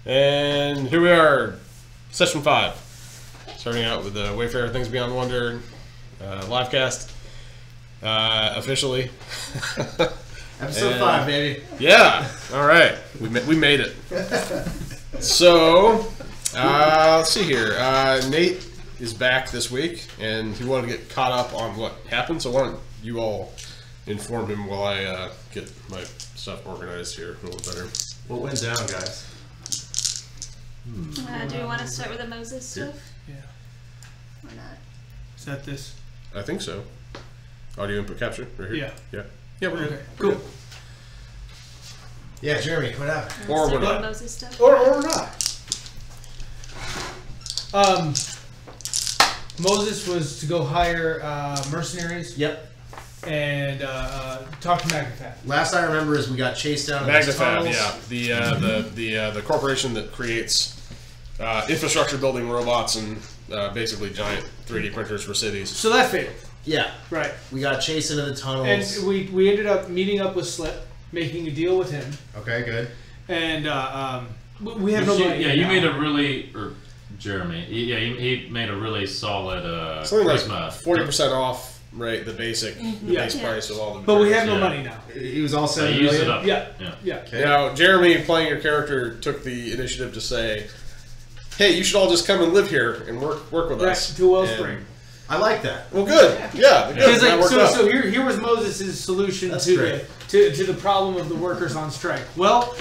And here we are, session 5. Starting out with the Wayfarer Things Beyond Wonder live cast. Officially. Episode 5, baby. Yeah. All right. We made it. So, let's see here. Nate is back this week, and he wanted to get caught up on what happened. So why don't you all inform him while I get my stuff organized here a little better. What went down, guys? Do we want to start with the Moses stuff? Yeah. Or not? Is that this? I think so. Audio input capture right here. Yeah. Yeah. Yeah. We're Okay. good. Cool. Yeah, Jeremy, what happened? Or Start we're with not. the Moses stuff? Or not. Moses was to go hire mercenaries. Yep. And talk to Magnafab. Last I remember is we got chased down in these Magnafab, tunnels. yeah, the corporation that creates infrastructure building robots and basically giant 3D printers for cities. So that failed. Yeah. Right. We got chased into the tunnels. And we ended up meeting up with Slyp, making a deal with him. Okay, good. And we have no money. Yeah, you made a really, or Jeremy, yeah, he made a really solid Something like charisma. 40% off, right? The basic base price of all the. But we have no Yeah. money now. He was all set. Use it up. Yeah. Yeah. Yeah. Okay. Now, Jeremy, playing your character, took the initiative to say, "Hey, you should all just come and live here and work with Right, us." to Wellspring. I like that. Well, good. Yeah, good. Because That like, worked out. so here was Moses' solution That's to great. to the problem of the workers on strike. Well,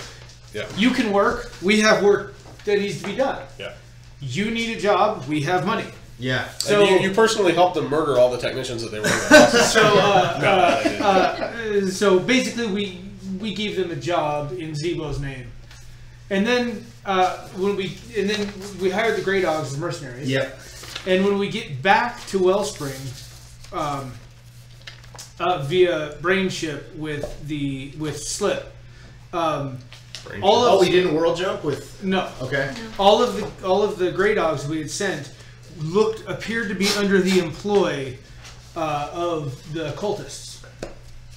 Yeah. you can work. We have work that needs to be done. Yeah. You need a job. We have money. Yeah. So And you personally helped them murder all the technicians that they were. so basically we gave them a job in Zebo's name, and then we hired the Grey Dogs as mercenaries. Yep. And when we get back to Wellspring, via brain ship with Slyp, We didn't world jump with. no, Okay. all of the Grey Dogs we had sent appeared to be under the employ of the cultists,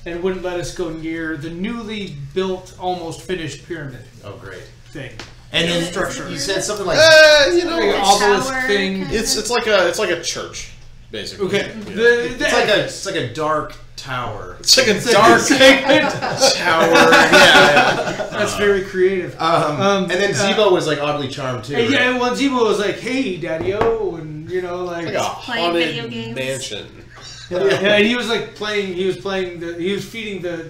and wouldn't let us go near the newly built, almost finished pyramid Oh, great. thing. And then Structure. you said something like. You know, Like an a obelisk tower thing. kind of- it's like a church, basically. Okay, Yeah. It's like a dark tower. It's like a dark tower. Yeah. That's very creative. And then Zebo was like oddly charmed too. And right? yeah, well, Zebo was like, "Hey, Daddy-O," and Like a Playing video haunted games. mansion. yeah, and he was like playing. He was feeding the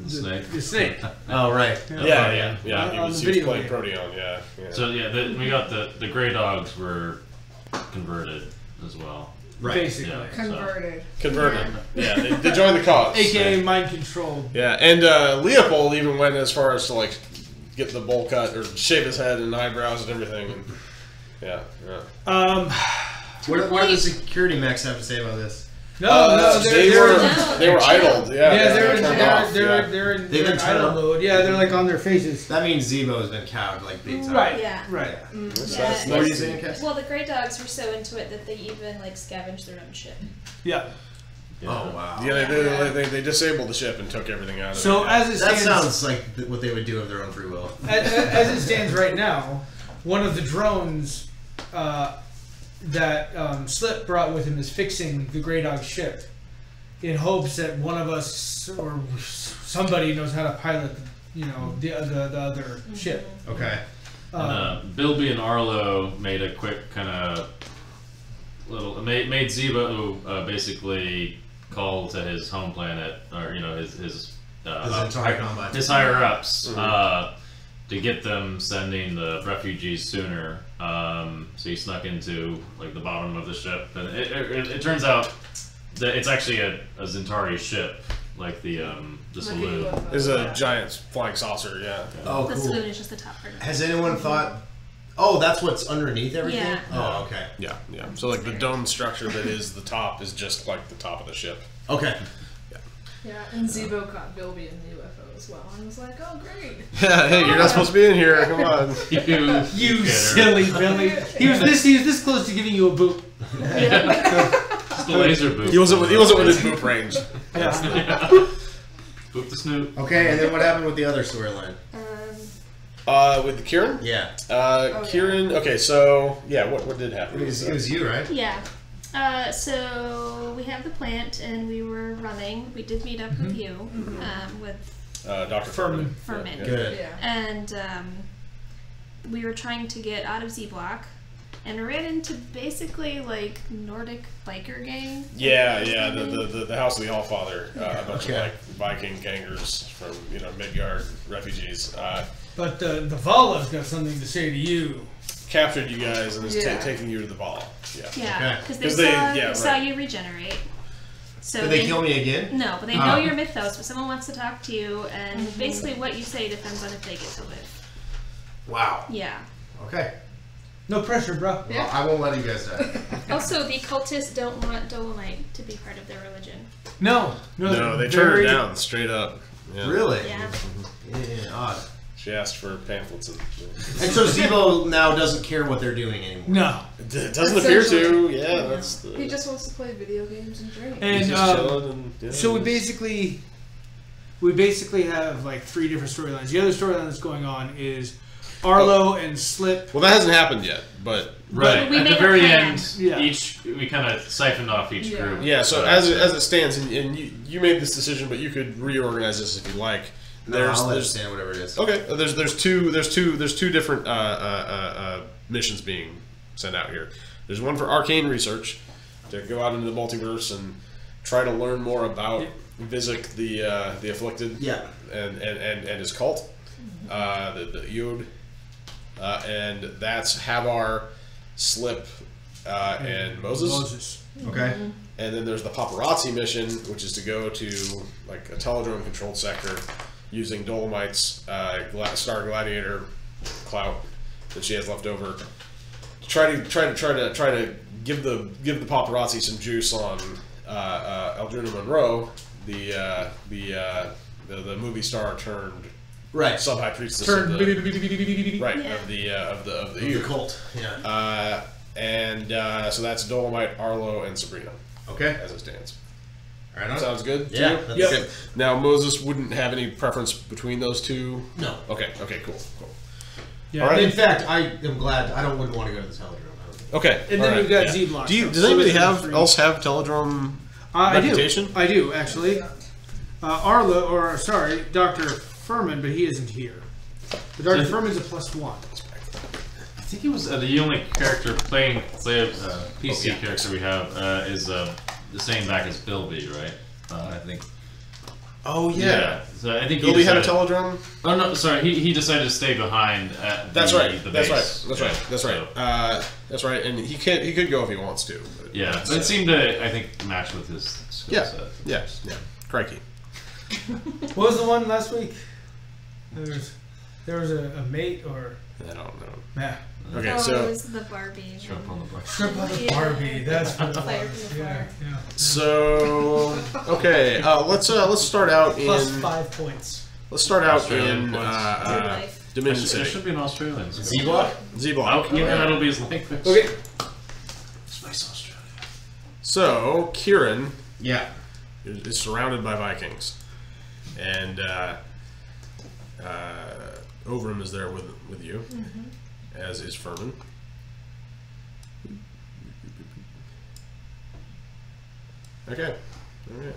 Snake. The snake. Oh right. Yeah. He On was the video playing game. Proteon. Yeah. So yeah, we got the Grey Dogs were converted as well. Right. Basically, Yeah. Converted. Converted. Yeah, they joined the cause. aka mind controlled. Yeah, and Leopold even went as far as to like get the bowl cut or shave his head and eyebrows and everything. And, yeah. What do the security mechs have to say about this? No, they were idled. Yeah, Yeah, they're turned off, yeah. they're in They've been idle turned mode. Yeah, they're like on their faces. That means Zebo's been cowed like big time. Right. Yeah. Right. That's What are you saying, Cass? Well, the Grey Dogs were so into it that they even like scavenged their own ship. Yeah. Yeah. Oh wow. Yeah, they disabled the ship and took everything out of it. So yeah. as it That stands, sounds like what they would do of their own free will. as it stands right now, one of the drones that Slyp brought with him is fixing the Grey Dog ship, in hopes that one of us or somebody knows how to pilot, the other ship. Okay. Bilby and Arlo made a quick kind of made Zebo basically call to his home planet, or his entire combat. his higher ups to get them sending the refugees sooner. So he snuck into like the bottom of the ship, and it turns out that it's actually a Zentari ship, like the saloon. It's a giant flying saucer. Yeah. Oh, The cool. saloon is just the top part of it. Has anyone thought? Oh, that's what's underneath everything. Yeah. Oh, okay. Yeah. So like the dome structure that is the top is just like the top of the ship. Okay. Yeah, and Zebo caught Bilby in the UFO as well. And was like, oh, great. Yeah. Hey, you're not supposed to be in here. Come on. You silly Billy. He was this close to giving you a boot. Just the laser boop. He wasn't within boop range. Yeah. Boop the snoot. Okay, and then what happened with the other storyline? With the Kiran? Yeah. Kiran. Okay, so yeah, what did happen? It was you, right? Yeah. So we have the plant, and we were running. We did meet up with you, with Dr. Furman. Furman. Good. Yeah. And we were trying to get out of Z Block, and ran into basically like Nordic biker gang. Yeah, the House of the Allfather, a bunch of like Viking gangers from Midgard refugees. But the Vala's got something to say to you. Captured you guys and is taking you to the Vala. Yeah. Yeah, because Okay. they saw you regenerate. So Did they kill me again? No, but they know your mythos. But someone wants to talk to you, and basically what you say depends on if they get to live. Wow. Yeah. Okay. No pressure, bro. Yeah. Well, I won't let you guys die. Also, the cultists don't want Dolemite to be part of their religion. No, they turned her down straight up. Yeah. Really? Yeah. Yeah, odd. She asked for pamphlets and so Zebo now doesn't care what they're doing anymore. No. it doesn't appear to. Yeah, that's the. He just wants to play video games and drink. And He's just chilling and, so we basically have like 3 different storylines. The other storyline that's going on is Arlo and Slyp. Well, that hasn't happened yet, but Right. We At made the a very plan. end, Yeah. we kind of siphoned off each group. yeah. So as it stands, and you made this decision, but you could reorganize this if you like. I'll understand whatever it is. Okay, there's two different missions being sent out here. There's one for arcane research to go out into the multiverse and try to learn more about Vyzyk the Afflicted, and his cult, the Yod, and that's Havard, Slyp, and Moses. Okay. And then there's the paparazzi mission, which is to go to like a Teledrome controlled sector using Dolemite's Star Gladiator clout that she has left over to try to give the paparazzi some juice on Eldrina Monroe, the movie star turned sub high priestess of the The cult. Yeah. So that's Dolemite, Arlo, and Sabrina. Okay. As it stands. Right on. Sounds good to Yeah, you? that's Okay. Now Moses wouldn't have any preference between those two? No. Okay, cool. Yeah. All right. In fact, I am glad. wouldn't want to go to the Teledrome. I don't think. Okay. And all then right, we've got yeah. Z-Block. Does anybody else have Teledrome reputation? I do, actually. Dr. Furman, but he isn't here. But Dr. Furman's a +1. I think he was the only character playing PC character we have is the same back as Bilby, right? I think. Oh yeah. So I think Bilby had a Teledrome? Oh no, sorry. He decided to stay behind at That's the right. That's base. right. That's right. And he could go if he wants to. But Yeah, but it seemed to, I think, match with his skill set. Yeah. Crikey. What was the one last week? There was a mate or... I don't know. Yeah. Okay, It so was the Barbie. Shrimp on the bar. Shrimp on the Yeah. Barbie. That's what it Fire was. from the Yeah, fire. yeah. So okay, let's start out in +5 points. let's start out Australian in points. Dominion There City. should be an Australian. Z-Block? Z-Block. Oh, yeah, that'll be his language. Okay. It's nice Australia. So Kiran Yeah. is surrounded by Vikings, and Ovrim is there with you, as is Furman. Okay. All right.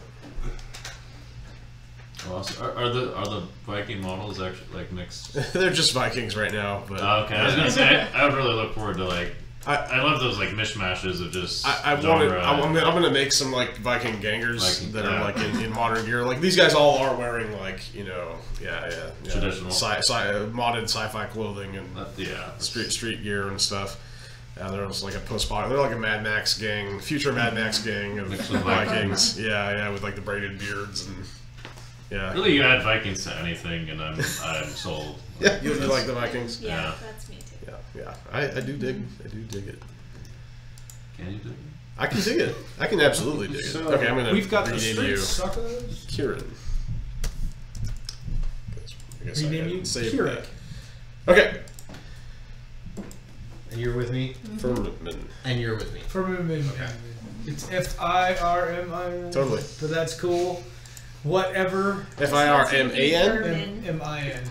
Well, so are the Viking models actually like mixed? They're just Vikings right now, but Okay, I was gonna say I would really look forward to like. I love those like mishmashes of just. I'm gonna make some like Viking gangers Viking, that yeah. are like in modern gear. Like these guys all are wearing like Traditional. modded sci-fi clothing and Yeah. street gear and stuff. They're just like a they're like a Mad Max gang, future Mad Max gang of Mixed with Vikings. Yeah, with like the braided beards and yeah. Really, you add Vikings to anything, and I'm sold. Yeah, you like the Vikings? Yeah, Yeah. that's me too. Yeah. I do dig it. Can you do it? I can dig it. I can absolutely dig it. So, Okay, I'm gonna we've got the rename street you suckers. Kiran. I guess I Rename hadn't you saved Kiran. that. Okay. And you're with me? Firmin. And you're with me. Firmin. It's F-I-R-M-I-N. Totally. So that's cool. Whatever. F-I-R-M-A-N? M-I-N.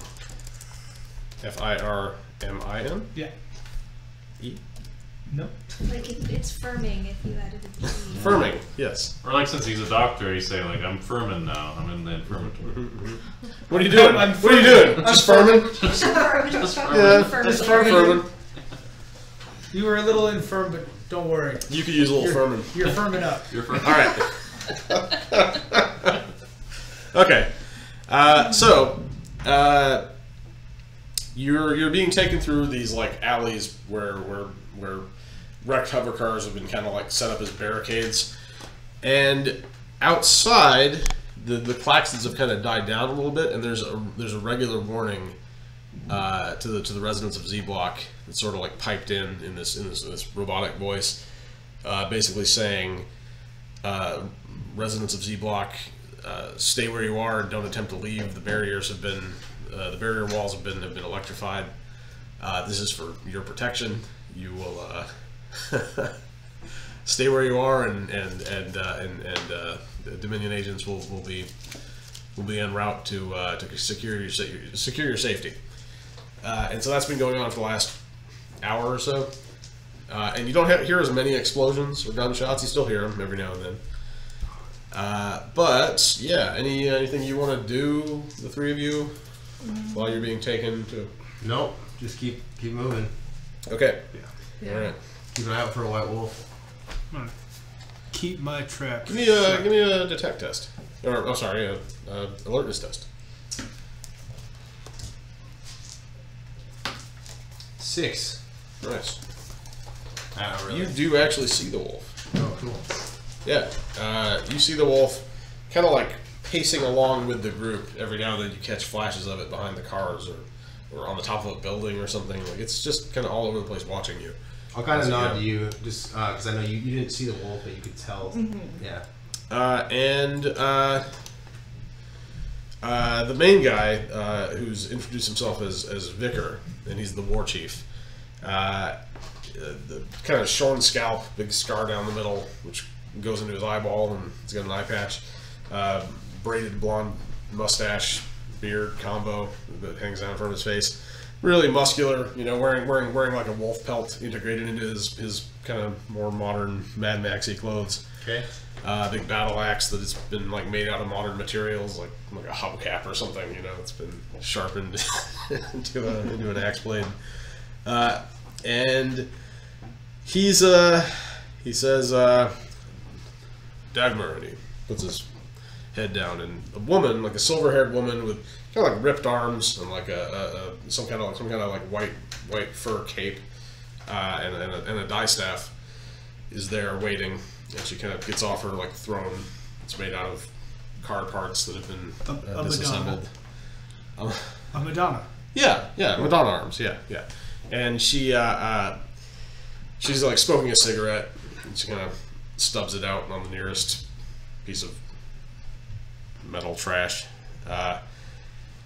F-I-R-M-I-N? Yeah. E? No. Like it's firming if you added a G. Firming, yes. Or like since he's a doctor, you say like, I'm firming now. I'm in the infirmary. What are you doing? What are you doing? Just firming? Just Yeah, just firming. You were a little infirm, but don't worry. You could use a little firming. You're firming up. You're firming. All right. Okay. You're being taken through these like alleys where wrecked hover cars have been kind of like set up as barricades, and outside the klaxons have kind of died down a little bit, and there's a regular warning to the residents of Z Block that's sort of like piped in this robotic voice, basically saying, residents of Z Block, stay where you are and don't attempt to leave. The barriers have been the barrier walls have been electrified. This is for your protection. You will stay where you are, and the Dominion agents will be en route to secure your safety. And so that's been going on for the last hour or so. And you don't hear as many explosions or gunshots. You still hear them every now and then. But yeah, anything you want to do, the three of you, while you're being taken to? Nope. Just keep moving. Okay. Yeah. All right. Keep an eye out for a white wolf. Keep my track. Give me a detect test, or alertness test. 6. Nice. Really. You do actually see the wolf. Oh, cool. Yeah. You see the wolf, kind of like pacing along with the group. Every now and then you catch flashes of it behind the cars or on the top of a building or something. Like it's just kind of all over the place watching you. I'll kind of nod to you, just because I know you didn't see the wolf, but you could tell. Yeah. The main guy, who's introduced himself as Vicar, and he's the war chief. The kind of shorn scalp, big scar down the middle, which goes into his eyeball, and he's got an eye patch. Braided blonde mustache, beard combo that hangs down in front of his face. Really muscular, wearing like a wolf pelt integrated into his kind of more modern Mad Maxy clothes. Okay. Big battle axe that has been like made out of modern materials, like a hubcap or something. It's been sharpened into an axe blade. And he says, Dagmar, and he puts his head down, and a woman, like a silver-haired woman with kind of like ripped arms and like some kind of like white fur cape, and a distaff is there waiting, and she kind of gets off her like throne. It's made out of car parts that have been disassembled. A Madonna. Yeah, Madonna arms. Yeah. And she's like smoking a cigarette, and she kind of stubs it out on the nearest piece of metal trash,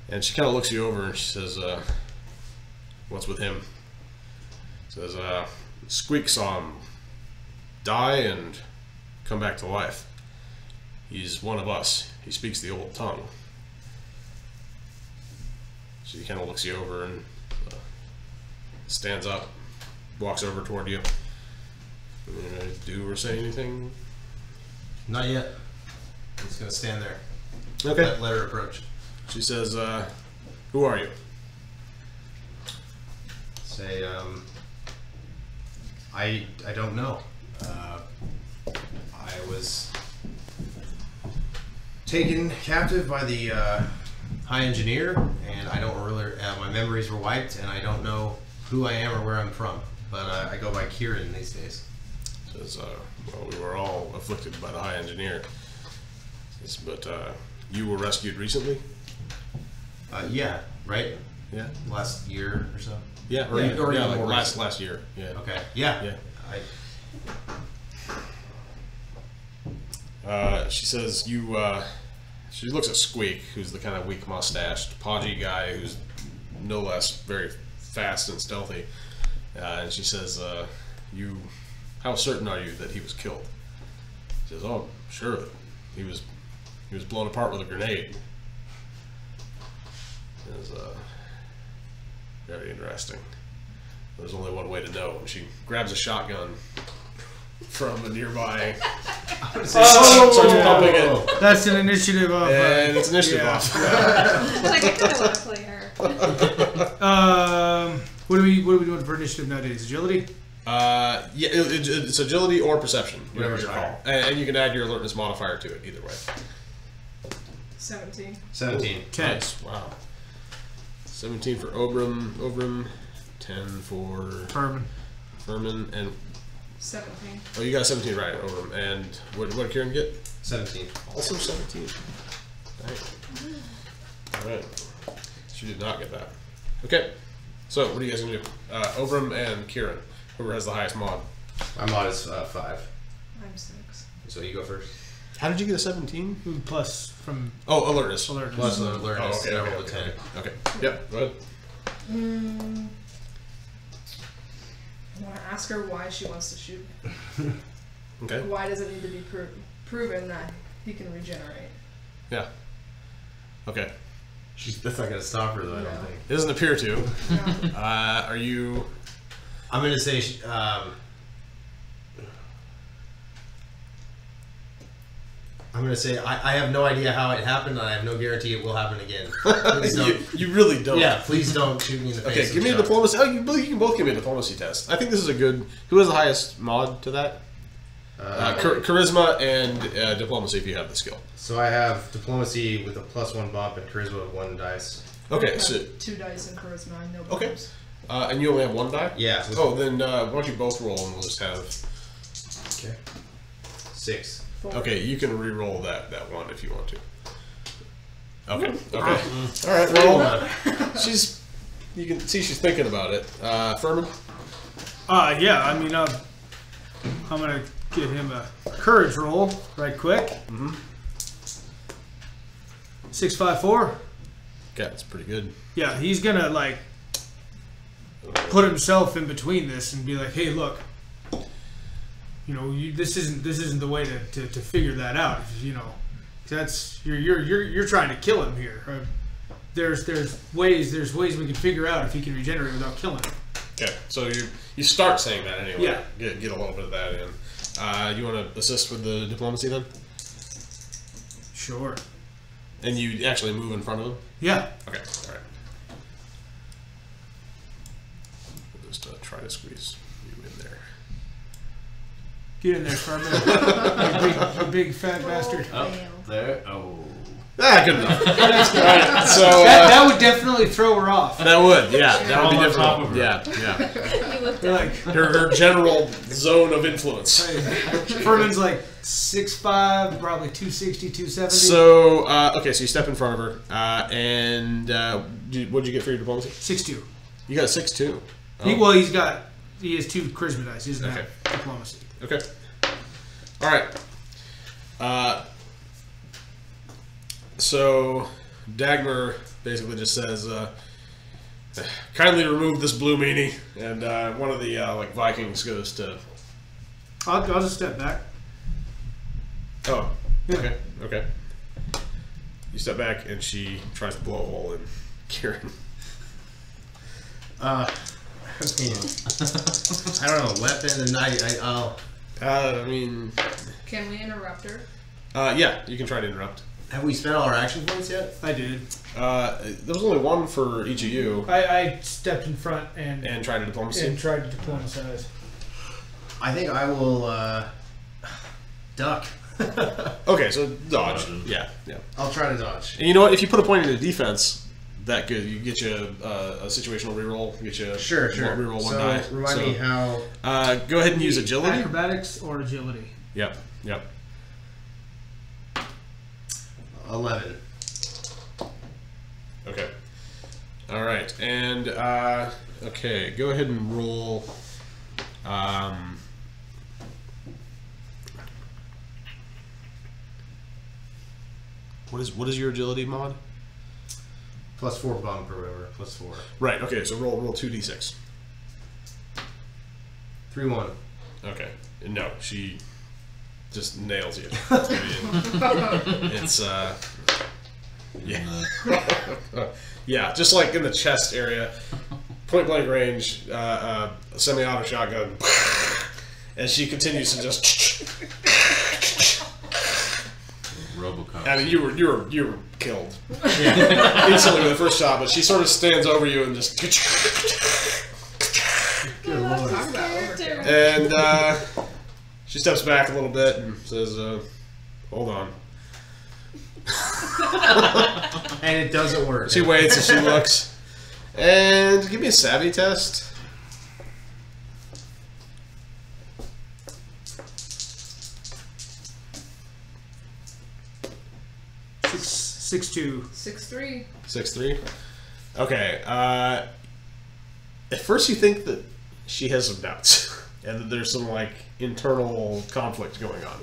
and she kind of looks you over and she says, "What's with him?" Says, "Squeak saw him die and come back to life. He's one of us. He speaks the old tongue." She kind of looks you over and stands up, walks over toward you. Do or say anything? Not yet. I'm just gonna stand there. Okay. Let her approach. She says, "Who are you?" Say, I don't know. I was taken captive by the High Engineer, and I don't really. My memories were wiped, and I don't know who I am or where I'm from. But I go by Kiran these days. Says, "Well, we were all afflicted by the High Engineer. Says, but you were rescued recently?" Yeah. Right. Yeah. Last year or so. Yeah. Or Yeah, even, or yeah, even like more last year. Yeah. Okay. Yeah. Yeah. She says you. She looks at Squeak, who's the kind of weak mustached, podgy guy who's no less very fast and stealthy. And she says, how certain are you that he was killed? He says, oh, sure. He was blown apart with a grenade. It was very interesting. There's only one way to know. And she grabs a shotgun from a nearby. Starts pumping it. That's an initiative off. And it's initiative off. Like, I kind of want to play her. What are we doing for initiative nowadays? Agility? Yeah, it's agility or perception, whatever Whatever's your higher. call. And you can add your alertness modifier to it either way. 17. 17. 10. Nice. Wow. 17 for Ovrim, 10 for Furman, and 17. oh, you got 17 right, Ovrim. And what did Kiran get? 17. Also 17. All right. She did not get that. Okay. So what are you guys gonna do? Ovrim and Kiran. Whoever has the highest mod. My mod is 5. I'm 6. So you go first. How did you get a 17? Plus from Oh, alertness. alertness. Plus the alertness. Oh, okay, I okay, rolled a 10. Okay. Yep. Go ahead. I want to ask her why she wants to shoot. Okay. Why does it need to be proven that he can regenerate? Yeah. Okay. That's not going to stop her, though, I No. don't think. It doesn't appear to. No. Are you? I'm going to say... I'm going to say I have no idea how it happened, and I have no guarantee it will happen again. Please don't. you really don't. Yeah, please don't shoot me in the face. Okay, with give me a shot. diplomacy. Oh, you can both give me a diplomacy test. I think this is a good. Who has the highest mod to that? Charisma and diplomacy if you have the skill. So I have diplomacy with a +1 bump and charisma with 1 dice. Okay, I have so 2 dice in charisma, no Okay. bumps. and you only have 1 die. Yeah. Oh, then why don't you both roll and we'll just have. Okay. 6. 4. Okay, you can re-roll that 1 if you want to. Okay. Okay. All right. Well, she's. You can see she's thinking about it. Furman. Yeah, I mean, I'm gonna give him a courage roll right quick. 654. Okay, that's pretty good. Yeah, he's gonna like put himself in between this and be like, "Hey, look, you know, this isn't the way to figure that out. You know, that's you're trying to kill him here. There's ways we can figure out if he can regenerate without killing him." Okay, so you start saying that anyway. Yeah. Get a little bit of that in. You want to assist with the diplomacy then? Sure. And you actually move in front of him? Yeah. Okay, alright. We'll just try to squeeze you in there. Get in there, Furman. you big fat bastard. Oh, there. Oh. Ah, good enough. Alright, so That would definitely throw her off. that would, yeah, that would be On top difficult. of her. Yeah. You looked They're at like, Her general zone of influence. Furman's like 6'5", probably 260, 270. So, okay, so you step in front of her, and what'd you get for your diplomacy? 6'2". You got a 6-2. He has 2 charisma dice. He doesn't Okay. have diplomacy. Okay. Alright. So, Dagmar basically just says, kindly remove this blue meanie, and one of the Vikings goes to... I'll just step back. Oh, Yeah. okay. You step back, and she tries to blow a hole in Kiran. I don't know, weapon, and I'll... I mean... Can we interrupt her? Yeah, you can try to interrupt. Have we spent all our action points yet? I did. There was only 1 for each of you, I stepped in front and tried to diplomacy. and tried to diplomacize. I think I will, duck. Okay, so dodge. Dodge. Yeah. I'll try to dodge. And you know what? If you put a point into defense, that good. You get you a situational reroll. Get you Sure. reroll 1 So, die. remind me how... Go ahead and use agility. Acrobatics or agility? Yep. 11. Okay. All right, and okay, go ahead and roll. What is your agility mod? +4 bump or whatever. +4. Right. Okay, so roll 2d6. 3-1. Okay. No, she just nails you. It's yeah. Yeah, just like in the chest area, point blank range, semi-auto shotgun, and she continues to just. Robocop. I mean, you were killed instantly with the first shot, but she sort of stands over you and just. Talk about overkill. And she steps back a little bit and says, "Hold on." And it doesn't work. She waits and she looks. And give me a savvy test. Six 6'2". 6'3". 6'3". Okay. At first you think that she has some doubts. And that there's some, like, internal conflict going on.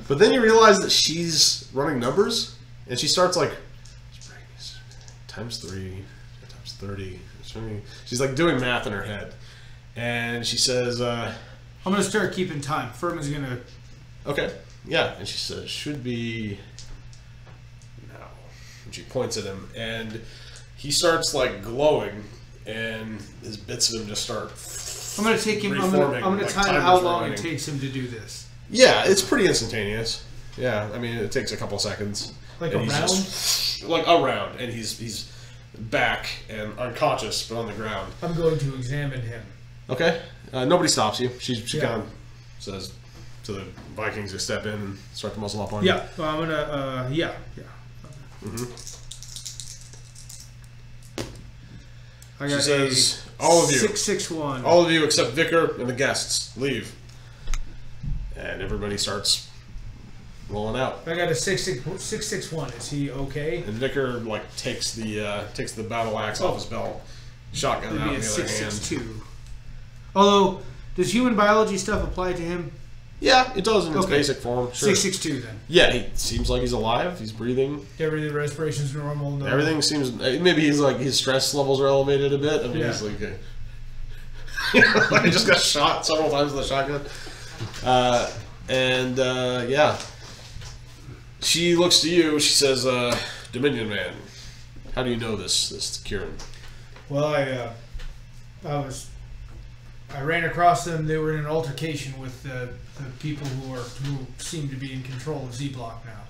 But then you realize that she's running numbers. And she starts, like, times 3, times 30. She's, like, doing math in her head. And she says, I'm going to start keeping time. Furman's going to... okay. Yeah. And she says, should be... now. And she points at him. And he starts, like, glowing. And his bits of him just start... I'm going to take him... I'm going to time how long it takes him to do this. Yeah, it's pretty instantaneous. Yeah, I mean, it takes a couple seconds. Like and a he's round? just, like a round, and he's back and unconscious, but on the ground. I'm going to examine him. Okay. Nobody stops you. She Yeah. kind of says to the Vikings to step in and start to muzzle up on you. Yeah, well, I'm going to... yeah. I She got says, all of you. 661. All of you except Vicar and the guests, leave. And everybody starts rolling out. I got a 661. Is he okay? And Vicar, like, takes the battle axe off his belt, shotgun It'd out be in a the other hand. 662. Although, does human biology stuff apply to him? Yeah, it does in its Okay. basic form. Sure. 662 then. Yeah, he seems like he's alive. He's breathing. Everything, respiration's normal. No. Everything seems. Maybe he's like his stress levels are elevated a bit. I mean, Yeah. he's like, he just got shot several times with a shotgun. Yeah, she looks to you. She says, "Dominion man, how do you know this Kiran?" Well, I ran across them. They were in an altercation with the people who seem to be in control of Z Block now.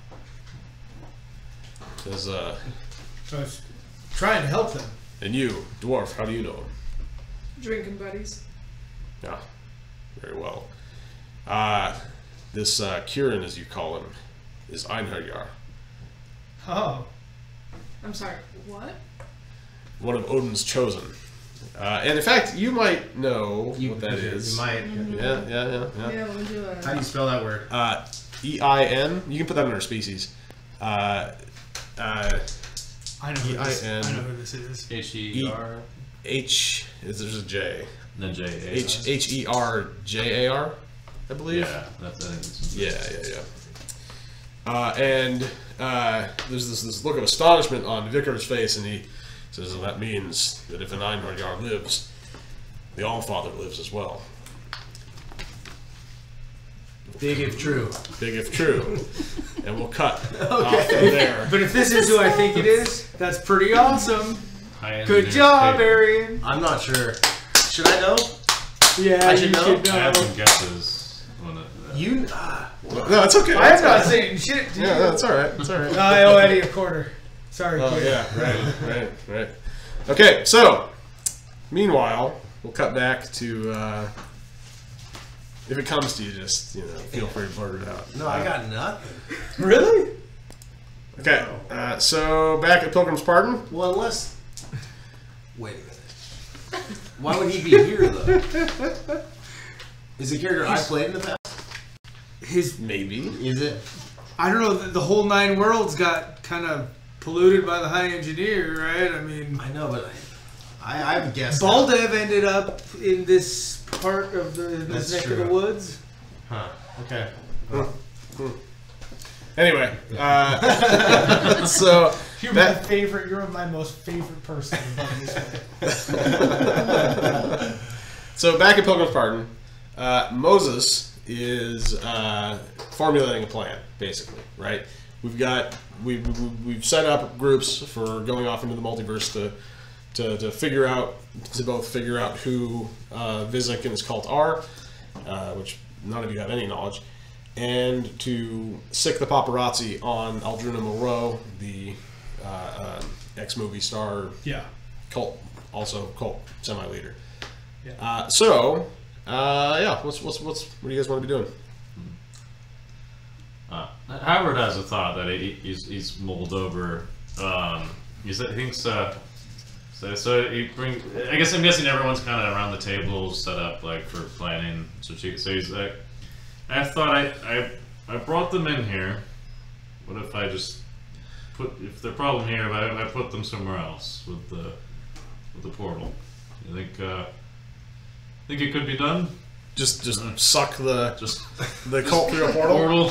Says, So I was trying to help them. and you, dwarf, how do you know him? Drinking buddies. Yeah, very well. This Kiran, as you call him, is Einherjar, Oh, I'm sorry, what? one of Odin's chosen. And in fact, you might know what that is. You might. Yeah. Yeah, we'll do How do you spell that word? EIN. You can put that under species. I know who this. EIN. I know who this is. H-E-R. H. There's a J. The J. H-E-R-J-A-R, I believe. Yeah, that's I think it's Yeah. And there's this look of astonishment on Vicar's face, and he says, well, that means that if an Einherjar lives, the Allfather lives as well. Big if true. Big if true. And we'll cut off from there. But if this is who I think it is, that's pretty awesome. high Good engineered job, paper. Arian. I'm not sure. Should I know? Yeah, I should you know. should I had know. some guesses. You. No, it's okay. I'm not saying shit. Dude. Yeah, that's all right. That's all right. I owe Eddie a quarter. Sorry, Oh, kid. yeah, right. Okay, so, meanwhile, we'll cut back to, if it comes to you, just, feel free to blurt it out. No, I got nothing. Really? Okay, so back at Pilgrim's Pardon. Well, unless. Wait a minute. Why would he be here, though? Is the character I played in the past? Maybe. Is it? I don't know. The whole nine worlds got kind of polluted by the High Engineer, right? I mean, I know, but I would guess. Baldev ended up in this part of this That's neck true. of the woods. Huh. Okay. Anyway, so You're my favorite. You're my most favorite person. so back at Pilgrim's Pardon, Moses is formulating a plan, basically, right? We've set up groups for going off into the multiverse to figure out who Vyzyk and his cult are, which none of you have any knowledge, and to sick the paparazzi on Aldruna Moreau, the ex-movie star, cult semi-leader. Yeah. What do you guys want to be doing? Havard has a thought that he's mulled over. He thinks so he bring. I guess I'm guessing everyone's kind of around the table set up like for planning. So he's like, I thought I brought them in here. What if I just if they're problem here, if I put them somewhere else with the portal? You think it could be done? Just suck the cult through a portal.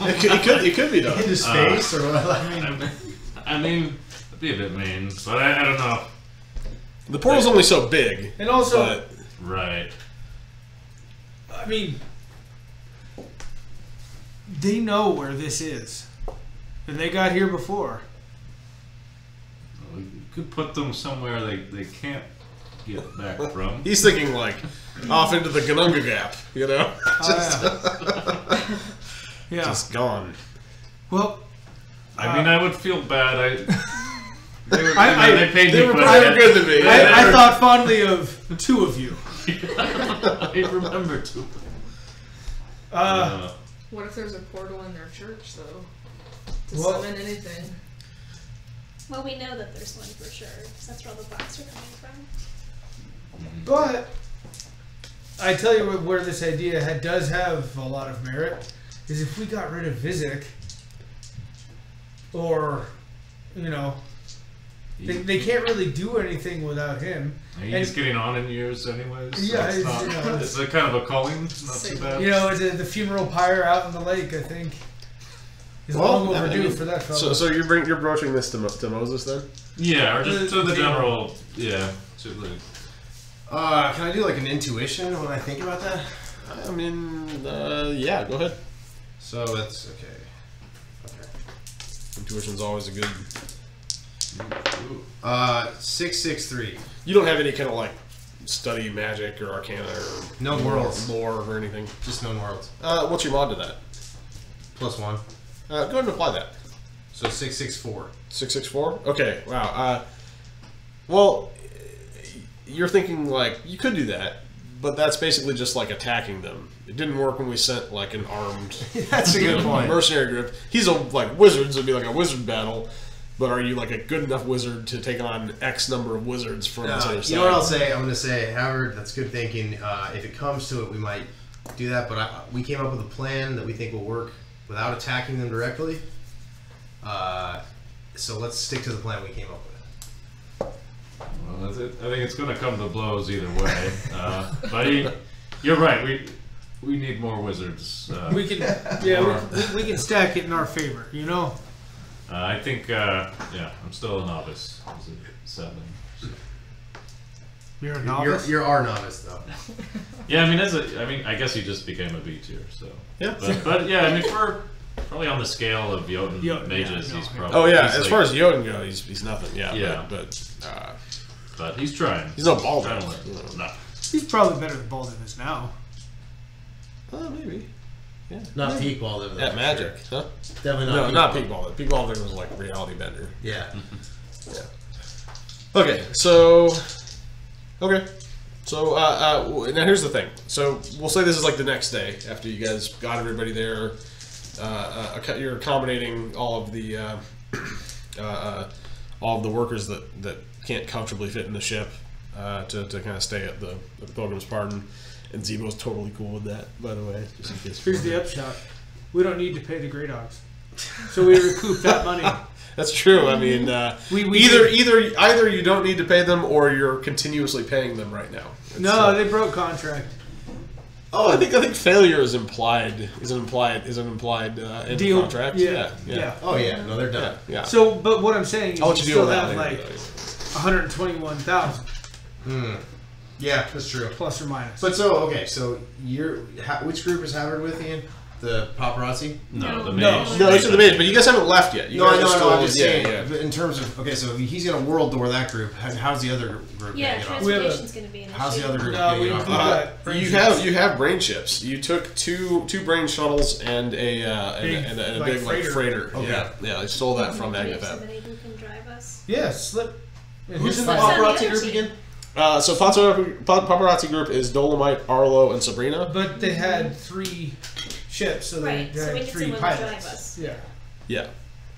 It could be done. Into space or what? I mean, that'd be a bit mean, but I don't know. The portal's only so big, And also, Right. I mean, they know where this is, and they got here before. We could put them somewhere they can't get back from. he's thinking like off into the Gununga Gap, you know, Yeah. just gone. Well, I mean, I would feel bad. They paid They me were quite pretty good to me. I thought fondly of the two of you. I remember to. What if there's a portal in their church, though? To Well- summon anything. Well, we know that there's one for sure, because that's where all the bots are coming from. But I tell you where this idea does have a lot of merit is if we got rid of Vyzyk, or they can't really do anything without him. He's getting on in years, anyways. So Yeah, it's a kind of a calling. Not too bad. It's the funeral pyre out in the lake. I think is long overdue for that fellow. So you're broaching this to Moses then? Yeah, or just to the general. Yeah. To the, Can I do like an intuition when I think about that? I mean, yeah, go ahead. So that's okay. Intuition's always a good. 663. You don't have any kind of like study magic or arcana or No worlds. lore or anything. Just known worlds. What's your mod to that? +1. Go ahead and apply that. So 664. 664. Okay. Wow. Well, you're thinking like you could do that, but that's basically just like attacking them. It didn't work when we sent like an armed That's a good point. mercenary group. He's like wizards. It'd be like a wizard battle. But are you like a good enough wizard to take on X number of wizards from this other side? You know what I'll say? I'm going to say, Havard, that's good thinking. If it comes to it, we might do that. But we came up with a plan that we think will work without attacking them directly. So let's stick to the plan we came up with. well, I think it's going to come to blows either way. But you're right. We need more wizards. we can, we can stack it in our favor. I think, I'm still a novice. Is it 7? So. You're a novice. You're our novice, though. Yeah, I guess he just became a B tier. So Yeah. but yeah, I mean, for probably on the scale of Jotun mages, he's probably. Oh yeah, he's as like, far as Jotun goes, he's nothing. Yeah. Yeah. But he's trying. he's no Baldur. Trying to learn. No. He's probably better than Baldwin is now. Maybe. Yeah. Not peak Baldur. though, At magic, sure. huh? Definitely No, not not Peak Baldur. Peak Baldur was like reality bender. Yeah. Yeah. Okay, so now here's the thing. So we'll say this is like the next day after you guys got everybody there. You're accommodating all of the workers that can't comfortably fit in the ship to kind of stay at the Pilgrim's Pardon. And Zebo's totally cool with that, by the way. Just in case. Here's the upshot: we don't need to pay the Grey Dogs, so we recoup that money. That's true. I mean, either you don't need to pay them, or you're continuously paying them right now. They broke contract. Oh, I think failure is implied. Is an implied end Deal. of contract. Yeah. Oh, yeah. No, they're done. Yeah. So, but what I'm saying is, I'll you let you deal still with that have later, like 121,000. Yeah, that's true. plus or minus. But so okay, so which group is Havard with, Ian? The paparazzi? No, the No. mage. No, this is the mage, but you guys haven't left yet. You No, I guys know, are I know. still- I'm just yeah, saying. yeah. But in terms of so he's gonna world tour that group. How's the other group? Yeah, getting off? transportation's going to be an issue. How's the other group No, we getting don't off? do that. You have brain ships. You took two brain shuttles and a big like freighter. Okay. Yeah, I stole that from Can we have Agatha. somebody who can drive us? Yeah, Slyp. Who's in the What's on the paparazzi other group team? again? So paparazzi group is Dolemite, Arlo, and Sabrina. But they had 3 ships, so Right, they so had we need 3 someone to pilots. drive us. Yeah. Yeah,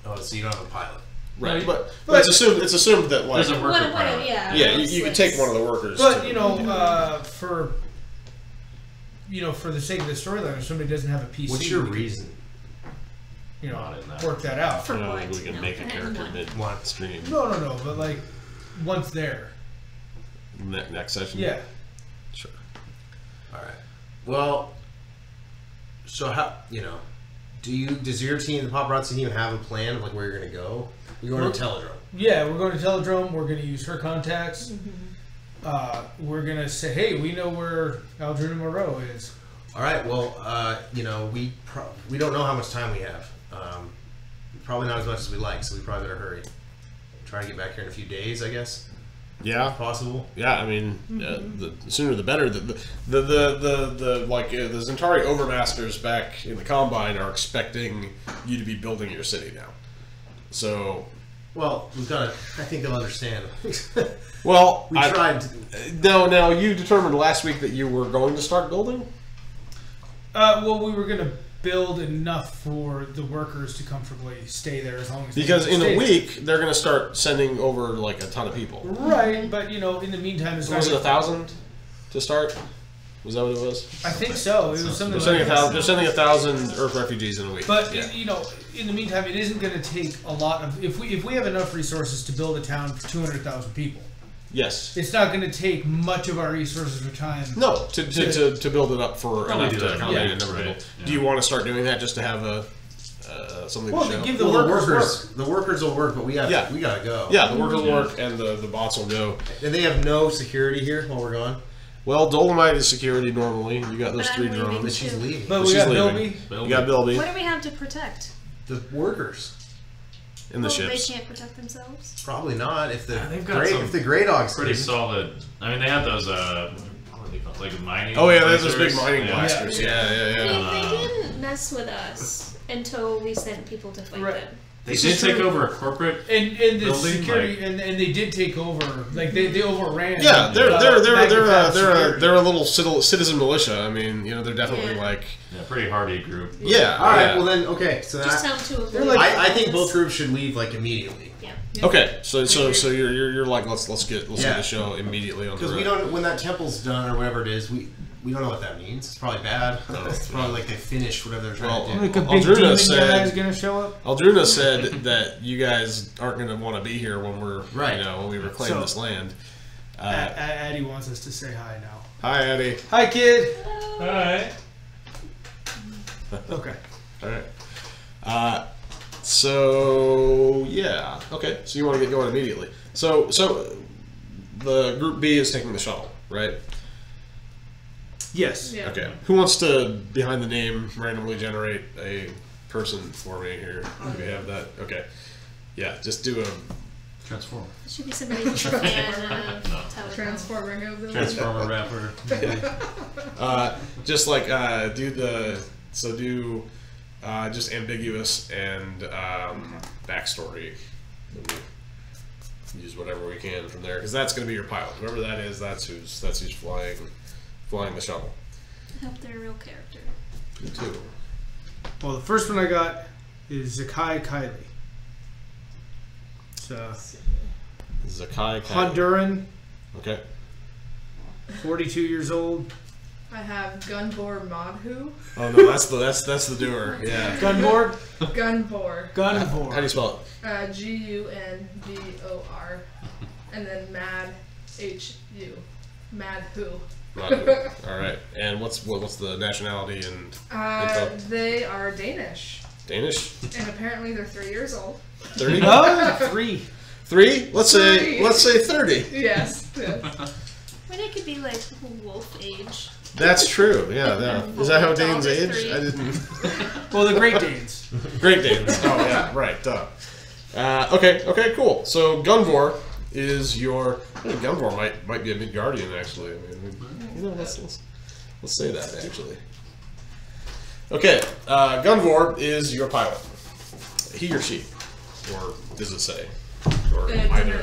Oh, so you don't have a pilot. right. No, But but- it's assumed that like There's a worker pilot. Yeah, you could take one of the workers. But to- you know, for the sake of the storyline, if somebody doesn't have a PC, What's your we could, reason? you know, Not in that. work that out. For I don't what? think we can No, make a I character don't want- mid stream. No, but like once there, Next session. yeah. Sure. All right. Well, so how does your team, the paparazzi team, have a plan of like where you're gonna go? You're going to Teledrome. Yeah, we're going to Teledrome. We're going to use her contacts. We're going to say, hey, we know where Aldrina Moreau is. All right. Well, we don't know how much time we have. Probably not as much as we like, so we probably better hurry. Try to get back here in a few days, I guess. Yeah. If possible. Yeah, I mean, the sooner the better. The Zentari overmasters back in the Combine are expecting you to be building your city now. So, Well, we've got to. I think they'll understand. well, We tried. Now you determined last week that you were going to start building. Well, we were going to build enough for the workers to comfortably stay there as long as Because they in stay a week they're going to start sending over like a ton of people. Right, but you know, in the meantime, it's Was it 1,000 to start? Was that what it was? I think so. It was something They're like sending that. They're sending 1,000 Earth refugees in a week. But yeah. you know, in the meantime, it isn't going to take a lot of. If we have enough resources to build a town for 200,000 people, Yes. it's not going to take much of our resources or time. No, to build it up for Probably enough do to that. accommodate Yeah. a number of Right. people. Yeah. Do you want to start doing that just to have a something Well, to to show? give the Well, workers the workers will work, but we have. Yeah. We gotta go. Yeah, the workers will work and the bots will go. And they have no security here while we're gone. Well, Dolemite is security normally. You got those But 3 I'm leaving. drones. But she's leaving. But we She's got leaving. Bilby. You got Bilby What do we have to protect? The workers. in the They ships. can't protect themselves. Probably not. If the they've got some if the Grey Dogs Pretty did. solid. I mean, they had those what are they called? Like mining. Oh yeah, there's those lasers. big mining Yeah. blasters. Yeah. They didn't mess with us until we sent people to fight Right. them. They This did is take true. over a corporate. And the Building, security, like- and they did take over. Like they overran. Yeah, they're Magnetite a little citizen militia. I mean, you know, they're definitely Yeah. like Yeah, pretty hardy group. yeah. All right. yeah. Well then, okay. So Just that, tell them to avoid. They're like- I think both groups should leave like immediately Yeah. Okay, so you're like let's get Yeah. the show immediately on the because we road. don't when that temple's done or whatever it is we don't know what that means. It's probably bad. It's probably like they finished whatever they're trying to do. Like a big Aldruna demon said- guy is going to show up. Aldruna said that you guys aren't going to want to be here when we're Right. when we reclaim So- this land. Addie wants us to say hi now. Hi, Eddie. Hi, kid. Alright. Okay. All right. So yeah. Okay. So you want to get going immediately. So the group B is taking the shuttle, right? Yes. Yeah. Okay. Who wants to, behind the name, randomly generate a person for me here? Do we have that? Okay. Yeah, just do a... Transform. It should be somebody who's a fan of Teledrome. Transforming of the Transformer rapper. just like, do just ambiguous and backstory. Use whatever we can from there, because that's going to be your pilot. Whoever that is, that's who's flying the shuttle. I hope they're a real character. Me too. Well, the first one I got is Zakai Kylie. So Zakai. Honduran, Okay. 42 years old. I have Gunbor Madhu. Oh no, that's the doer. Yeah. Gunborg. Gunbor. How do Gunvor. you spell it? Gunvor. And then Mad HU. Mad Who. Right. All right. And what's the nationality and info? They are Danish. Danish? And apparently they're 3 years old. 30? Oh, 3. 3? Let's say 30. Yes. Yes. But it could be like wolf age. That's true. Yeah. Is that how Danes age? Three. I didn't. Well, the Great Danes. Great Danes. Oh yeah, right. Duh. Okay. Cool. So Gunvor is your. I think Gunvor might be a Midgardian actually. I mean, let's say that actually. Okay. Gunvor is your pilot. He or she, or does it say? Or It either.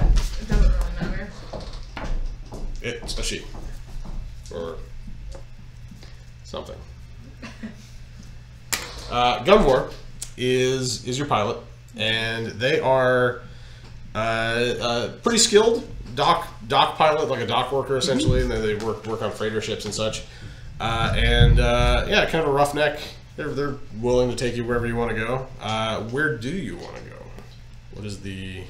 doesn't really matter. It's a she. Or something. Gunvor is your pilot, and they are pretty skilled dock pilot, like a dock worker essentially, and they work on freighter ships and such. Kind of a roughneck. They're willing to take you wherever you want to go. Where do you want to go? What is the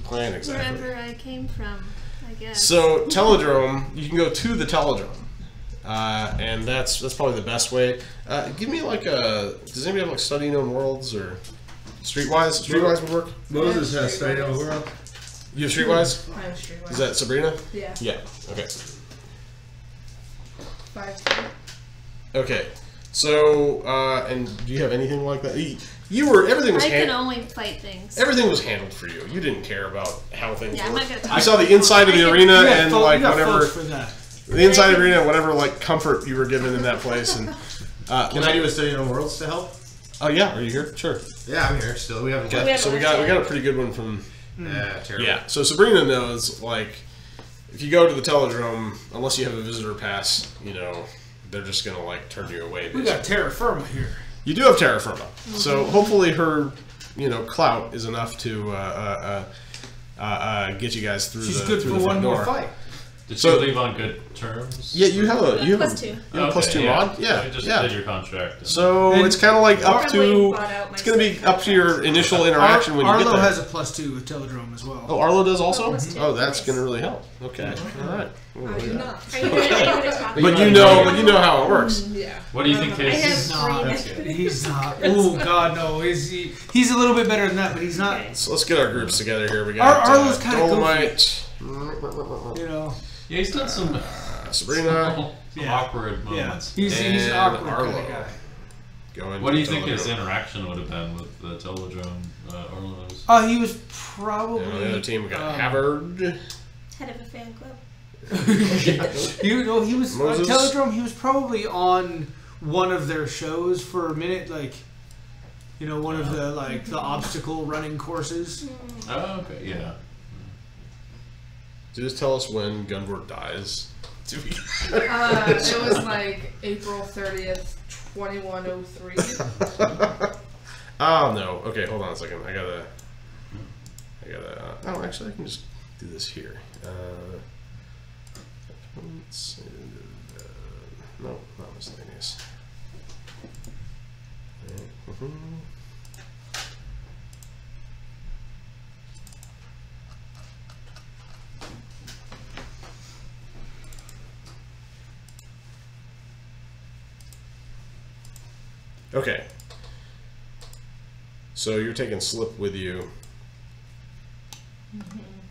plan exactly? Wherever I came from, I guess. So Teledrome, you can go to the Teledrome, and that's probably the best way. Give me like a. Does anybody have like study known worlds or streetwise? Streetwise would work. Moses has studied on the world. You have streetwise? I have streetwise. Is that Sabrina? Yeah. Yeah. Okay. 5. Okay. So and do you have anything like that? Everything was I can only fight things. everything was handled for you. You didn't care about how things Yeah, I'm worked. not gonna I talk saw the about inside of the I arena You got and folk- like you got whatever. folks for that. The inside arena, whatever like comfort you were given in that place, and Can I do a study on worlds to help? oh yeah, are you here? Sure. Yeah, I'm here still. We haven't Okay, left. so we got a pretty good one from Terrible. yeah. So Sabrina knows like if you go to the Teledrome, unless you have a visitor pass, they're just gonna like turn you away. We got terra firma here. You do have terra firma, so hopefully her clout is enough to get you guys through. She's the, good through for the front one more door. fight. Did So- she leave on good terms? Yeah, you have a +2. You have a +2 mod. So Yeah, you just yeah. did your contract. So And it's kind of like up Probably to. bought out my It's going to be second up to your initial interaction when you Arlo get there. has a +2 with Teledrome as well. Oh, Arlo does also. +2. Oh, that's Nice. going to really help. Okay, all right. I do not. Are you gonna copy? But you know how it works. Yeah. What do you think I his? have He's not. That's good. He's not. Oh God, no. He's a little bit better than that, but he's not. Okay. So let's get our groups together here. We got Arlo's kinda Dolemite, You know. Yeah, he's done some Sabrina, Yeah. awkward Yeah. moments. He's an and awkward kind Arlo. of guy. Going What do you to think his Teledrome. interaction would have been with the Teledrome Orlos? Oh, he was probably. And on the other team, we got Havard. Head of a fan club. He was on Moses. Teledrome. He was probably on one of their shows for a minute, like one of the obstacle running courses. Oh, okay, yeah. Just tell us when Gunvor dies. It was like April 30th, 2103. Oh no. Okay, hold on a second. I gotta. Oh, actually, I can just do this here. No, not miscellaneous. Okay. So you're taking Slyp with you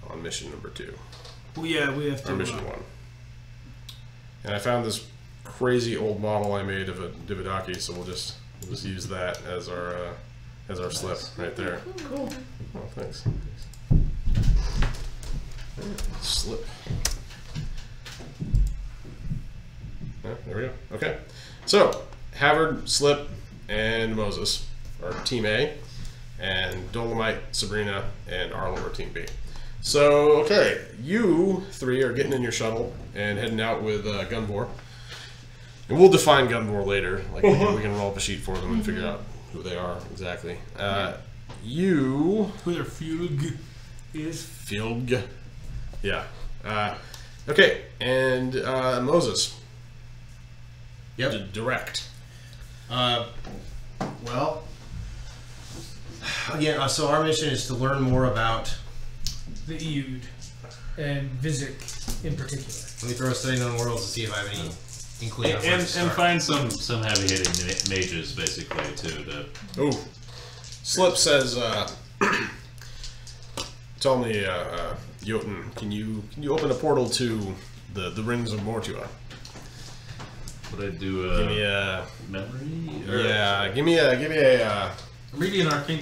on mission number 2. Well, yeah, we have Or to. mission 1. And I found this crazy old model I made of a Dividaki, so we'll just use that as our Slyp right there. Cool. Oh, thanks. Slyp. Yeah, there we go. Okay. So, Havard, Slyp, and Moses are Team A, and Dolemite, Sabrina, and Arlo are Team B. So, okay, you 3 are getting in your shuttle and heading out with Gunvor. And we'll define Gunvor later. Like, we can roll up a sheet for them and figure out who they are exactly. You... Who their Fulg is. Filg. Yeah. Okay, and Moses. Yep. Direct. Well, again, so our mission is to learn more about. The Eud and Vyzyk in particular. Let me throw a study on worlds to see if I have any inkling of where And to start. find some heavy hitting mages basically too. Ooh. Slyp says, tell me, Jotun, can you open a portal to the Rings of Mortua? Would I do Give me a memory? yeah. Give me a. Maybe an arcane.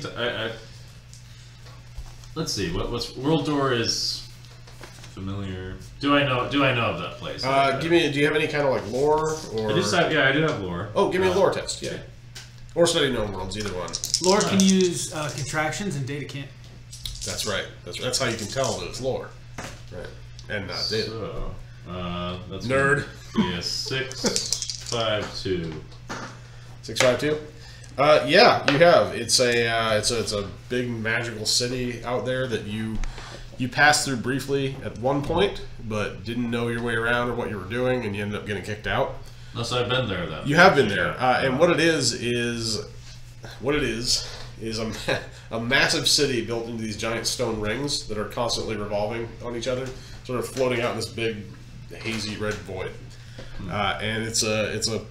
Let's see. What's World Door is familiar. Do I know of that place? Give me. Do you have any kind of like lore or? I do have lore. Oh, give me a lore test. Yeah. Or study known worlds. Either one. Lore can use contractions and data can't. That's right. That's how you can tell that it's lore. Right. And not data. So, that's Nerd. Yeah, 652. 652. Yeah, you have. It's a big magical city out there that you passed through briefly at one point, but didn't know your way around or what you were doing, and you ended up getting kicked out. No, so I've been there then. You have been there, and what it is a massive city built into these giant stone rings that are constantly revolving on each other, sort of floating out in this big hazy red void. And it's a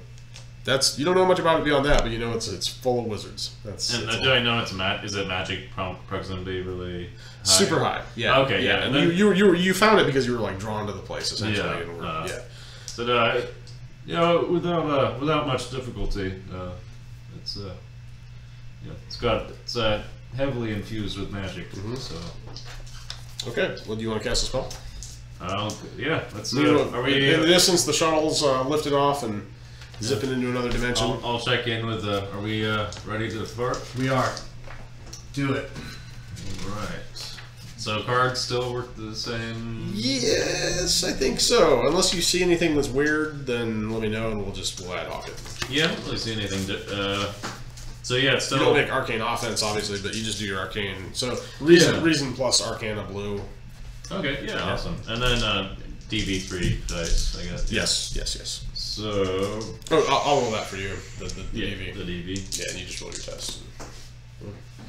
that's you don't know much about it beyond that, but you know it's full of wizards. Do I know is it magic proximity really high? Super high? Yeah. Okay. Yeah. And then, you found it because you were like drawn to the place essentially. Yeah. And So without much difficulty, it's it's heavily infused with magic. So. Okay. Well, do you want to cast a spell? Yeah. Let's. Are we in the distance? The shuttle's lifted off and zipping into another dimension. I'll check in with. Are we ready to start? We are. Do it. All right. So cards still work the same? Yes, I think so. Unless you see anything that's weird, then let me know and we'll ad hoc it. Yeah, I don't really see anything. So yeah, it's still. You don't make arcane offense, obviously, but you just do your arcane. So reason plus arcana blue. Okay, yeah, awesome. And then DV3 dice, I guess. Yes. So. Oh, I'll roll that for you. The DV. The DV. Yeah, and you just roll your test.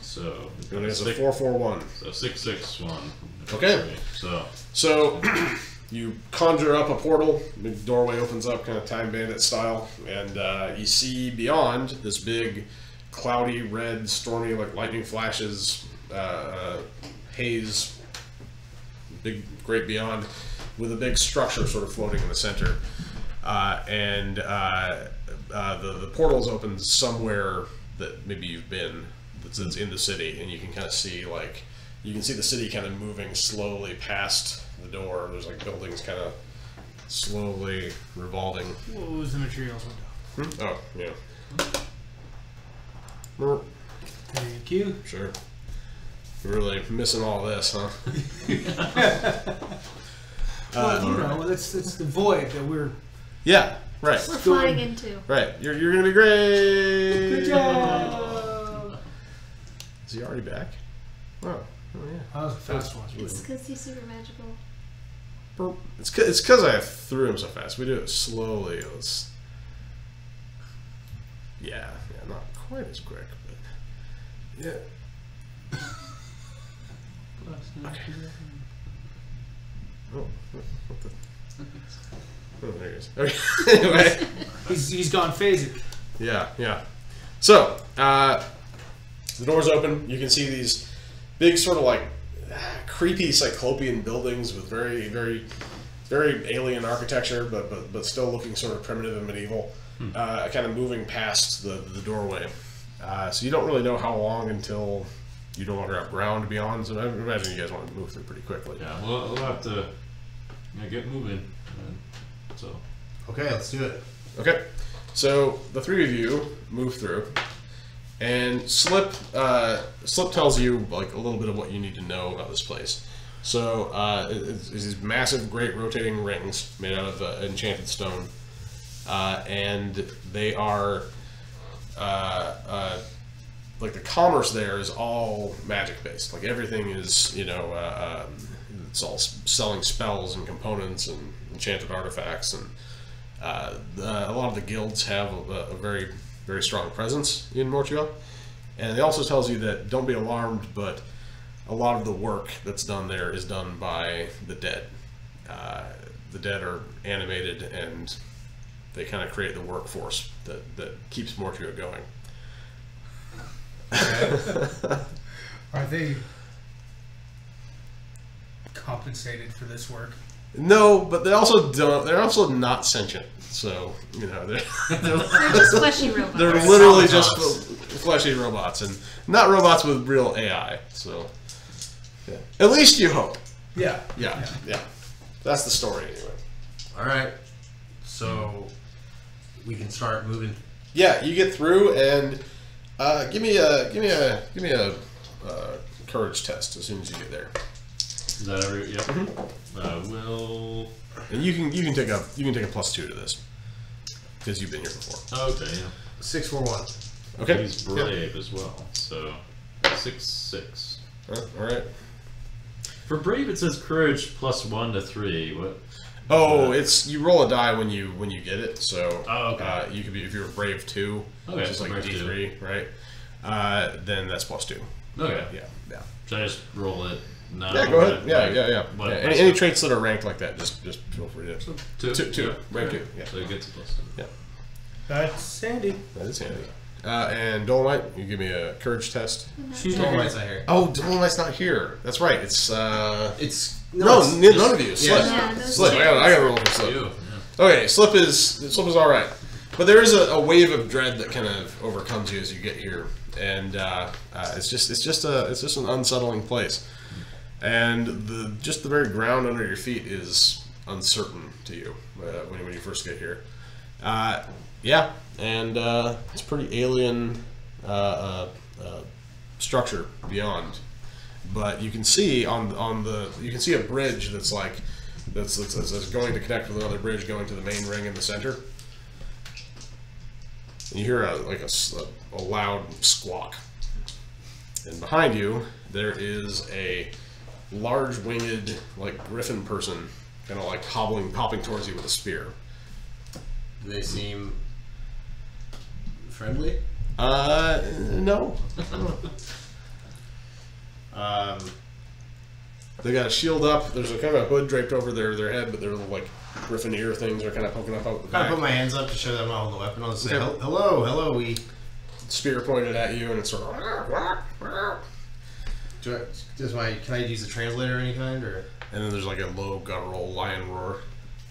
So. It's a 4-4-1. So 6-6-1. Okay. So you conjure up a portal. The doorway opens up, kind of Time Bandit style, and you see beyond this big, cloudy, red, stormy, like lightning flashes, haze. Big, great beyond, with a big structure sort of floating in the center, and the portal's open somewhere that maybe you've been that's in the city, and you can kind of see the city kind of moving slowly past the door. There's like buildings kind of slowly revolving. What was the materials window? Oh yeah. Thank you. Sure. You're really missing all this, huh? Well, it's the void that we're. Yeah, right. We're flying into. Right. You're gonna be great. Good job. Is he already back? Oh yeah. That was a fast one. It's because he's super magical. It's because I threw him so fast. We do it slowly. Yeah, not quite as quick, but yeah. Okay. Oh, what the? Oh, there he is. Okay. Anyway, He's gone phasic. yeah. So, the door's open. You can see these big, sort of like creepy cyclopean buildings with very, very, very alien architecture, but still looking sort of primitive and medieval. Kind of moving past the doorway. So you don't really know how long until you no longer have ground beyond. So I imagine you guys want to move through pretty quickly. Yeah, we'll have to get moving. So. Okay, let's do it. Okay, so the three of you move through, and Slyp tells you like a little bit of what you need to know about this place. So it's these massive, great rotating rings made out of enchanted stone, and they are like the commerce there is all magic based. Like everything is it's all selling spells and components and enchanted artifacts, and a lot of the guilds have a very, very strong presence in Mortua. And it also tells you that don't be alarmed, but a lot of the work that's done there is done by the dead. The dead are animated, and they kind of create the workforce that keeps Mortua going. Are they compensated for this work. No, but they also don't. They're also not sentient. So they're They're just fleshy robots. they're literally just fleshy robots, and not robots with real AI. So, yeah. At least you hope. Yeah. Yeah. That's the story, anyway. All right. So we can start moving. Yeah, you get through, and give me a courage test as soon as you get there. Is that every? Yep. Will. And you can take a +2 to this because you've been here before. Okay. Yeah. 641. Okay. He's brave as well. So 6/6. All right. For brave, it says courage +1 to 3. What? Oh, it's you roll a die when you get it. So okay. You could be if you're a brave 2, Okay, which is like brave D3, 2. right? Then that's +2. Okay. Yeah. Should I just roll it now? Yeah, go ahead. Yeah. What, Any traits that are ranked like that, just feel free to. 2. Yeah. Rank 2. Yeah. So it gets a +2. Yeah. That's Sandy. That is handy. And Dolemite, you give me a courage test. She's Dolemite's not here. Oh, Dolemite's not here. That's right. It's None of you. Slyp. Yeah, those Slyp. I gotta roll for Slyp. Okay, Slyp is all right, but there is a wave of dread that kind of overcomes you as you get here, and it's just an unsettling place, and the very ground under your feet is uncertain to you when you first get here. Yeah, and it's pretty alien structure beyond. But you can see you can see a bridge that's going to connect with another bridge going to the main ring in the center. And you hear a loud squawk. And behind you there is a large winged griffin person, kind of hopping towards you with a spear. Do they seem friendly? No. They got a shield up. There's a kind of a hood draped over their head, but their little griffin ear things are kind of poking up out the I back. put my hands up to show that I'm not holding the weapon. I'll just say, Okay. hello. We Spear pointed at you, and it's sort of. can I use a translator of any kind, or? And then there's a low guttural lion roar.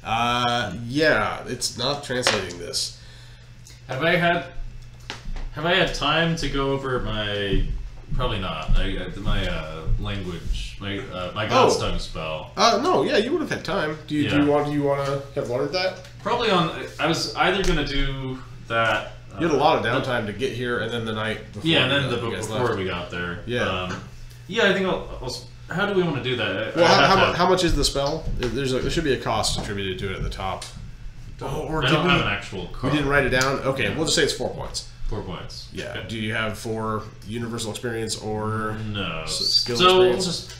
Yeah, it's not translating this. Have I had time to go over my? Probably not. My language, my God's Tongue spell. No, yeah, you would have had time. Do you want to have learned that? Probably on. I was either gonna do that. You had a lot of downtime to get here, and then the night before. Yeah, and then you guys before left. we got there. Yeah. I think I'll. How do we want to do that? Well, how much is the spell? There should be a cost attributed to it at the top. Or I don't have an actual We card. didn't write it down. Okay, we'll just say it's 4 points. 4 points. Yeah. Okay. Do you have 4 universal experience or No. skill So we'll experience? just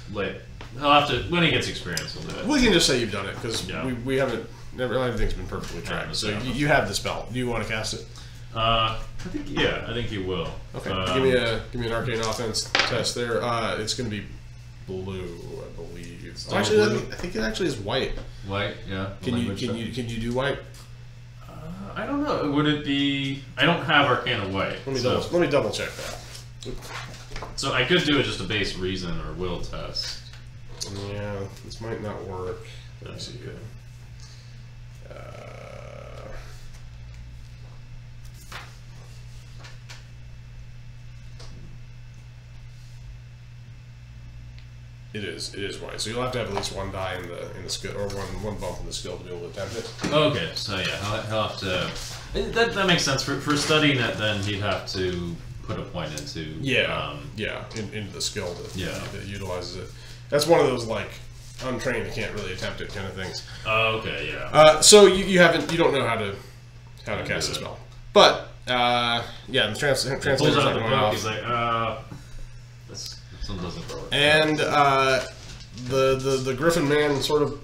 he'll have to when he gets experience. We'll do it. We can just say you've done it because Yeah. we haven't. Everything's been perfectly tracked. So Yeah. you have the spell. Do you want to cast it? I think he will. Okay. Give me an arcane offense test there. It's going to be blue, I believe. Actually, blue? I think it actually is white. White. Yeah. Can you do white? I don't know. Would it be? I don't have Arcana White. Let me double check that. So I could do it just a base reason or will test. Yeah, this might not work. Let me see here. It is white. So you'll have to have at least 1 die in the skill, or one bump in the skill to be able to attempt it. Okay, so yeah, he'll have to. That makes sense for studying it. Then he'd have to put a point into. Into the skill that utilizes it. That's one of those untrained, you can't really attempt it kind of things. Okay, yeah. So you don't know how to cast the spell, but the translator's Pulls not out the going book. off. He's like, this one doesn't work. And the Griffin man sort of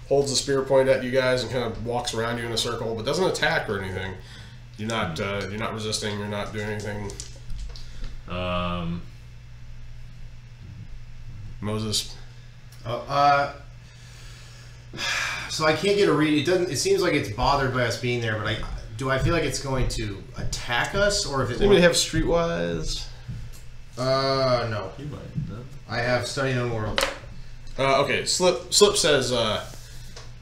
holds the spear point at you guys and kind of walks around you in a circle, but doesn't attack or anything. You're not resisting. You're not doing anything. Moses. So I can't get a read. It seems like it's bothered by us being there, but do I feel like it's going to attack us, or if it? Does anybody have Streetwise? No. You might. No? I have Study No World. Okay, Slyp says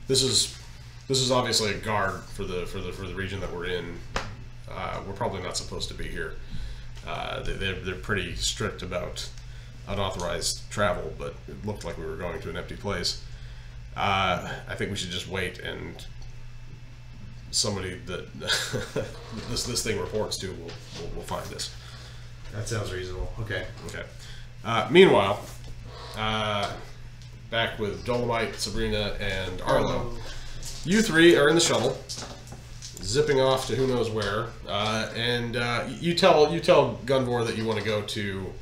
this is obviously a guard for the region that we're in. We're probably not supposed to be here. They're pretty strict about unauthorized travel, but it looked like we were going to an empty place. I think we should just wait, and somebody that this thing reports to will find us. That sounds reasonable. Okay. Okay. Meanwhile, back with Dolemite, Sabrina, and Arlo, you three are in the shuttle, zipping off to who knows where, and you tell Gunvor that you want to go to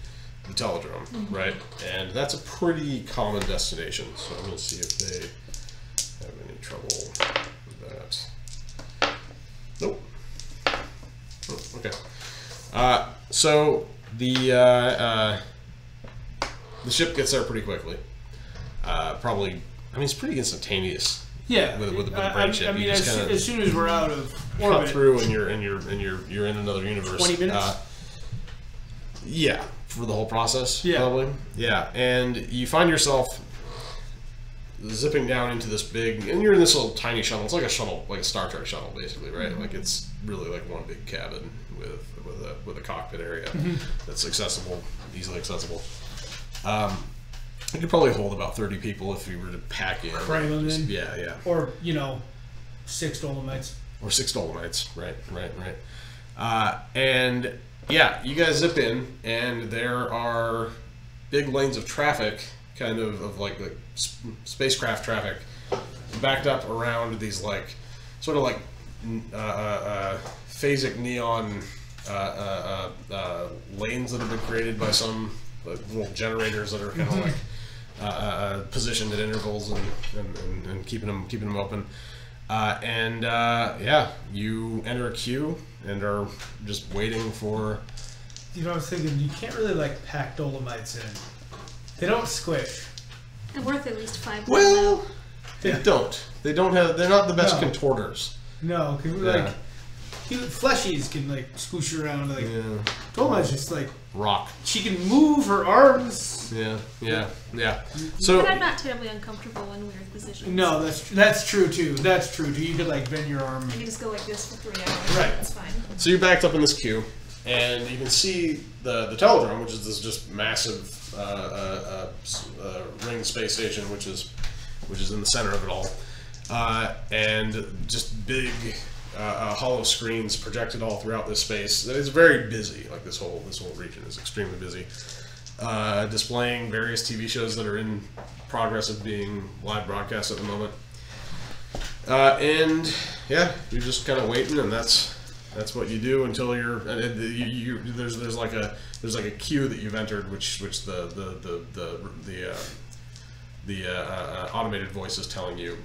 the Teledrome, right? And that's a pretty common destination. So I'm going to see if they have any trouble with that. Nope. Oh, okay. So the ship gets there pretty quickly. Probably, I mean, it's pretty instantaneous. Yeah, with a break ship. I mean, you just as soon as we're out of cut orbit, through, and you're in another universe. 20 minutes. Yeah, for the whole process. Yeah. Probably. Yeah, and you find yourself zipping down into this big, and you're in this little tiny shuttle. It's like a shuttle, like a Star Trek shuttle, basically, right? Mm-hmm. Like it's really like one big cabin with a cockpit area that's accessible, easily accessible. You could probably hold about 30 people if you were to pack in. Cram them in. Yeah. Or 6 Dolemites. Or 6 Dolemites, right. And yeah, you guys zip in, and there are big lanes of traffic, kind of like spacecraft traffic, backed up around these sort of phasic neon lanes that have been created by some little generators that are kind of positioned at intervals and keeping them open. Yeah, you enter a queue and are just waiting for. I was thinking you can't really pack Dolemites in. They don't squish. They're worth at least 5. Well, they don't. They don't have. They're not the best contorters. No, because fleshies can squish around Dolemites just rock. She can move her arms. Yeah. So, but I'm not terribly uncomfortable in weird positions. No, that's true too. You could bend your arm. I can just go like this for 3 hours. Right. That's fine. So you're backed up in this queue, and you can see the Teledrome, which is this just massive ring space station, which is in the center of it all, and just big. Hollow screens projected all throughout this space. It's very busy. This whole region is extremely busy, displaying various TV shows that are in progress of being live broadcast at the moment. And yeah, you're just kind of waiting, and that's what you do until there's a queue that you've entered, which the automated voice is telling you.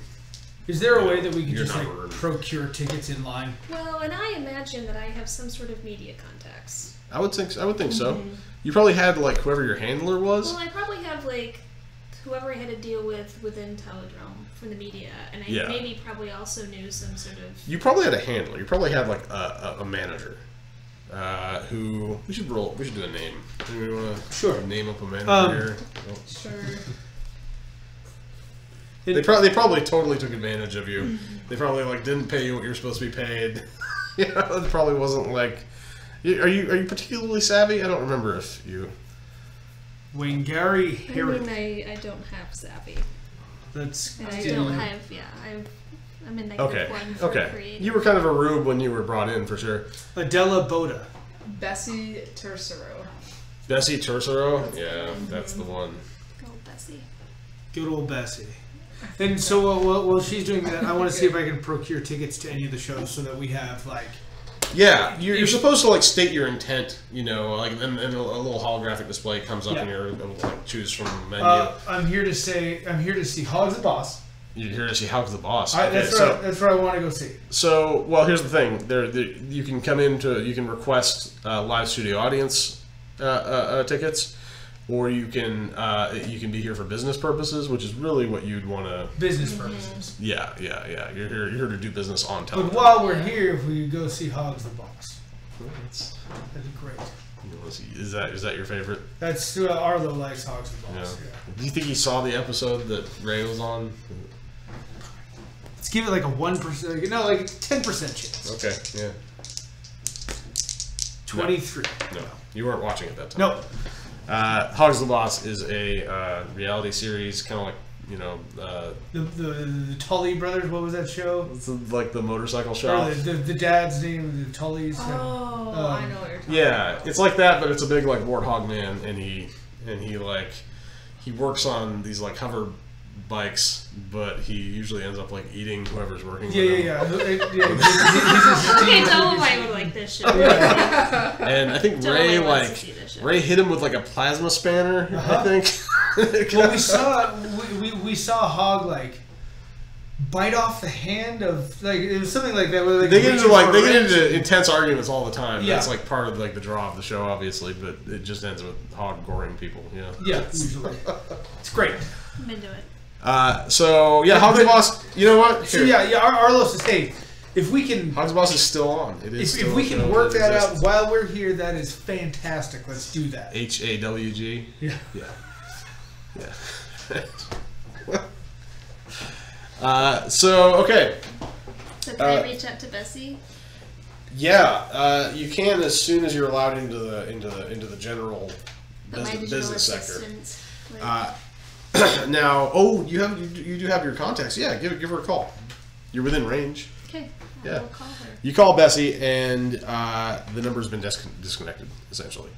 Is there a way that we could just procure tickets in line? Well, and I imagine that I have some sort of media contacts. I would think so. You probably had whoever your handler was. Well, I probably have whoever I had to deal with within Teledrome from the media, and I maybe probably also knew some sort of. You probably had a handler. You probably had a manager. Who we should do a name. Do we want to name up a manager here? Sure. They probably totally took advantage of you. They probably didn't pay you what you're supposed to be paid. It probably wasn't Are you particularly savvy? I don't remember if you. Wayne Gary I Herrick. mean, I don't have savvy. That's. And I don't have. Yeah, I'm in -1 for creative. You were kind of a rube when you were brought in, for sure. Adela Boda. Bessie Tersero. Bessie Tersero? Yeah, that's the one. Good old Bessie. Good old Bessie. And so while she's doing that, I want to see if I can procure tickets to any of the shows so that we have Yeah, you're supposed to state your intent, and a little holographic display comes up, and you're able to choose from a menu. I'm here to see Hogs the Boss. You're here to see Hogs the Boss. That's where I want to go see. So, well, here's the thing: you can come you can request live studio audience tickets. Or you can be here for business purposes, which is really what you'd want to. Business purposes. Yeah. You're here to do business on television. But while we're here, if we go see Hogs the Boss, that'd be great. Is that your favorite? That's Arlo likes Hogs and Yeah. Balls. Yeah. Do you think he saw the episode that Ray was on? Let's give it like a 1%. No, like 10% chance. Okay, yeah. 23. No, you weren't watching at that time. No. Hogs the Boss is a reality series, kind of like, you know, The Tully brothers. What was that show? it's like the motorcycle Or shop. the dad's name, the Tullys. Oh, I know what you're talking Yeah, it's like that, but it's a big like warthog man, and he works on these like hover bikes, but he usually ends up like eating whoever's working. with him. Yeah. Okay, Dolemite would like this show. And I think Ray Dolemite wants to see this show. Ray hit him with like a plasma spanner. I think. Well, we saw Hog like bite off the hand of like it was something like that. Where, like, They get reaching for a wrench. into intense arguments all the time. Yeah. That's like part of like the draw of the show, obviously, but it just ends with Hog goring people. Yeah. Yeah, usually. It's great. I'm into it. So yeah, Hogs the Boss. You know what? So Here. yeah. Arlo says, hey, if we can, Hogs the Boss is still on. It is. if we can work that out while we're here, that is fantastic. Let's do that. HAWG. Yeah. Yeah. So okay. So can I reach out to Bessie? Yeah, you can as soon as you're allowed into the general But my digital business sector. assistant. Like, Now, you do have your contacts. Yeah, give her a call. You're within range. okay, I Yeah. will call her. You call Bessie, and the number's been disconnected. Essentially,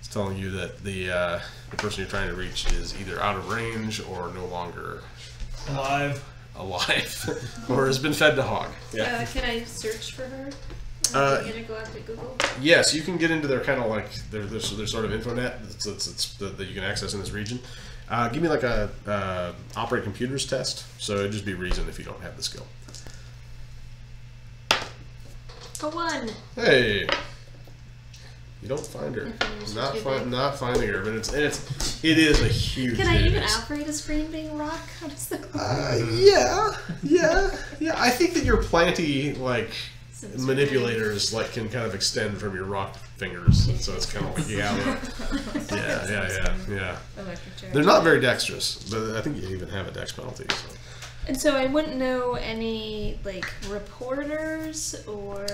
it's telling you that the person you're trying to reach is either out of range or no longer Alive. or has been fed to Hog. Yeah. Can I search for her? Can I go out to Google? Yes, you can get into their kind of like their sort of infonet that you can access in this region. Give me like a operate computers test. So it'd just be reason if you don't have the skill. A 1. Hey, you don't find her. If Not finding her, but it is a huge. Can I even database. operate a screen being rock? How does that Yeah. I think that your planty like Since manipulators like can kind of extend from your rock fingers, so it's kind of like yeah. Electric chair. They're not very dexterous, but I think you even have a dex penalty. So. And so I wouldn't know any like reporters or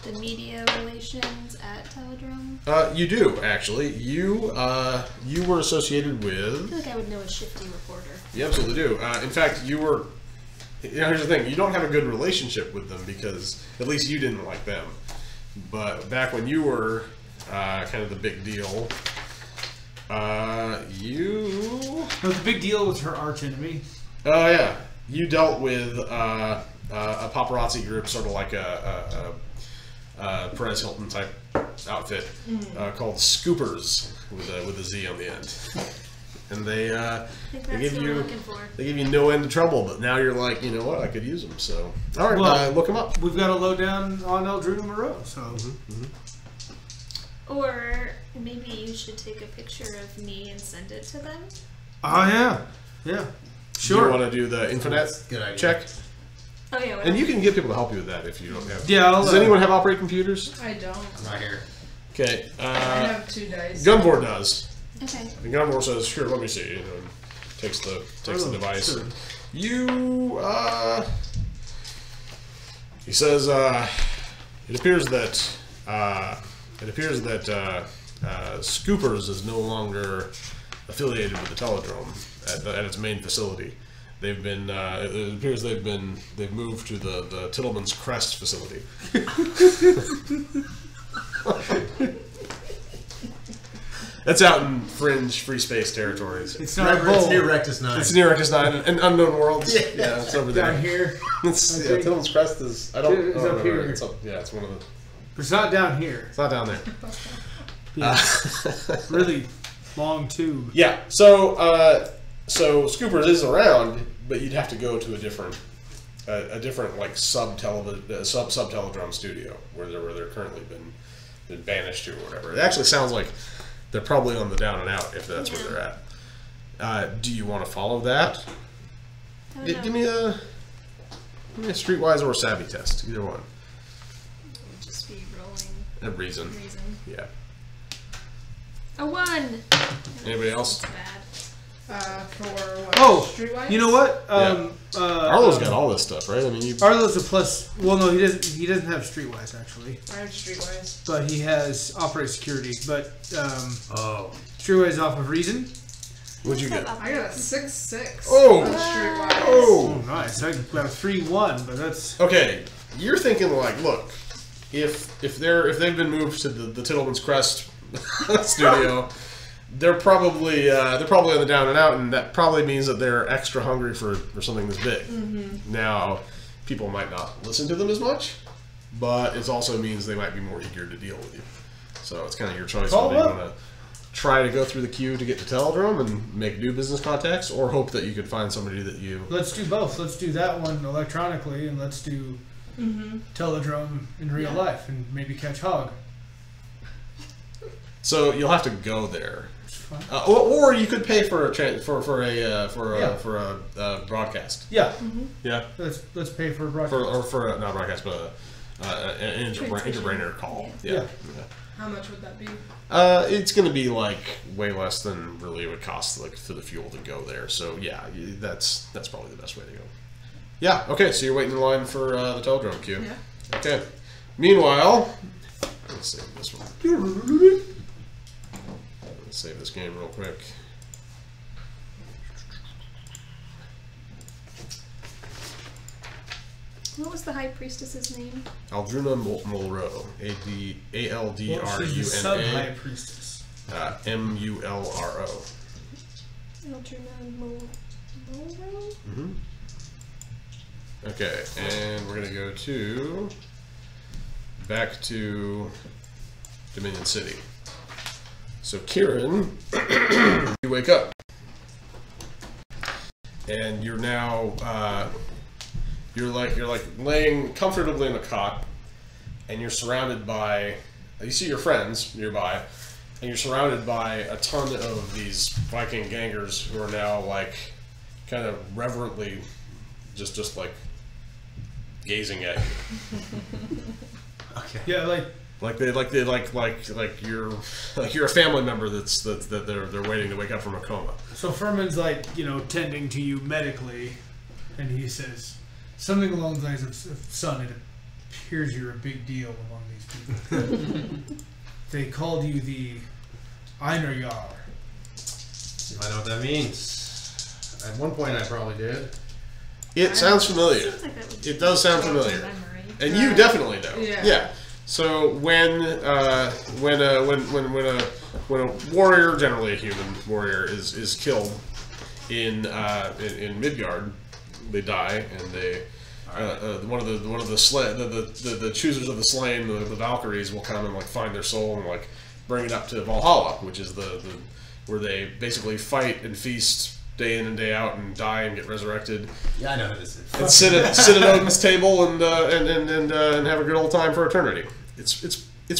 the media relations at Teledrome. You do actually. You were associated I with. feel like I would know a shifty reporter. You absolutely do. In fact, you were. You know, here's the thing: you don't have a good relationship with them because at least you didn't like them. But back when you were kind of the big deal, you. No, the big deal was her arch enemy. Oh yeah, you dealt with a paparazzi group, sort of like a Perez Hilton type outfit called Scoopers with a Z on the end, and they I think that's give what you I'm looking for. they give you no end of trouble. But now you're like, you know what, I could use them. So all right, Well, look them up. We've got a lowdown on Eldruna Moreau, so. Or maybe you should take a picture of me and send it to them. Oh yeah. Do you want to do the Infonet Good idea. check? Oh yeah. And you can get people to help you with that if you don't have. Yeah, Does anyone have operate computers? I don't. I'm not here. Okay. I have 2 dice. Gunvor does. Okay. And Gunvor says, "Sure, let me see." You know, and takes the device. Sure. You he says, it appears that Scoopers is no longer affiliated with the Teledrome at its main facility. They've been it appears they've moved to the Tittleman's Crest facility. That's out in fringe free space territories. It's not It's Bull. near Rectus 9. It's near Rectus 9 and Unknown Worlds. Yeah, it's over there. Down here. It's, I yeah, think- Tittleman's Crest is. I don't. It's oh, up no, here. It's up, yeah, it's one of the. It's not down here. It's not down there. Yeah. Really long tube. Yeah. So Scoopers is around, but you'd have to go to a different like sub Teledrome studio where they're currently been banished to or whatever. It actually sounds like they're probably on the down and out if that's where they're at. Do you want to follow that? I don't know. Give me a streetwise or savvy test, either one. We'll just be rolling. A reason. Yeah. A 1. Anybody else? That's bad. For what? Oh, Streetwise? you know what? Arlo's got all this stuff, right? I mean, Arlo's a plus. Well, no, he doesn't. He doesn't have streetwise actually, I have Streetwise. but he has operate security. But Oh. streetwise off of reason. what'd you get? I got a 6/6. Oh! on Streetwise. Oh, Oh! nice. I got a 3-1, but that's Okay, you're thinking like, look, if they've been moved to the Tittleman's Crest studio, they're probably on the down and out, and that probably means that they're extra hungry for something this big. Now, people might not listen to them as much, but it also means they might be more eager to deal with you. So it's kind of your choice Call whether you up. want to try to go through the queue to get to Teledrome and make new business contacts, or hope that you could find somebody that you... let's do both. Let's do that one electronically, and let's do Teledrome in real life, and maybe catch Hog. So you'll have to go there. It's fine. Or you could pay for a broadcast. Yeah, Yeah, let's pay for a broadcast. not broadcast, but an interbrainer call. Yeah. How much would that be? It's going to be like way less than really it would cost like for the fuel to go there. So yeah, that's probably the best way to go. Yeah. Okay. So you're waiting in line for the Teledrome queue. Yeah. Okay. Meanwhile, let's save this one. Let's save this game real quick. What was the high priestess's name? Aldruna Mulro. A-L-D-R-U-N-A. Well, she's the sub-high priestess. M-U-L-R-O. Aldruna Mulro? Mm-hmm. Okay, and we're gonna go back to Dominion City. So Kiran, you wake up, and you're now you're like laying comfortably in a cot, and you're surrounded by, you see your friends nearby, and you're surrounded by a ton of these Viking gangers who are now like kind of reverently just like gazing at you. Okay. Yeah, Like you're a family member that they're waiting to wake up from a coma. so Furman's like, tending to you medically, and he says something along the lines of, son, it appears you're a big deal among these people. They called you the Einar Jarl. I know what that means. At one point, I probably did. It sounds familiar. Seems like that would It does sound jog familiar, my memory. and you definitely know. Yeah. So when a warrior, generally a human warrior, is killed in Midgard, they die, and they one of the choosers of the slain, the Valkyries, will come and like find their soul and like bring it up to Valhalla, which is the where they basically fight and feast day in and day out and die and get resurrected. Yeah, I know who this is. And sit at Odin's table and have a good old time for eternity. It's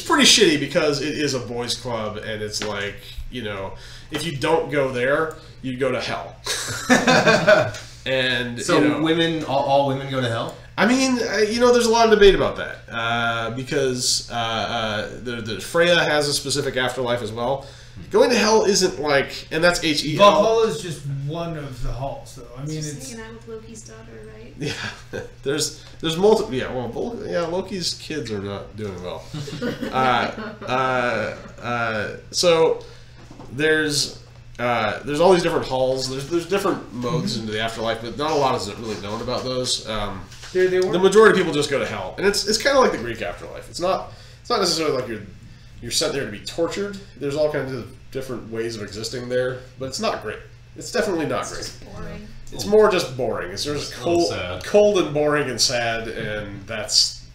pretty shitty because it is a boys' club, and it's like, if you don't go there, you go to hell. And So women, all women go to hell? I mean, there's a lot of debate about that because the Freya has a specific afterlife as well. Going to hell isn't like, and that's H-E-L. Valhalla is just one of the halls, though. I mean, Just it's hanging out with Loki's daughter, right? Yeah, there's multiple. Yeah, Loki's kids are not doing well. So there's all these different halls. There's different modes into the afterlife, but not a lot is really known about those. they The weren't. majority of people just go to hell, and it's kind of like the Greek afterlife. It's not necessarily like you're sent there to be tortured. There's all kinds of different ways of existing there, but it's not great. It's definitely not great. Just boring. It's more just boring. It's just a little sad. cold and boring and sad, and that's,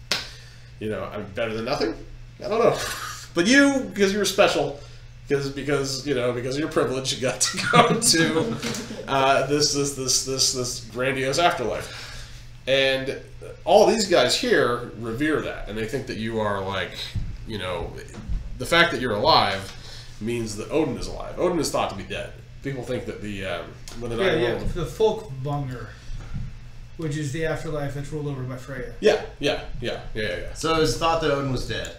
I'm better than nothing. I don't know, but you, because you were special, because of your privilege, you got to go to this grandiose afterlife, and all these guys here revere that, and they think that you are like, the fact that you're alive means that Odin is alive. Odin is thought to be dead. People think that when the night world. The Folkvanger, which is the afterlife that's ruled over by Freya. Yeah. So it was thought that Odin was dead.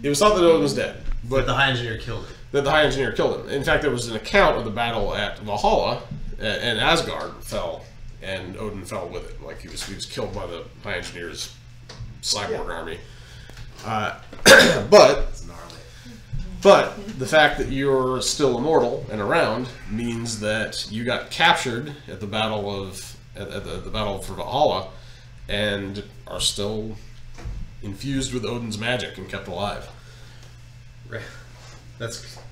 It was thought that Odin was dead, But the High Engineer killed him. that the High Engineer killed him. In fact, there was an account of the battle at Valhalla, and Asgard fell, and Odin fell with it. Like he was killed by the High Engineer's cyborg army. But the fact that you're still immortal and around means that you got captured at the battle the battle for Valhalla, and are still infused with Odin's magic and kept alive. Right. That's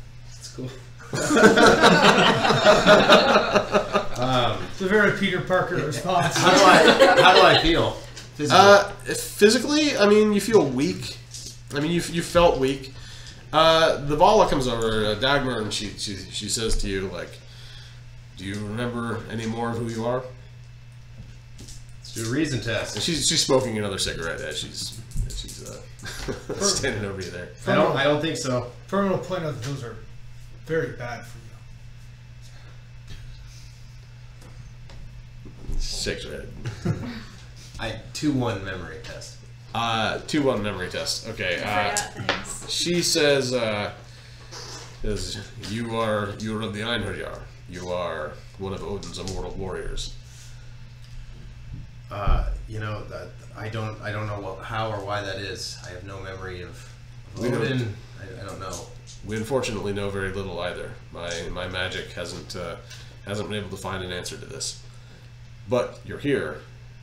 cool. It's a very Peter Parker response. How do I feel? Physically, I mean, you feel weak. I mean, you felt weak. The Vala comes over, Dagmar, and she says to you, like, do you remember any more of who you are? Let's do a reason test. And she's smoking another cigarette as she's standing over you there. I don't think so. Furman will point out that those are very bad for you. Shakes her head. 2-1 memory test. 2-1 memory test. Okay. Forgot things. She says, you are of the Einherjar. You are one of Odin's immortal warriors. That I don't know how or why that is. I have no memory of We don't- Odin. I don't know. We unfortunately know very little either. My magic hasn't been able to find an answer to this. But you're here.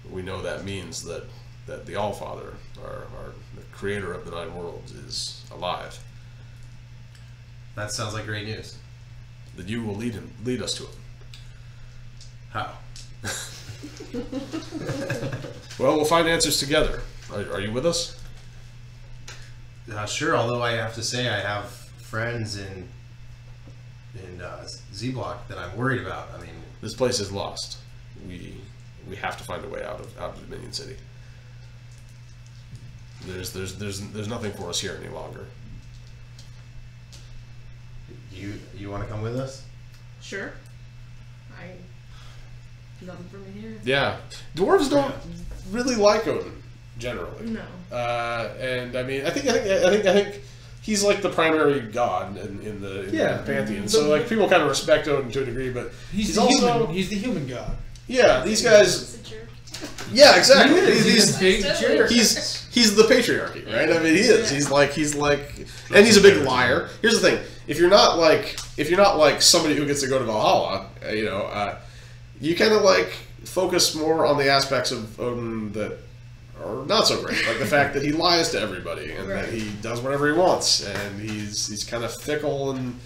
We know that means that the Allfather, the creator of the Nine Worlds, is alive. That sounds like great news. That you will lead us to him. How? Well, we'll find answers together. Are you with us? Sure. Although I have to say I have friends in Z-Block that I'm worried about. I mean, This place is lost. We have to find a way out of Dominion City. There's nothing for us here any longer. you want to come with us? Sure. Nothing for me here. Yeah, dwarves don't really like Odin generally. No. And I mean, I think he's like the primary god in the pantheon. So like people kind of respect Odin to a degree, but He's also he's the human god. yeah. These guys, He's a jerk. yeah, exactly. He's a big jerk. He's the patriarchy, right? I mean, he is. He's like, and he's a big liar. Here's the thing: if you're not like somebody who gets to go to Valhalla, you kind of like focus more on the aspects of Odin that are not so great, like the fact that he lies to everybody and that he does whatever he wants, and he's kind of fickle, and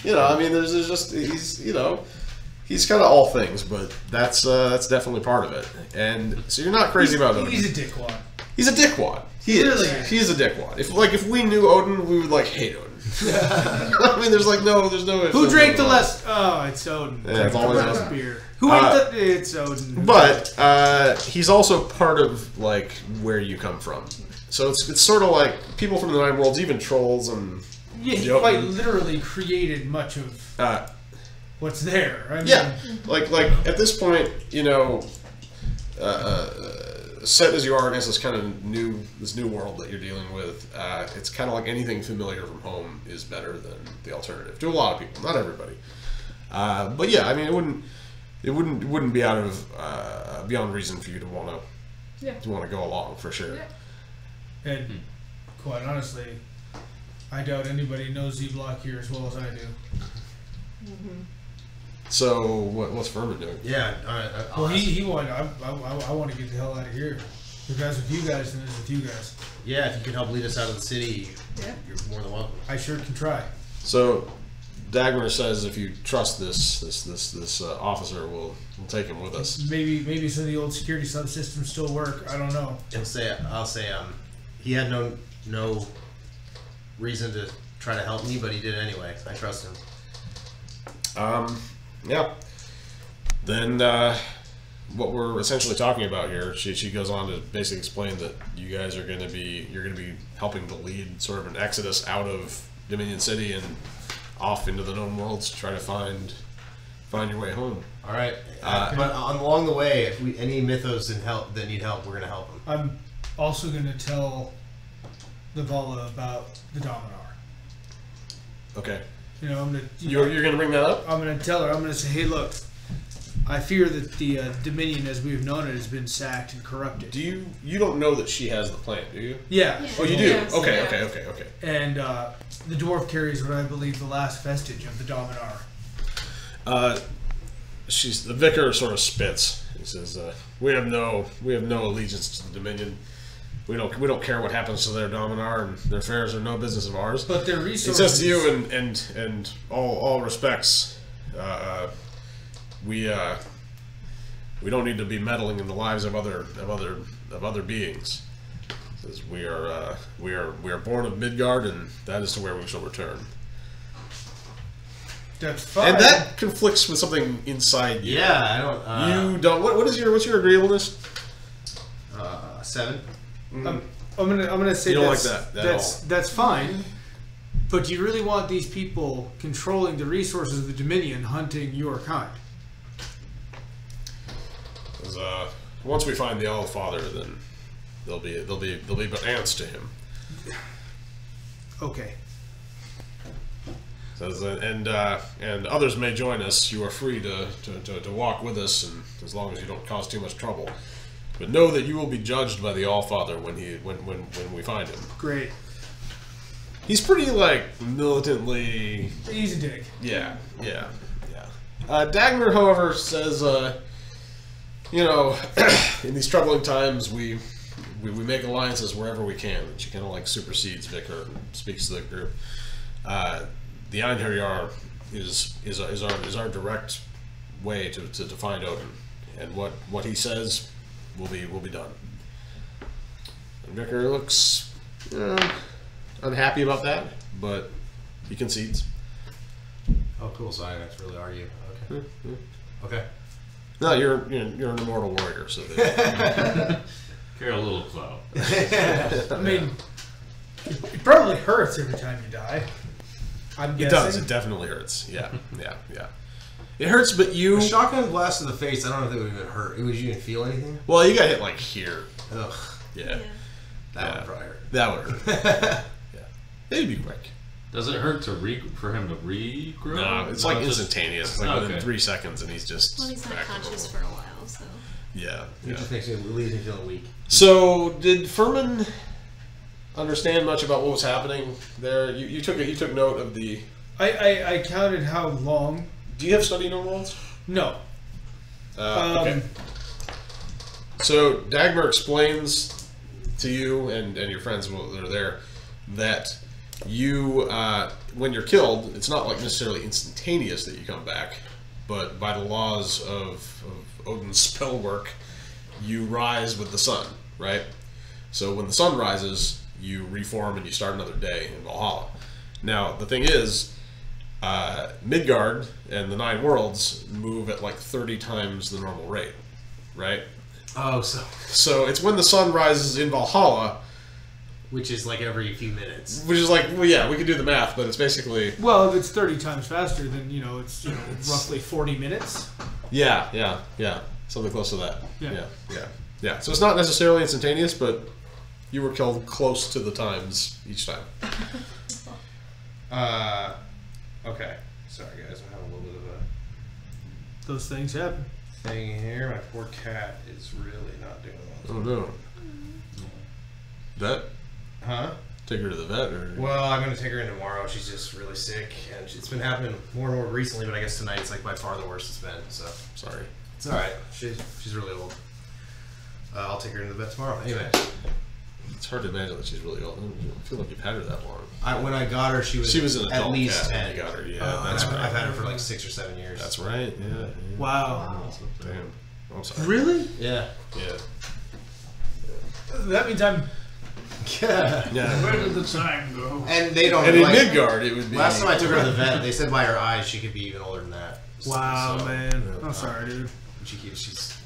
I mean, there's just he's kind of all things, but that's definitely part of it. And so you're not crazy about Odin. He's a dickwad. He's a dickwad. He is. Really? He's a dickwad. If we knew Odin, we would like hate Odin. I mean, there's no. Who drank the less? Oh, it's Odin. Yeah, it's always less Odin. beer. Who ate the? It's Odin. But he's also part of like where you come from. So it's sort of like people from the Nine Worlds, even trolls and Yeah, he Yep. quite literally created much of what's there. I mean, yeah, like at this point, set as you are against this kind of new world that you're dealing with, it's kind of like anything familiar from home is better than the alternative to a lot of people, not everybody. But yeah, I mean, it wouldn't be out of beyond reason for you to want to go along for sure. Yeah. And quite honestly, I doubt anybody knows Z-Block here as well as I do. So what's Furman doing? Yeah. All right. Well, he wanted. I want to get the hell out of here. If that's with you guys, then it's with you guys. Yeah, if you could help lead us out of the city, Yeah. you're more than welcome. I sure can try. So Dagmar says if you trust this officer, we'll take him with us. Maybe some of the old security subsystems still work. I don't know. I'll say he had no reason to try to help me, but he did anyway. I trust him. Yeah. Then what we're essentially talking about here, she goes on to basically explain that you guys are going to be helping to lead sort of an exodus out of Dominion City and off into the known worlds to try to find your way home. All right. But along the way, if any mythos that need help, we're going to help them. I'm also going to tell the Vala about the Dominar. Okay. You know, I'm gonna. You're gonna bring that up? I'm gonna tell her. I'm gonna say, hey, look. I fear that the Dominion, as we've known it, has been sacked and corrupted. Do you don't know that she has the plant, do you? Yeah. Yeah. Oh, you do? Yes, Okay, yeah. okay. And the dwarf carries what I believe the last vestige of the Dominar. The vicar sort of spits. He says, "We have no allegiance to the Dominion. We don't care what happens to their Dominar, and their affairs are no business of ours." But their He resources. says to you, and all respects, we don't need to be meddling in the lives of other beings. He says we are born of Midgard, and that is to where we shall return. That's fine. And that conflicts with something inside you. Yeah, I don't. You don't. What's your agreeableness? 7. I'm gonna say You don't that's, like that at that's fine. But do you really want these people controlling the resources of the Dominion hunting your kind? 'Cause, once we find the All Father, then they'll be but ants to him. Okay. Says, and others may join us. You are free to walk with us, and as long as you don't cause too much trouble. But know that you will be judged by the All Father when we find him. Great. He's pretty militantly. Easy dig. Yeah. Dagmar, however, says, in these troubling times, we make alliances wherever we can. And she kind of supersedes Vicar and speaks to the group. The Einherjar is our direct way to find Odin, and what he says will be done. And Vicar looks unhappy about that, but he concedes. Oh, cool. So I don't have to really argue. Okay. Okay. No, you're an immortal warrior, so Carry a little clout. I mean, it probably hurts every time you die. I'm it guessing. does. It definitely hurts. Yeah. It hurts, but you. A shotgun blast to the face. I don't know if it would even hurt. Would you even feel anything? Well, you got hit here. Ugh. Yeah. That would probably hurt. That would hurt. Yeah. It'd be quick. Does it hurt for him to regrow? No, it's just- instantaneous. It's within 3 seconds, and he's just. Well, he's not back to conscious normal. for a while, so. Yeah. It just makes me leaves me feeling weak. So, did Furman understand much about what was happening there? You took note of the. I counted how long. Do you have study no rolls? No. Okay. So Dagmar explains to you and your friends that are there that you, when you're killed, it's not necessarily instantaneous that you come back, but by the laws of Odin's spell work, you rise with the sun, right? So when the sun rises, you reform and you start another day in Valhalla. Now the thing is, Midgard and the 9 worlds move at 30 times the normal rate, right? Oh, So it's when the sun rises in Valhalla, which is every few minutes. which is well, yeah, we could do the math, but it's basically Well, if it's 30 times faster, then it's roughly 40 minutes. yeah, something close to that. Yeah. Yeah. So it's not necessarily instantaneous, but you were killed close to the times each time. Okay. Sorry, guys. I'm having a little bit of a Those things happen. thing here. My poor cat is really not doing well. Oh no. Vet? Huh? Take her to the vet, or? Well, I'm going to take her in tomorrow. She's just really sick, and it's been happening more and more recently, but I guess tonight it's by far the worst it's been, so. Sorry. It's alright. She's really old. I'll take her into the vet tomorrow. Anyway. It's hard to imagine that she's really old. I feel like you've had her that long. When I got her, she was an at adult least cat 10. when you got her. Yeah, That's right. I've had her for 6 or 7 years. That's right. Yeah. Wow. Damn. I'm sorry. Really? Yeah. Yeah. That means I'm. Yeah. Where did the time go? And they don't. And in Midgard, it would be. Last time I took her to the vet, they said by her eyes she could be even older than that. Wow, So, man. I'm sorry, dude. she's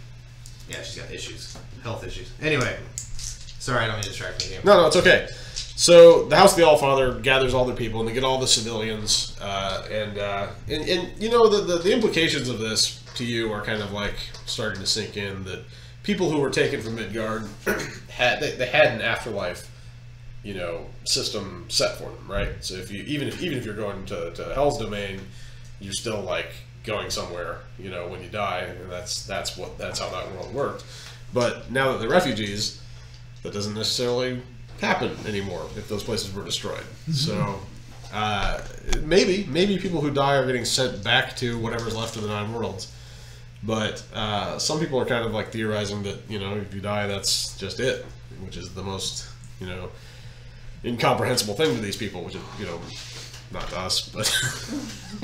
got issues, health issues. Anyway, sorry, I don't mean to distract you. No, it's okay. So the House of the Allfather gathers all their people, and they get all the civilians, and the implications of this to you are kind of starting to sink in that people who were taken from Midgard had an afterlife, system set for them, right? So if you even if you're going to Hell's Domain, you're still like going somewhere, when you die, and that's how that world worked. But now that they're refugees, that doesn't necessarily happen anymore if those places were destroyed. So maybe people who die are getting sent back to whatever's left of the 9 worlds. But some people are kind of like theorizing that if you die, that's just it, which is the most incomprehensible thing to these people, which is not to us, but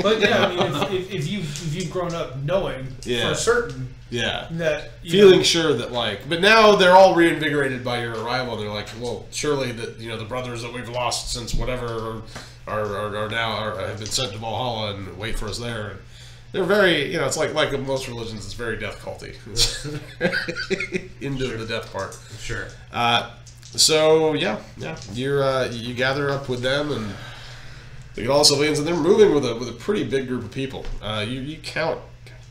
but yeah, I mean, if you've grown up knowing for certain, that feeling sure that but now they're all reinvigorated by your arrival. They're like, well, surely that the brothers that we've lost since whatever are now have been sent to Valhalla and wait for us there. And they're very, it's like most religions, it's very death culty. Into the death part. Sure. So you gather up with them and they get all civilians, and they're moving with a pretty big group of people. You count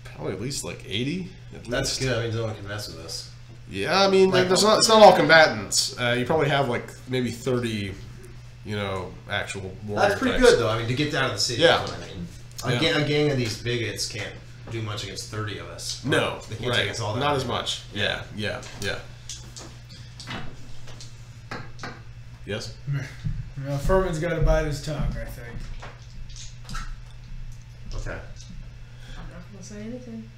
probably at least 80. That's good. I mean, no one can mess with us. Yeah, I mean, it's not all combatants. You probably have maybe 30, actual warrior That's pretty types. good, though. I mean, to get out of the city. Yeah. Is what I mean. A gang of these bigots can't do much against 30 of us. No, they can't take us all that. Not as much. Yeah. Yes. Furman's got to bite his tongue, I think. Okay. I'm not gonna say anything.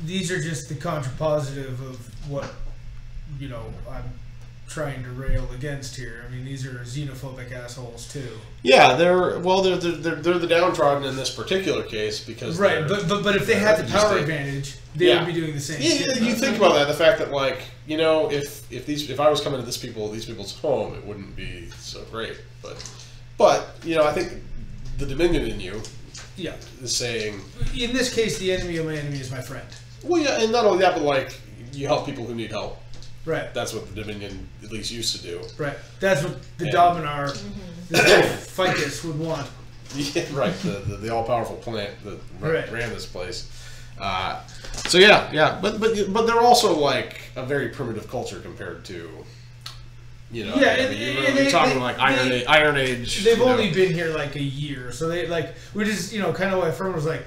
These are just the contrapositive of what I'm trying to rail against here. I mean, these are xenophobic assholes too. Yeah, they're the downtrodden in this particular case because but if they had the power advantage, they would be doing the same. Yeah, you think about that. The fact that if I was coming to these people's home, it wouldn't be so great. But I think the Dominion in you, is saying in this case, the enemy of my enemy is my friend. Well, yeah, and not only that, but you help people who need help. Right. That's what the Dominion at least used to do. Right. That's what the Dominar, the Ficus would want. Yeah, right. The all-powerful plant that ran this place. But they're also a very primitive culture compared to, you're talking Iron Age. They've only been here a year, so they which is kind of why Fern was okay.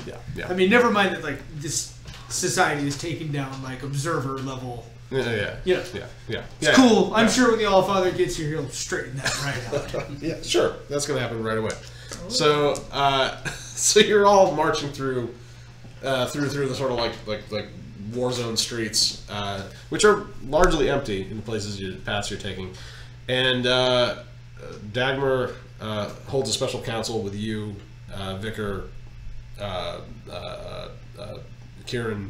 Yeah. I mean, never mind that this society is taking down observer level. Yeah. It's cool. I'm sure when the Allfather gets here, he'll straighten that right out. Yeah, sure. That's going to happen right away. So, so you're all marching through the sort of war zone streets, which are largely empty in the paths you're taking, and Dagmar holds a special council with you, Vicar, Kiran,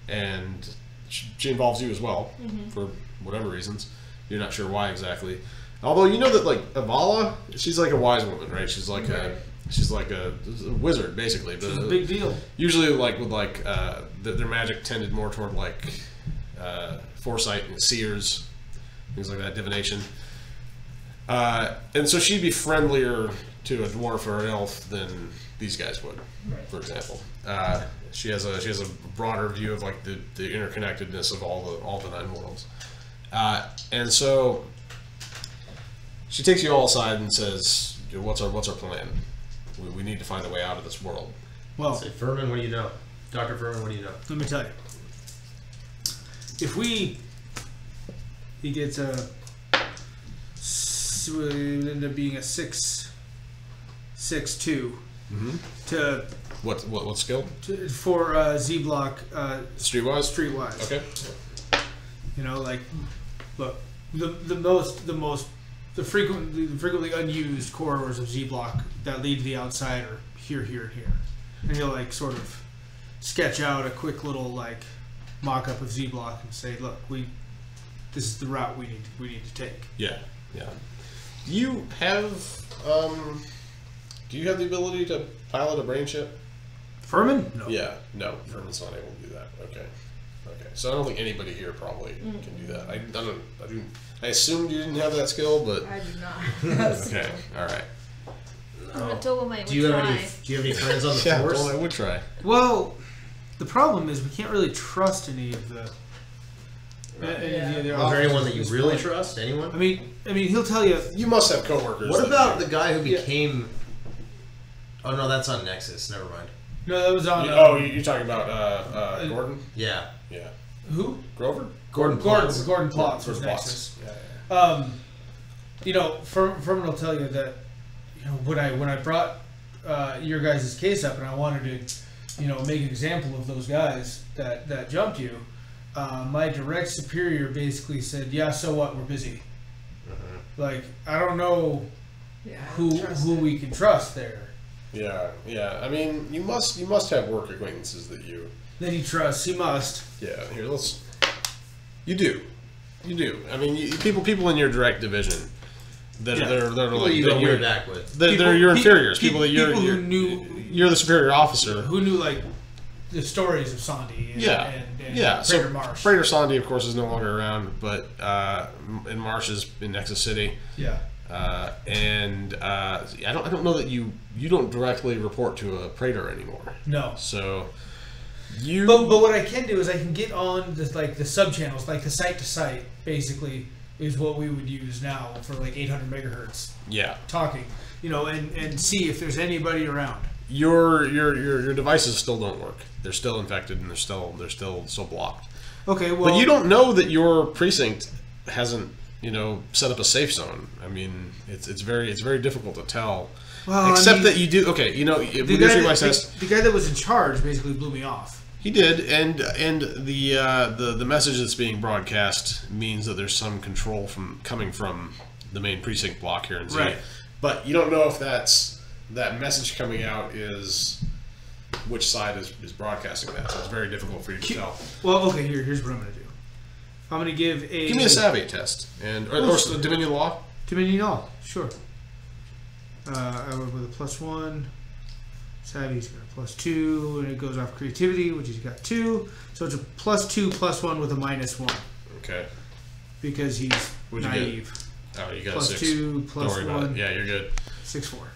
and she involves you as well for whatever reasons. You're not sure why exactly. Although you know that Avala, she's a wise woman, right? She's a wizard basically. But it's a big deal. Usually with their magic tended more toward foresight and seers, things like that, divination. And so she'd be friendlier to a dwarf or an elf than these guys would, for example. She has a broader view of the interconnectedness of all the 9 worlds, and so she takes you all aside and says, "What's our plan? We need to find a way out of this world." Well, Furman, what do you know? Dr. Furman, what do you know? Let me tell you. If he gets it would end up being a 6'2" to. What skill? For Z block. Streetwise. Streetwise. Okay. Look, the frequently unused corridors of Z block that lead to the outside are here, and here, and he'll sort of sketch out a quick little mock-up of Z block and say, look, this is the route we need to take. Yeah. You have do you have the ability to pilot a brain ship? Furman? No. Yeah, no, Furman's not able to do that. Okay. So I don't think anybody here probably can do that. I assumed you didn't have that skill, but I do not. okay, all right. Dolemite Do you have any friends on the force? Dolemite would try. Well, the problem is we can't really trust any of the Was there anyone that you really trust? Anyone? I mean, he'll tell you. You must have coworkers. What about the guy who became? Oh no, that's on Nexus. Never mind. No, that was on. You're talking about Gordon? Yeah. Yeah. Who? Grover? Gordon Plotz. Gordon Plotz was Nexus. Yeah. Furman will tell you that, when I brought your guys' case up and I wanted to, make an example of those guys that jumped you, my direct superior basically said, "Yeah, so what? We're busy." Like, I don't know who we can trust there. Yeah. I mean, you must have work acquaintances that he trusts. He must. Yeah. Here, You do. I mean, people in your direct division that they're like you go way back with. They're your inferiors. People that who knew. You're the superior officer Who knew like the stories of Sandi. And so Marsh. Praetor Sandi, of course, is no longer around, but and Marsh is in Nexus City. Yeah. I don't know that you don't directly report to a Praetor anymore. No. So But what I can do is I can get on the sub channels, like the site to site, basically is what we would use now for like 800 megahertz. Yeah. Talking, and see if there's anybody around. Your devices still don't work. They're still infected and they're still blocked. Okay. Well, but you don't know that your precinct hasn't set up a safe zone. I mean, it's very difficult to tell. Well, that you do. Okay, the guy that was in charge basically blew me off. He did, and the message that's being broadcast means that there's some control coming from the main precinct block here in Z. Right. But you don't know if that message coming out is which side is broadcasting that. So it's very difficult for you to tell. Well, okay. Here's what I'm going to do. I'm going to give me a savvy test or Dominion Law. Dominion Law, sure. I went with a +1. Savvy's got a +2, and it goes off creativity, which he's got 2. So it's a +2 +1 with a -1. Okay. Because he's naive. Oh, you got a +2 +1. Yeah, you're good. 6-4.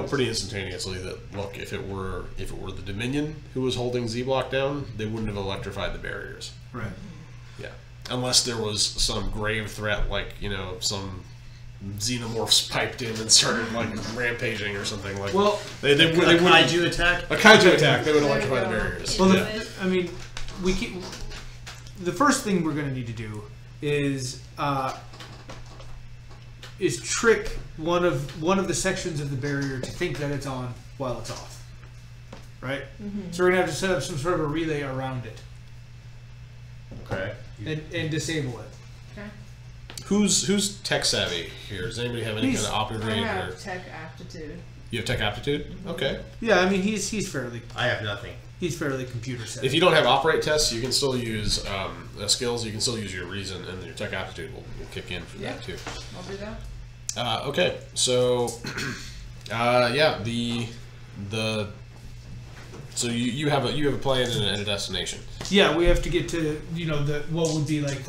Pretty instantaneously that look, if it were the Dominion who was holding Z Block down, they wouldn't have electrified the barriers. Right. Yeah. Unless there was some grave threat, like some xenomorphs piped in and started like rampaging or something like. Well, they a kaiju attack. A kaiju attack. They would electrify the barriers. Well, the first thing we're going to need to do is trick one of the sections of the barrier to think that it's on while it's off. Right. Mm-hmm. So we're going to have to set up some sort of a relay around it. Okay. And disable it. Okay. Who's tech savvy here? Does anybody have any kind of operator? I have tech aptitude. You have tech aptitude? Okay. Yeah, I mean he's fairly. I have nothing. He's fairly computer savvy. If you don't have operate tests, you can still use skills. You can still use your reason, and your tech aptitude will kick in for that too. I'll do that. Okay, so so you have a plan and a destination. Yeah, we have to get to what would be like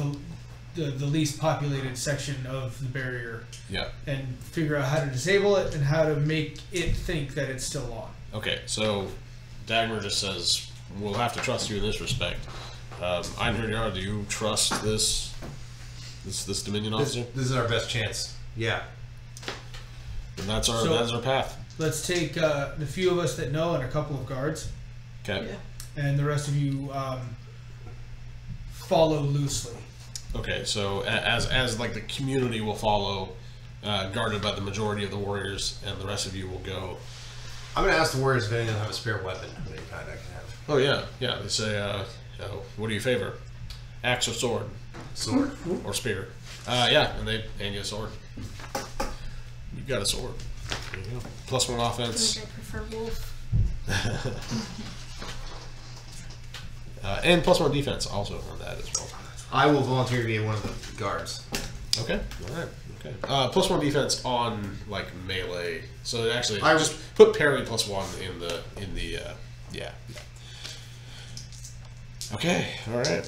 the least populated section of the barrier. Yeah. And figure out how to disable it and how to make it think that it's still on. Okay, so Dagmar just says we'll have to trust you in this respect. Einhard, do you trust this Dominion officer? This is our best chance. Yeah. And that's our path. Let's take the few of us that know and a couple of guards. Okay. Yeah. And the rest of you follow loosely. Okay, so as like the community will follow, guarded by the majority of the warriors, and the rest of you will go. I'm going to ask the warriors if any of them have a spare weapon of any kind I can have. Oh yeah. They say, what do you favor? Axe or sword? Sword. Or spear? And they hand you a sword. You got a sword. There you go. +1 offense. I prefer wolf. And +1 defense also on that as well. I will volunteer to be one of the guards. Okay. All right. Okay. +1 defense on like melee. So actually, I just put parry +1 in the yeah. Okay. All right.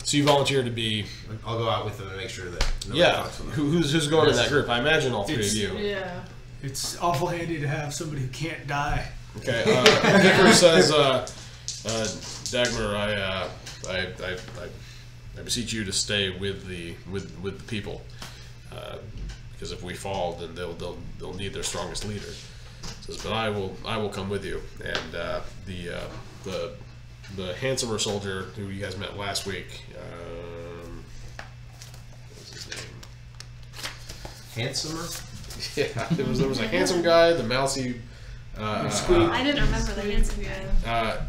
So you volunteer to be. I'll go out with them and make sure that. Who's going in that group? I imagine all three of you. Yeah. It's awful handy to have somebody who can't die. Okay. Vicar says, Dagmar, I beseech you to stay with the people, because if we fall, then they'll need their strongest leader. He says, but I will come with you. And the handsomer soldier who you guys met last week, what's his name? Handsomer? Yeah, there was a handsome guy, the mousy. I didn't remember the handsome guy.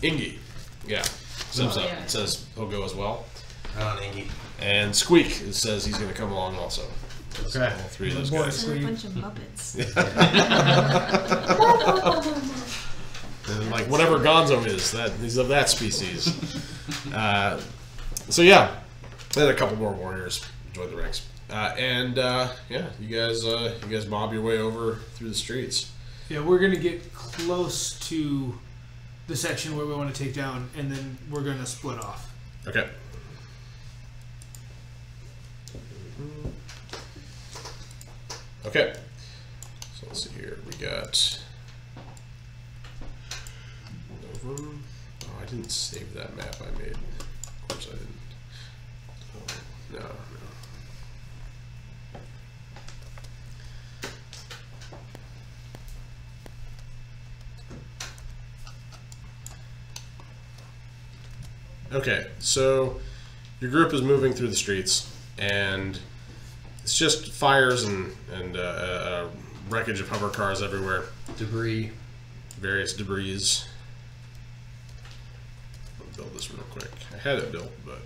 Ingy. Yeah. It says he'll go as well. On Ingy. And Squeak says he's going to come along also. Okay. All three of those guys. So a bunch of Muppets. And like whatever Gonzo is, he's of that species. So yeah, then a couple more warriors joined the ranks, you guys mob your way over through the streets. Yeah, we're gonna get close to the section where we want to take down, and then we're gonna split off. Okay. Okay. So let's see here. We got Ovrim. Oh, I didn't save that map I made. Of course I didn't. Oh, no. Okay, so your group is moving through the streets, and it's just fires and wreckage of hover cars everywhere. Debris. Various debris. I'll build this real quick. I had it built, but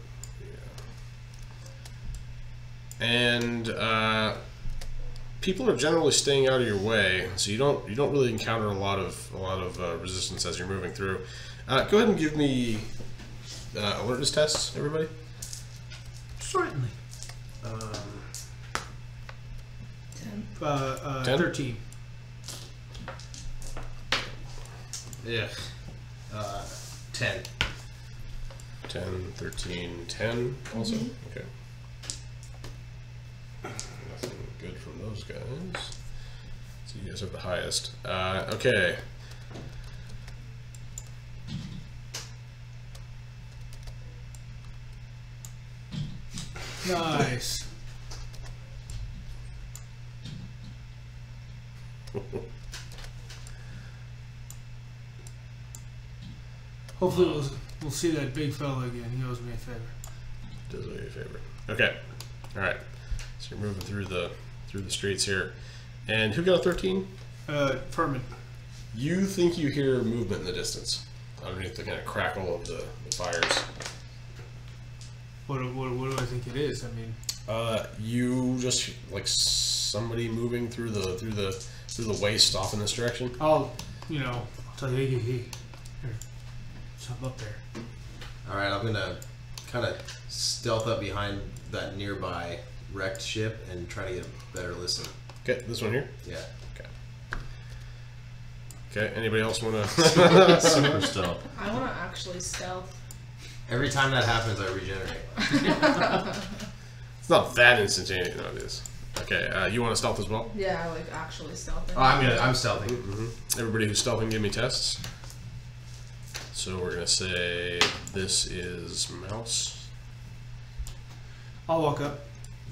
yeah. And people are generally staying out of your way, so you don't really encounter a lot of resistance as you're moving through. Go ahead and give me alertness tests, everybody. Certainly. 10. 10? 13. Yeah. 10. 10, 13, 10 also? Okay. Nothing good from those guys. So you guys have the highest. Okay. Nice. Hopefully we'll see that big fella again. He owes me a favor. Does me a favor. Okay. All right. So you're moving through the streets here, and who got a 13? Furman. You think you hear movement in the distance underneath the kind of crackle of the fires. What do I think it is? I mean, you just like somebody moving through the waste off in this direction. I'll tell you, hey, there's something up there. All right, I'm gonna kind of stealth up behind that nearby wrecked ship and try to get a better listen. Okay, this one here. Yeah. Okay. Anybody else want to? Super stealth. I want to actually stealth. Every time that happens, I regenerate. It's not that instantaneous. No, it is. Okay. You want to stealth as well? Yeah, I like actually stealthing. Oh, I'm stealthing. Mm-hmm. Everybody who's stealthing, give me tests. So we're gonna say this is Mouse. I'll walk up.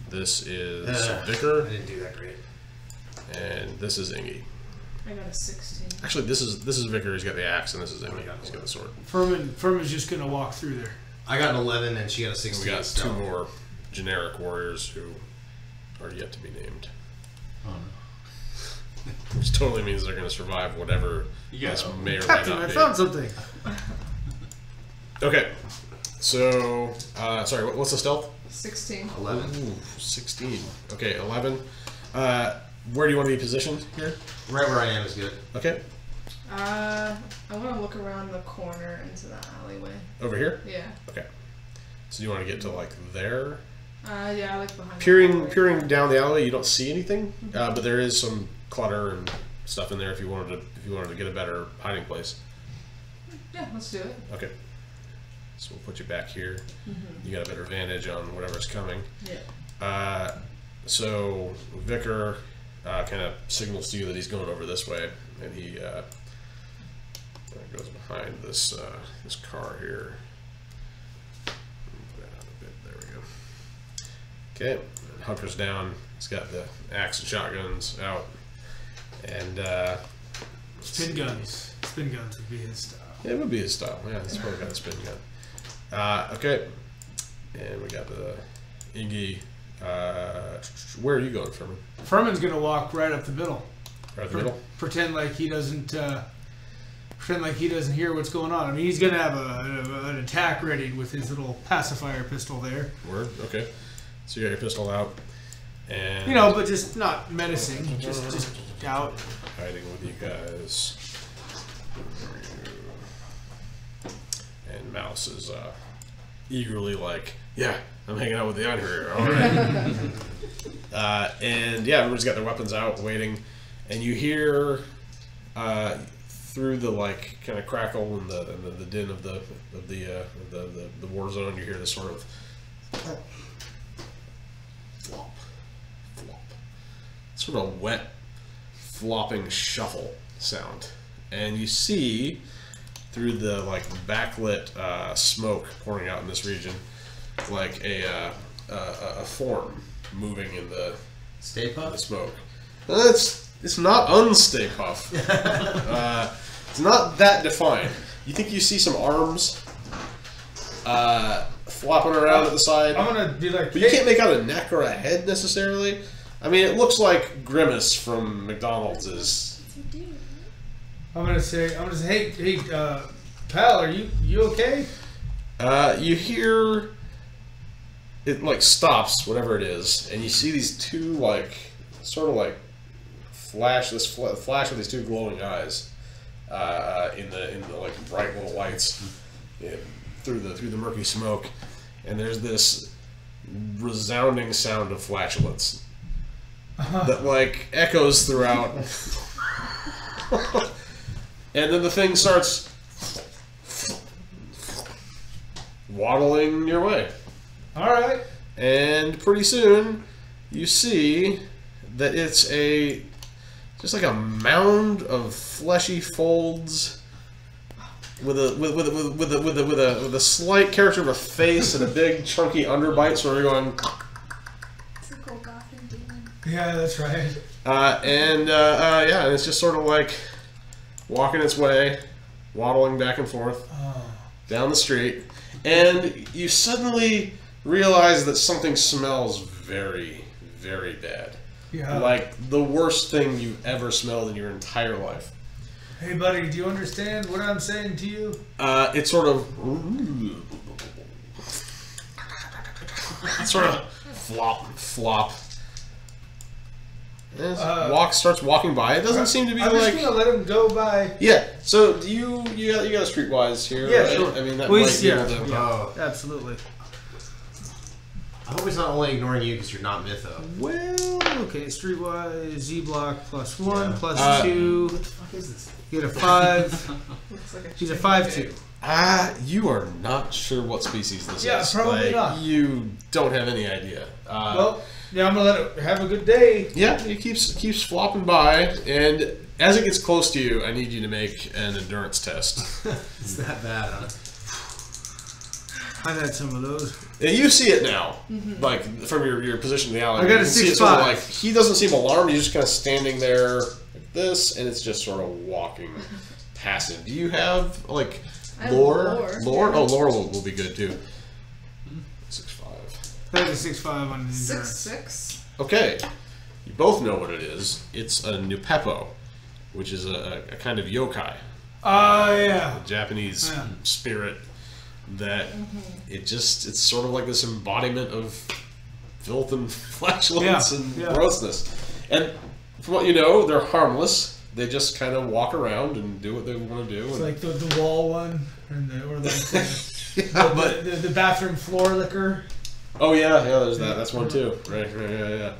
This is I Vicar, didn't do that great. and this is Ingy. I got a 16. Actually, this is Vicar. He's got the axe, and this is Ingy. He's got the sword. Furman's just gonna walk through there. I got an 11 and she got a And 16. we got two stealth. more generic warriors who are yet to be named. Oh, no. Which totally means they're going to survive whatever Yeah. this may or may Captain, not I be. found something. Okay, so sorry, what's the stealth? 16. 11. Ooh, 16. Okay, 11. Where do you want to be positioned here? Right where I am is good. Okay, I want to look around the corner into the alleyway. over here. Yeah. Okay, so you want to get to like there? Yeah, I like behind. Peering down the alleyway, you don't see anything, but there is some clutter and stuff in there. If you wanted to get a better hiding place. Yeah, let's do it. Okay, so we'll put you back here. You got a better vantage on whatever's coming. Yeah. So Vicar kind of signals to you that he's going over this way, and he goes behind this car here. Move that out a bit. There we go. Okay, Hunter's down. He's got the axe and shotguns out, and Spin guns. Spin guns would be his style. yeah, it would be his style. Yeah, he's probably got a spin gun. Okay, and we got the Iggy. Where are you going, Furman? Furman's gonna walk right up the middle. Right up the middle. Pretend like he doesn't. Pretend like he doesn't hear what's going on. I mean, he's gonna have an attack ready with his little pacifier pistol there. Word. Okay. So you got your pistol out, and You know, but just not menacing. Just out. hiding with you guys. And Mouse is eagerly like, yeah, I'm hanging out with the Unhurrier. All right. And yeah, everyone's got their weapons out, waiting, and you hear through the like kind of crackle and the din of the war zone, you hear this sort of flop, flop, sort of wet, flopping shuffle sound, and you see through the like backlit smoke pouring out in this region, like a form moving in the Stay Puft? smoke. It's not Unstay Puff. It's not that defined. You think you see some arms flopping around at the side, I'm gonna be like, but you can't make out a neck or a head necessarily. I mean, it looks like Grimace from McDonald's is. I'm gonna say, hey, pal, are you okay? You hear it like stops, whatever it is, and you see these two like sort of like flash of these two glowing eyes in the like bright little lights through the murky smoke, and there's this resounding sound of flatulence that like echoes throughout, and then the thing starts waddling your way. All right. And pretty soon, you see that it's just like a mound of fleshy folds with a slight character of a face and a big chunky underbite. So we're going. It's a cool gotham demon. Yeah, that's right. And it's just sort of like walking its way, waddling back and forth down the street, and you suddenly realize that something smells very, very bad. Yeah. Like the worst thing you've ever smelled in your entire life. Hey, buddy, do you understand what I'm saying to you? It's sort of flop. And starts walking by. It doesn't seem to be I'm like. just gonna let him go by. Yeah. So do you got a streetwise here? Yeah, right? sure. I mean that We- might be yeah. able to. Oh, Absolutely. I hope he's not only ignoring you because you're not Mytho. Well, okay, streetwise, Z block plus 1, Yeah. plus 2. What the fuck is this? You get a 5. Looks like a He's a chicken 5-2. dick. You are not sure what species this Yeah, is. probably not. You don't have any idea. Well, yeah, I'm gonna let it have a good day. Yeah, it keeps flopping by, and as it gets close to you, I need you to make an endurance test. It's that bad, huh? I've had some of those. And you see it now, like from your position in the alley. I got a You can see it sort of 6'5". like he doesn't seem alarmed. He's just kind of standing there like this, and it's just sort of walking past him. Do you have like I have lore? lore. Oh, lore will be good too. 6'5". I had a 6'5 on the endurance. 6'6". Okay, you both know what it is. It's a Nupepo, which is a kind of yokai. Yeah. A Japanese Yeah. spirit that it's sort of like this embodiment of filth and flatulence and grossness. And from what you know, they're harmless. They just kind of walk around and do what they want to do. It's like the wall one, or like Yeah, but the bathroom floor liquor. oh yeah, there's that. That's one too. Right, yeah.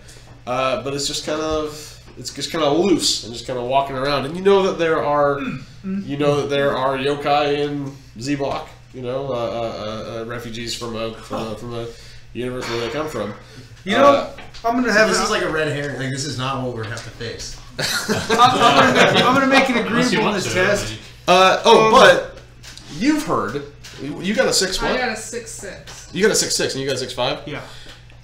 But it's just kind of loose and just kind of walking around. And you know that there are yokai in Z Block. You know, refugees from a universe where they come from. You know, I'm gonna have This is like a red herring. Like, this is not what we're gonna have to face. I'm gonna make an Unless you agreeable on want this to, test. But you've heard. You got a 6 I what? got a 6'6". You got a 6'6", and you got a 6'5". Yeah.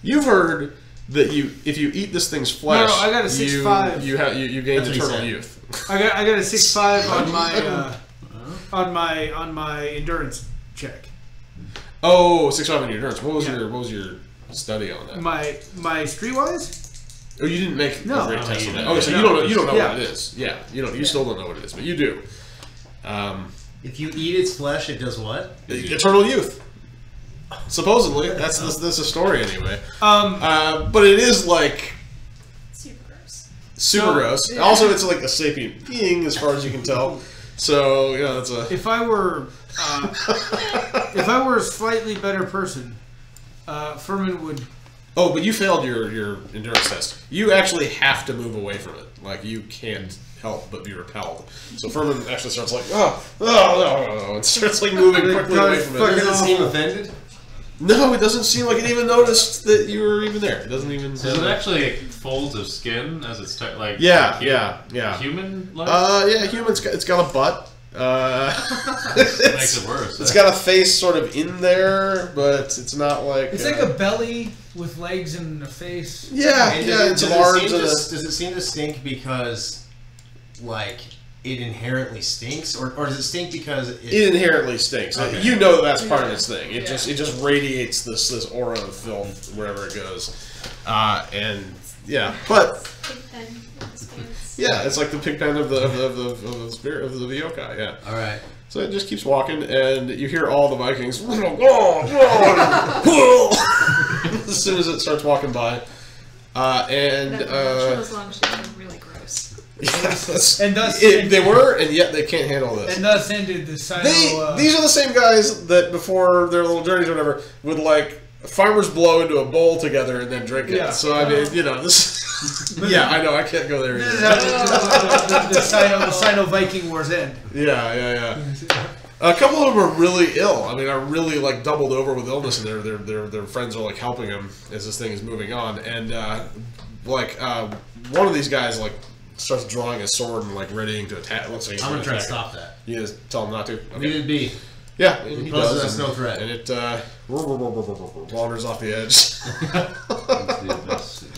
You've heard that if you eat this thing's flesh, No, I got a 6'5". You gain That's what he eternal said. youth. I got a 6'5" on my endurance check. Oh, 6'5" in your endurance. What was your study on that? My streetwise? Oh, you didn't make No. a great test on that. No. Oh, so you don't know Yeah. what it is. Yeah, you still don't know what it is, but you do. If you eat its flesh, it does what? Eternal youth. Supposedly, that's the story anyway. Um, But it is like Super gross. super gross. Also, it's like a sapient being, as far as you can tell. So that's a. if I were a slightly better person, Furman would. Oh, but you failed your endurance test. You actually have to move away from it. Like you can't help but be repelled. So Furman actually starts like no, and starts like moving quickly away from it. Does it seem offended? No, it doesn't seem like it even noticed that you were even there. It doesn't even. Is it actually folds of skin as it's like? Yeah. Human like? Yeah, it's got a butt. That makes it worse. It's got a face sort of in there, but it's not like. It's like a belly with legs and a face. Yeah, And yeah, it's arms. does it seem to stink because, like, it inherently stinks, or does it stink because It inherently stinks. Okay. You know that's part of its thing. It Yeah. just radiates this aura of filth wherever it goes, and yeah, but Pig pen in his pants. yeah, it's like the pig pen of the spirit of the yokai. Yeah. All right. So it just keeps walking, and you hear all the Vikings as soon as it starts walking by, and That Chill's long shit was really gross. And thus they were, and yet they can't handle this. And thus ended the Sino. These are the same guys that before their little journeys or whatever would like farmers blow into a bowl together and then drink it. Yeah. So I mean, this. Yeah, I know. I can't go there. the Sino Viking Wars end. Yeah. A couple of them are really ill. I mean, are really like doubled over with illness, and their friends are like helping them as this thing is moving on. And one of these guys like starts drawing a sword and like readying to attack. Looks like he's I'm gonna try to attack. stop that. You just tell him not to. Okay. Leave it be. Yeah, he poses does. us no threat. And it wanders off the edge.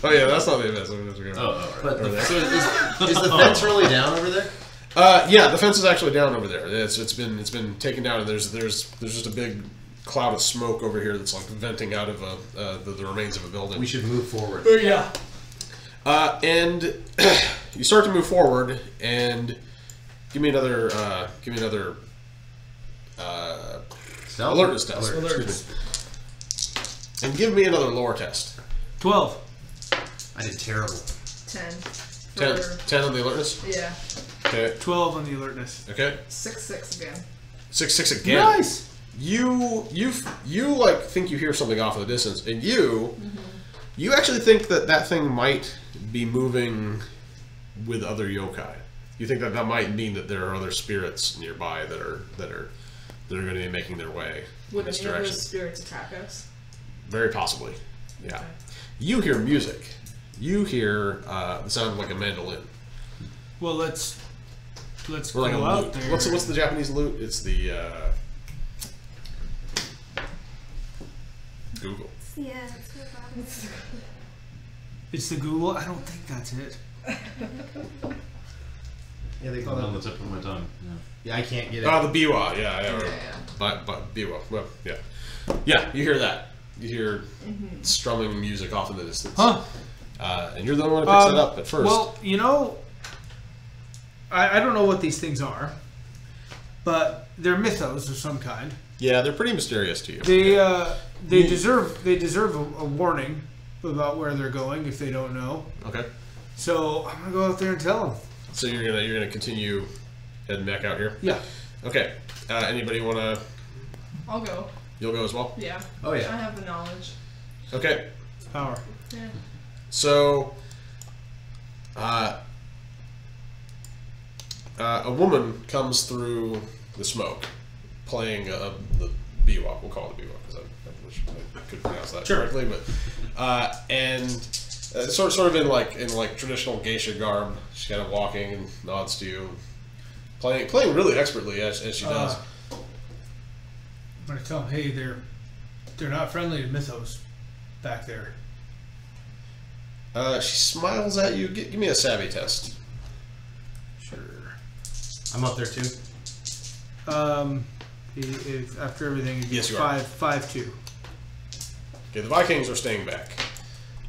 Oh yeah, that's not the abyss. But Over there. so is the fence really down over there? Yeah, the fence is actually down over there. It's been taken down, and there's just a big cloud of smoke over here that's like venting out of the remains of a building. We should move forward. Yeah. And you start to move forward, and give me another Stealth? alertness test. Alertness. And give me another lore test. 12. I did terrible. 10. 10, For- 10 on the alertness. Yeah. Okay. 12 on the alertness. Okay. 6 again. 6 again. Nice. You like think you hear something off in the distance, and you actually think that thing might be moving with other yokai. You think that might mean that there are other spirits nearby that are going to be making their way Would in this any of direction. those spirits attack us? Very possibly. Yeah. Okay. You hear music. You hear the sound of like a mandolin. Well, let's Or go like a out lute. there. What's the Japanese lute? It's the Google. Yeah, that's what I thought. It's the Google. I don't think that's it. Yeah, they It's call on it. the tip of my tongue. Yeah, I can't get it. Oh, the biwa. Yeah. Yeah. But biwa. Well, yeah. Yeah, you hear that. You hear strumming music off in the distance. Huh? And you're the one who picks it up at first. Well, I don't know what these things are, but they're mythos of some kind. yeah, they're pretty mysterious to you. They deserve a warning about where they're going if they don't know. Okay. So I'm gonna go out there and tell them. So you're gonna continue heading back out here. Yeah. Okay. Anybody wanna? I'll go. You'll go as well. Yeah. Oh I yeah. have the knowledge. Okay. Power. Yeah. So, a woman comes through the smoke, playing the biwa. We'll call it the biwa because I wish I could pronounce that correctly. But and sort of in like traditional geisha garb, she's kind of walking and nods to you, playing really expertly as she does. I'm gonna tell them, hey, they're not friendly to mythos back there. She smiles at you. Give me a savvy test. Sure. I'm up there too. After everything, it'd be Yes, you are. 5-2. Okay, the Vikings are staying back.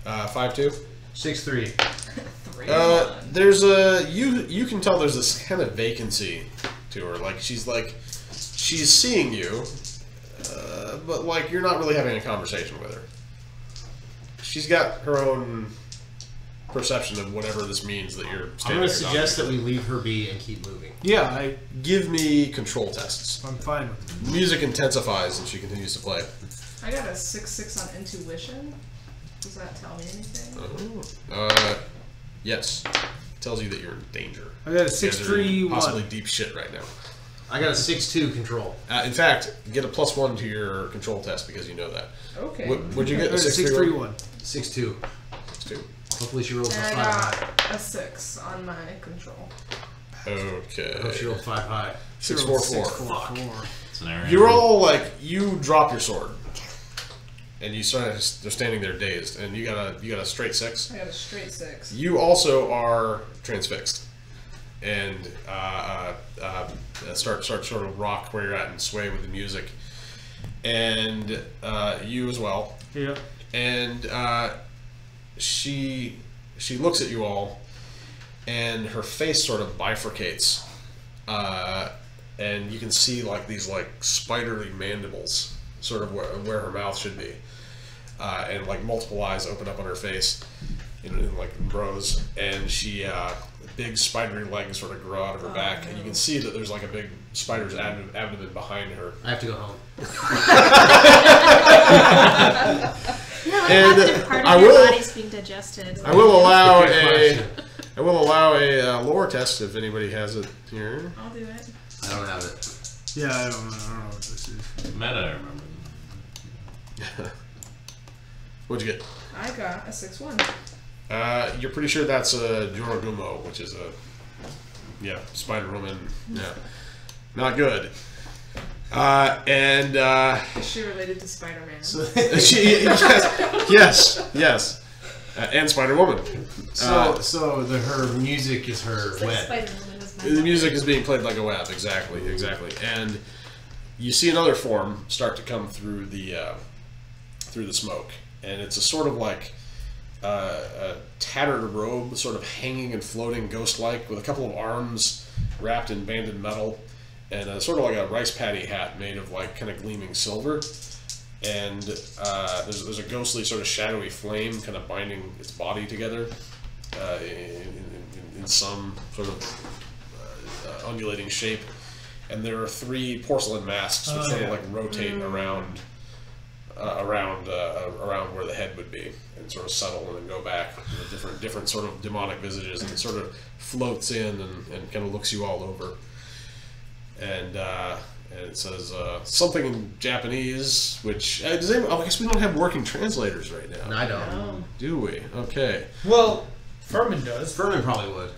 5-2. 6-3. There's a you can tell there's this kind of vacancy to her. Like she's seeing you, but like you're not really having a conversation with her. She's got her own perception of whatever this means that you're. I'm going to suggest that we leave her be and keep moving. Yeah, Give me control tests. I'm fine with it. Music intensifies and she continues to play. I got a 6-6 on intuition. Does that tell me anything? Yes. Tells you that you're in danger. I got a You guys are in 6-3-1. possibly deep shit right now. I got a 6-2 control. In fact, get a +1 to your control test because you know that. Okay. What'd you get? I got a 6-3-1. 6-2. 6-2. Hopefully she rolls a And 5 I high. got a 6 on my control. Okay. I hope she rolled 5 high. 6-4-4. 6-4-4. It's an area. You're all like, you drop your sword, and you start. They're standing there dazed, and you got a straight 6. I got a straight 6. You also are transfixed, and start sort of rock where you're at and sway with the music, and you as well. Yeah. And she looks at you all, and her face sort of bifurcates, and you can see like these like spidery mandibles, sort of where her mouth should be, and like multiple eyes open up on her face, in like rows, and she big spidery legs sort of grow out of her back, and you can see that there's like a big spider's abdomen behind her. I have to go home. And part I of your will- body's being digested. I will allow Good question. a lore test if anybody has it here. I'll do it. I don't have it. Yeah, I don't know what this is. Meta, I remember. What'd you get? I got a 6-1. You're pretty sure that's a Jorogumo, which is a spider woman. Yeah, not good. Is she related to Spider-Man? Yes, and Spider Woman. Her music is her It's like web. Spider-Woman is my The music is being played like a web. Exactly. And you see another form start to come through the smoke, and it's a sort of like a tattered robe, sort of hanging and floating, ghost-like, with a couple of arms wrapped in banded metal, and sort of like a rice paddy hat made of like kind of gleaming silver. And there's a ghostly sort of shadowy flame kind of binding its body together in some sort of undulating shape. And there are 3 porcelain masks which sort of like rotate around where the head would be, and sort of settle and then go back with different sort of demonic visages, and it sort of floats in and kind of looks you all over. And it says something in Japanese, which I guess we don't have working translators right now. No, I don't. Do we? Okay. Well, Furman does. Furman probably would.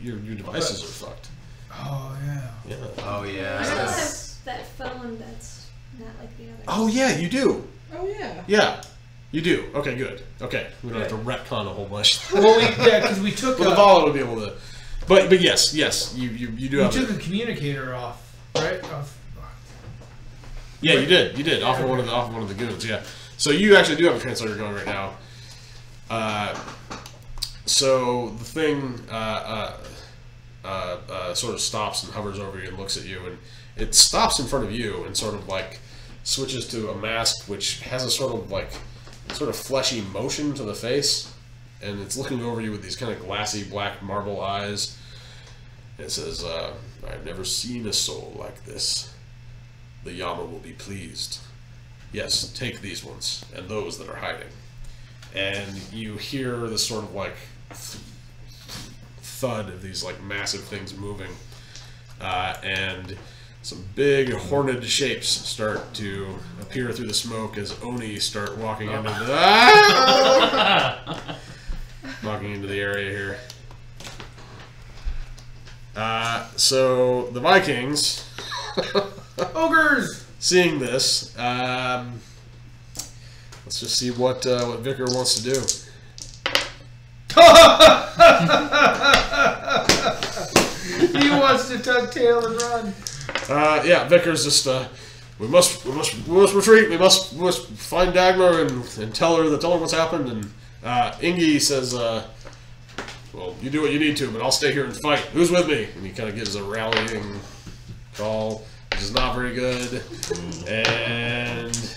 Your devices are fucked. Oh, yeah. Yeah. Oh, I yeah. don't have that phone that's not like the other. Oh yeah, you do. Oh, yeah. Yeah, you do. Okay, good. Okay, we don't have to retcon a whole bunch. Well, because we took Well, the Vala would be able to. But yes, you do we have. took a communicator off, right? Yeah, you did off of one of the goons. Yeah, so you actually do have a translator going right now. So the thing sort of stops and hovers over you and looks at you, and it stops in front of you and sort of like switches to a mask which has a sort of fleshy motion to the face, and it's looking over you with these kind of glassy black marble eyes. It says, "I've never seen a soul like this. The Yama will be pleased. Yes, take these ones and those that are hiding." And you hear this sort of like thud of these like massive things moving, and some big horned shapes start to appear through the smoke as Oni start walking into the area here. So the Vikings, Ogres! seeing this, let's just see what Vicar wants to do. He wants to tuck tail and run. Yeah, Vickers just we must retreat. We must find Dagmar and tell her what's happened. And Ingi says, well, you do what you need to, but I'll stay here and fight. Who's with me? And he kind of gives a rallying call, which is not very good. And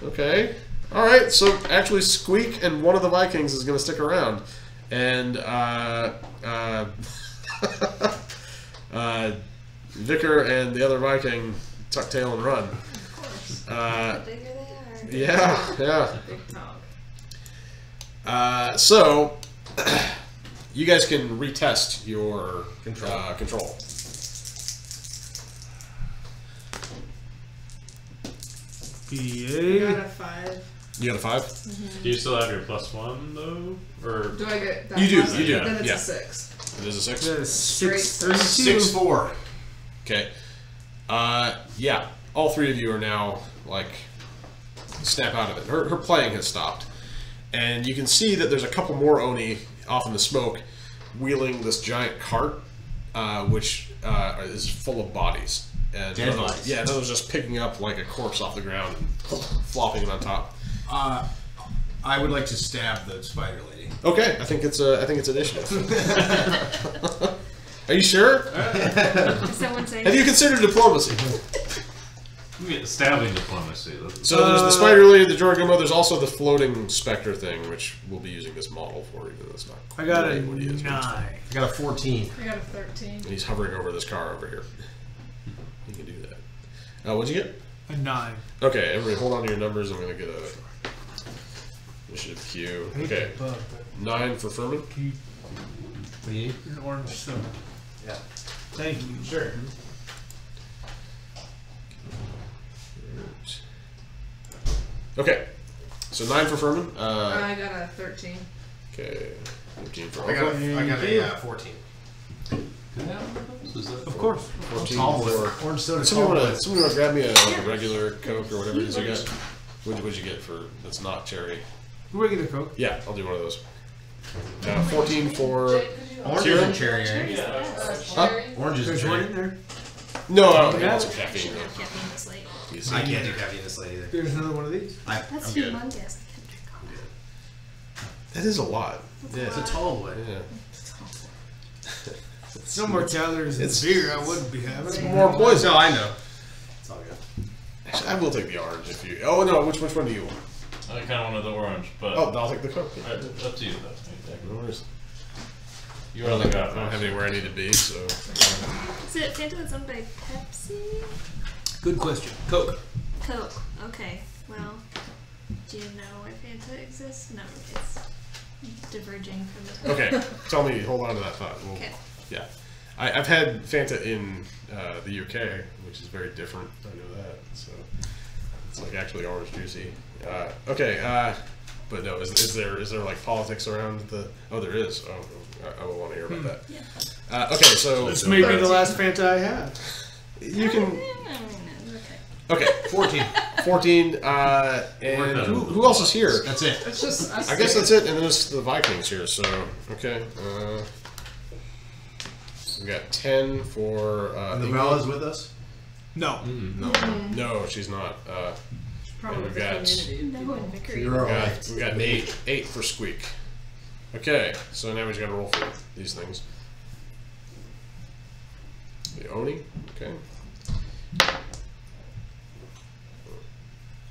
okay, all right. So actually, Squeak and one of the Vikings is going to stick around, and Vicar and the other Viking tuck tail and run. Of course. The bigger they are. Yeah. Big talk. So you guys can retest your control. I got a 5. You got a 5? Do you still have your +1 though, or Do I get that? You do, plus? you do, Then it's yeah. a 6. It is a 6. That is Straight 632. 6-4. Okay. Yeah. All three of you are now like snap out of it. Her playing has stopped, and you can see that there's a couple more Oni off in the smoke, wheeling this giant cart, which is full of bodies. And Dead bodies. Yeah, another's just picking up like a corpse off the ground and flopping it on top. I would like to stab the spider lady. Okay, I think it's initiative. Are you sure? Is someone saying? Have you considered diplomacy? we get stabbing diplomacy? So there's the spider lady, the Jorgumo. There's also the floating specter thing, which we'll be using this model for, even though it's not. I got a really what he is, 9. I got a 14. I got a 13. And he's hovering over this car over here. You can do that. What'd you get? A 9. Okay, everybody, hold on to your numbers. I'm gonna get a initiative Q. I hate Okay, that bug, 9 for Furman. but you What do you need? an orange soda. Yeah. Thank you. Sure. Okay, so 9 for Furman. I got a 13. Okay, 15 for I got Ovrim. a 14. Of course. 14 Tall for. boy. Orange soda. Somebody Tall wanna grab me a regular Coke or whatever it is you got? What'd you get for that's not cherry? Regular Coke. Yeah, I'll do one of those. 14 for Orange Kiran? isn't cherry, right? Huh? Orange isn't There's one cherry. in there. No, I Yeah. want some caffeine Can't though. have caffeine this late. You see? I can't do caffeine this late either. There's another one of these. That's I'm good. humongous. I can't drink all that. That is a lot. Yeah, it's a tall boy. Yeah. No more calories in beer I wouldn't be having. More poison. No, I know. It's all good. Actually, I will take the orange if you. Oh no, which one do you want? I kind of wanted the orange, but Oh, I'll take the Coke. up to you though. No worries. You only got. I don't have anywhere I need to be, so. Is it Fanta that's owned by Pepsi? Good question. Coke. Coke. Okay. Well, do you know why Fanta exists? No, it's diverging from the. Okay, tell me. Hold on to that thought. We'll, Okay. Yeah, I've had Fanta in the UK, which is very different. I know that. So it's like actually orange juicy. Okay, but no, is there like politics around the? Oh, there is. Oh, I will want to hear about that. Yeah. Okay, so This may be the last Fanta I have. you can. Okay. Okay, 14. And who else is here? That's it. It's just us. I guess that's it, and then there's the Vikings here. So okay, we got 10 for. The Vala's with us? No. No, she's not. Probably we've the got- community. No one Vickery. You're all right. We got 8 for Squeak. Okay, so now we just gotta roll for these things. The Oni, okay.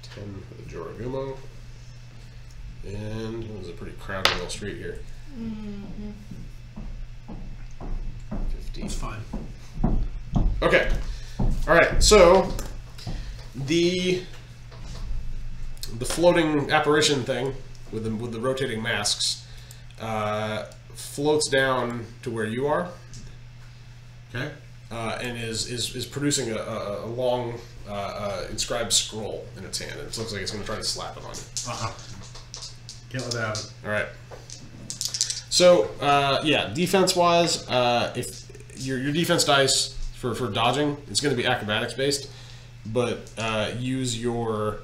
10 for the Joragumo. And it was a pretty crowded little street here. 15. It's fine. Okay. All right. So the floating apparition thing with the rotating masks floats down to where you are, Okay. and is producing a long inscribed scroll in its hand. It looks like it's going to try to slap it on you. Can't let that happen. All right. So yeah, defense wise, if your defense dice for dodging, it's going to be acrobatics based, but use your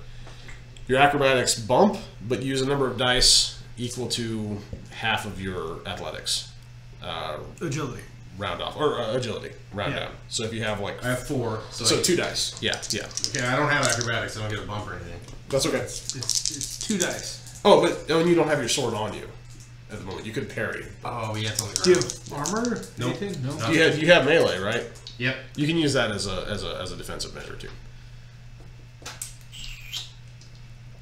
acrobatics bump, but use a number of dice equal to half of your athletics. Agility. Round off. Or agility. Round down. So if you have like... I have 4. So 2 dice. Yeah. Okay, I don't have acrobatics. I don't get a bump or anything. That's okay. It's 2 dice. Oh, but you don't have your sword on you at the moment. You could parry. Oh, yeah, it's on the ground. Do you have armor? Nope. Anything? No. You have melee, right? Yep. You can use that as a defensive measure too.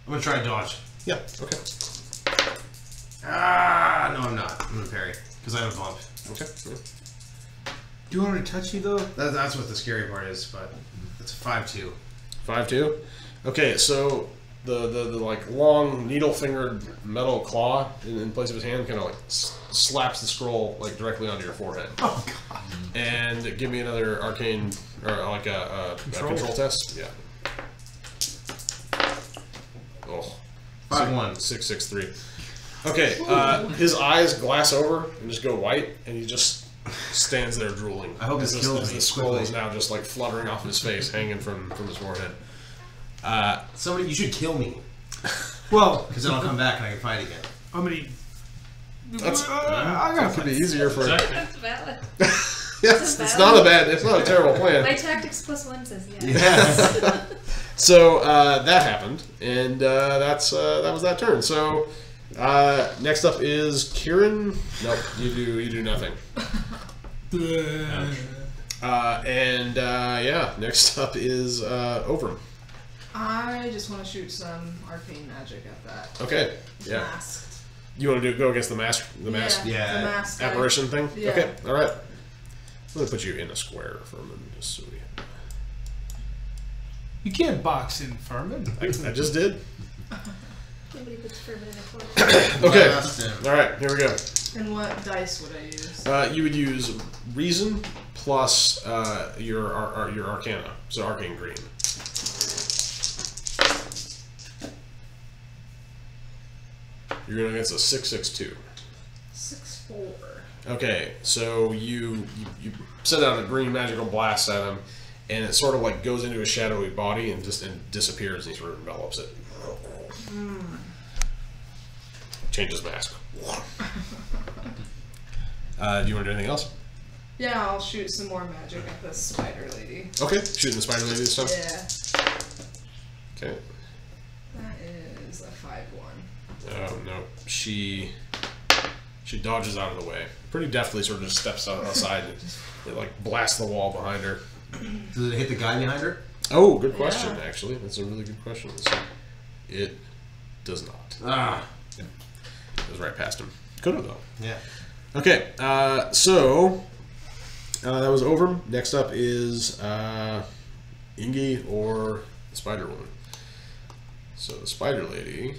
I'm gonna try and dodge. Yeah. Okay. Ah, no, I'm not. I'm gonna parry because I have a bump. Okay. Yeah. Do you want me to touch you though? That's what the scary part is, but it's a 5-2. 5-2. Okay, so the like long needle fingered metal claw in place of his hand kind of like slaps the scroll like directly onto your forehead. Oh god. And give me another arcane or like a control test. Yeah. Oh. 5-1. 663. Okay, his eyes glass over and just go white, and he just stands there drooling. I hope as this kills as me the scroll quickly. is now just like fluttering off his face, hanging from his forehead. Somebody, you should kill me Well, because then I'll come back and I can fight again. how many? That's I got pretty easier for. That's valid. Yes, it's not a bad. It's not a terrible plan. My tactics +1 says yes. So that happened, and that was that turn. So next up is Kiran. Nope, you do nothing. Yeah, next up is Ovrim. I just want to shoot some arcane magic at that. Okay, yeah. Masked. You want to go against the mask Yeah, the mask guy. apparition thing? Yeah. Okay, all right. I'm gonna put you in a square for a minute, just so we. You can't box in Furman. I just did. Nobody puts Furman in a corner. Okay. Last him. All right, here we go. And what dice would I use? You would use reason plus your arcana, so arcane green. You're going against a 662. 6-4. Okay, so you send out a green magical blast at him, and it sort of like goes into his shadowy body and disappears, and he sort of envelops it. Changes mask. Do you want to do anything else? Yeah, I'll shoot some more magic at this spider lady. Okay, shooting the spider lady this time. Yeah. Okay. That is a 5-1. Oh no, she dodges out of the way. Pretty deftly, sort of just steps outside and it like blasts the wall behind her. Did it hit the guy behind her? Oh, good question. Actually, that's a really good question. So, it does not. Ah. It goes right past him. Could have though. Yeah. Okay, so that was Ovrim. Next up is Ingi or the Spider Woman. So the Spider Lady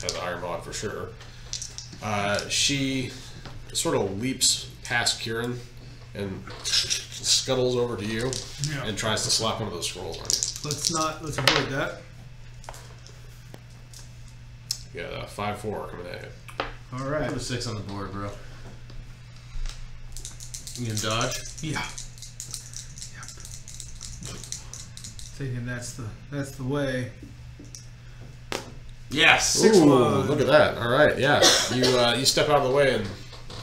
has an iron mod for sure. She sort of leaps past Kiran and scuttles over to you and tries to slap one of those scrolls on you. Let's avoid that. You got a 5-4 coming at you. All right. Put a 6 on the board, bro. You can dodge. Yeah. Yep. Thinking that's the way. Yes. Ooh, look at that. All right, yeah. You step out of the way and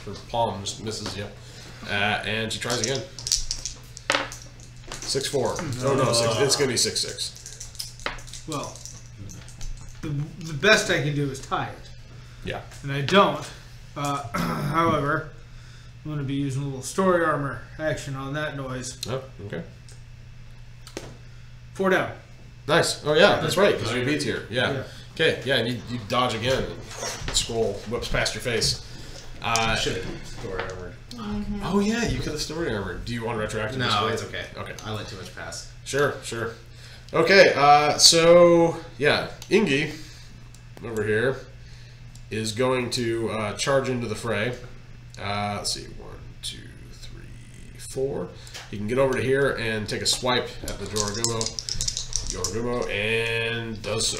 her palm just misses you. And she tries again. 6-4. Oh no, 6. It's gonna be 6-6. Well, the best I can do is tie it, Yeah. and I don't. However, I'm going to be using a little story armor action on that noise. Oh, okay. 4 down. Nice. Oh yeah, that's right. Because you beat here. Yeah. Yeah. Okay. Yeah, and you dodge again, and the scroll whips past your face. Should have story armored. Oh yeah, you could have story armor. Do you want retroactive? No, story? it's okay. Okay. I let too much pass. Sure. Okay. So yeah, Ingi over here is going to charge into the fray. Let's see, 1, 2, 3, 4. He can get over to here and take a swipe at the Joragumo, and does so.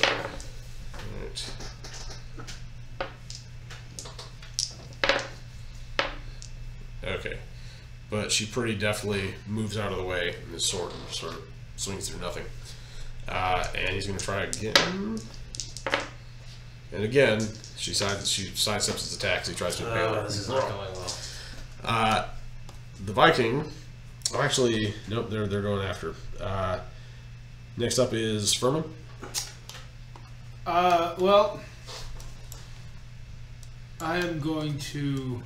Right. Okay, but she pretty deftly moves out of the way, and his sword sort of swings through nothing. And he's going to try again. And again, She sidesteps his attack. He tries to impale her. This is not going well. The Viking. Oh, actually, nope. They're going after. Next up is Furman. Well, I am going to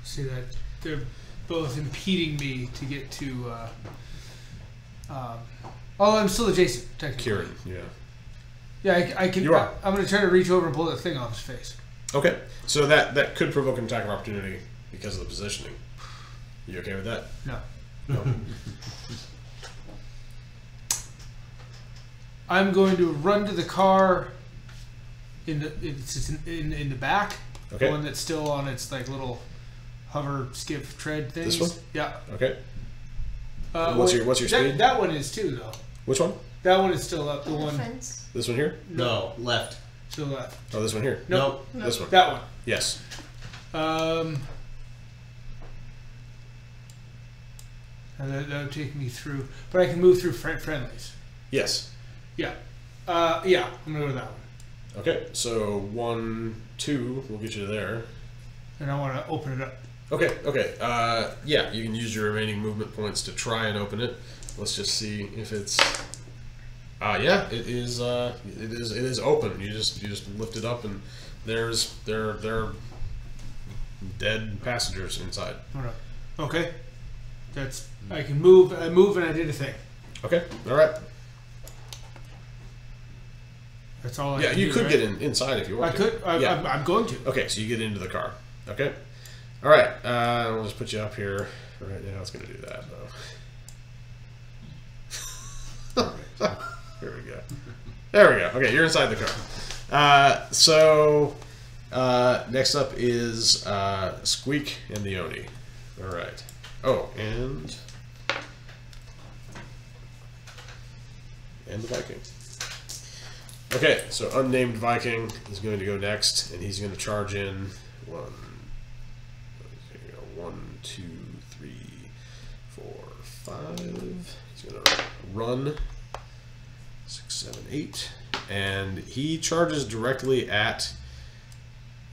see that they're both impeding me to get to. I'm still adjacent, technically. Kiran, yeah. Yeah, I can. You are. I'm going to try to reach over and pull that thing off his face. Okay, so that could provoke an attack of opportunity because of the positioning. You okay with that? No. No. I'm going to run to the car in the back. Okay. The one that's still on its like little hover, skip, tread things. This one? Yeah. Okay. What's your speed? That one is too, though. Which one? That one is still up. The one Fence. This one here? No, left. to the left. Oh, this one here? Nope. This one? That one. Yes. And that would take me through, but I can move through friendlies. Yes. Yeah. Yeah, I'm gonna go to that one. Okay, so 1, 2 will get you there. And I want to open it up. Okay, okay. Yeah, you can use your remaining movement points to try and open it. Let's just see if it's. Yeah, it is. It is open. You just lift it up, and there are dead passengers inside. All right. Okay. That's. I can move. I move, and I did a thing. Okay. All right. That's all. Yeah, can you do, could right? get inside if you want. I could. Yeah. I'm going to. Okay, so you get into the car. Okay. All right. We'll just put you up here. Right now, it's going to do that though. Here we go. There we go. Okay, you're inside the car. So next up is Squeak and the Oni. All right. Oh, and the Viking. Okay, so unnamed Viking is going to go next, and he's going to charge in 1, 2, 3, 4, 5. He's going to run 6, 7, 8, and he charges directly at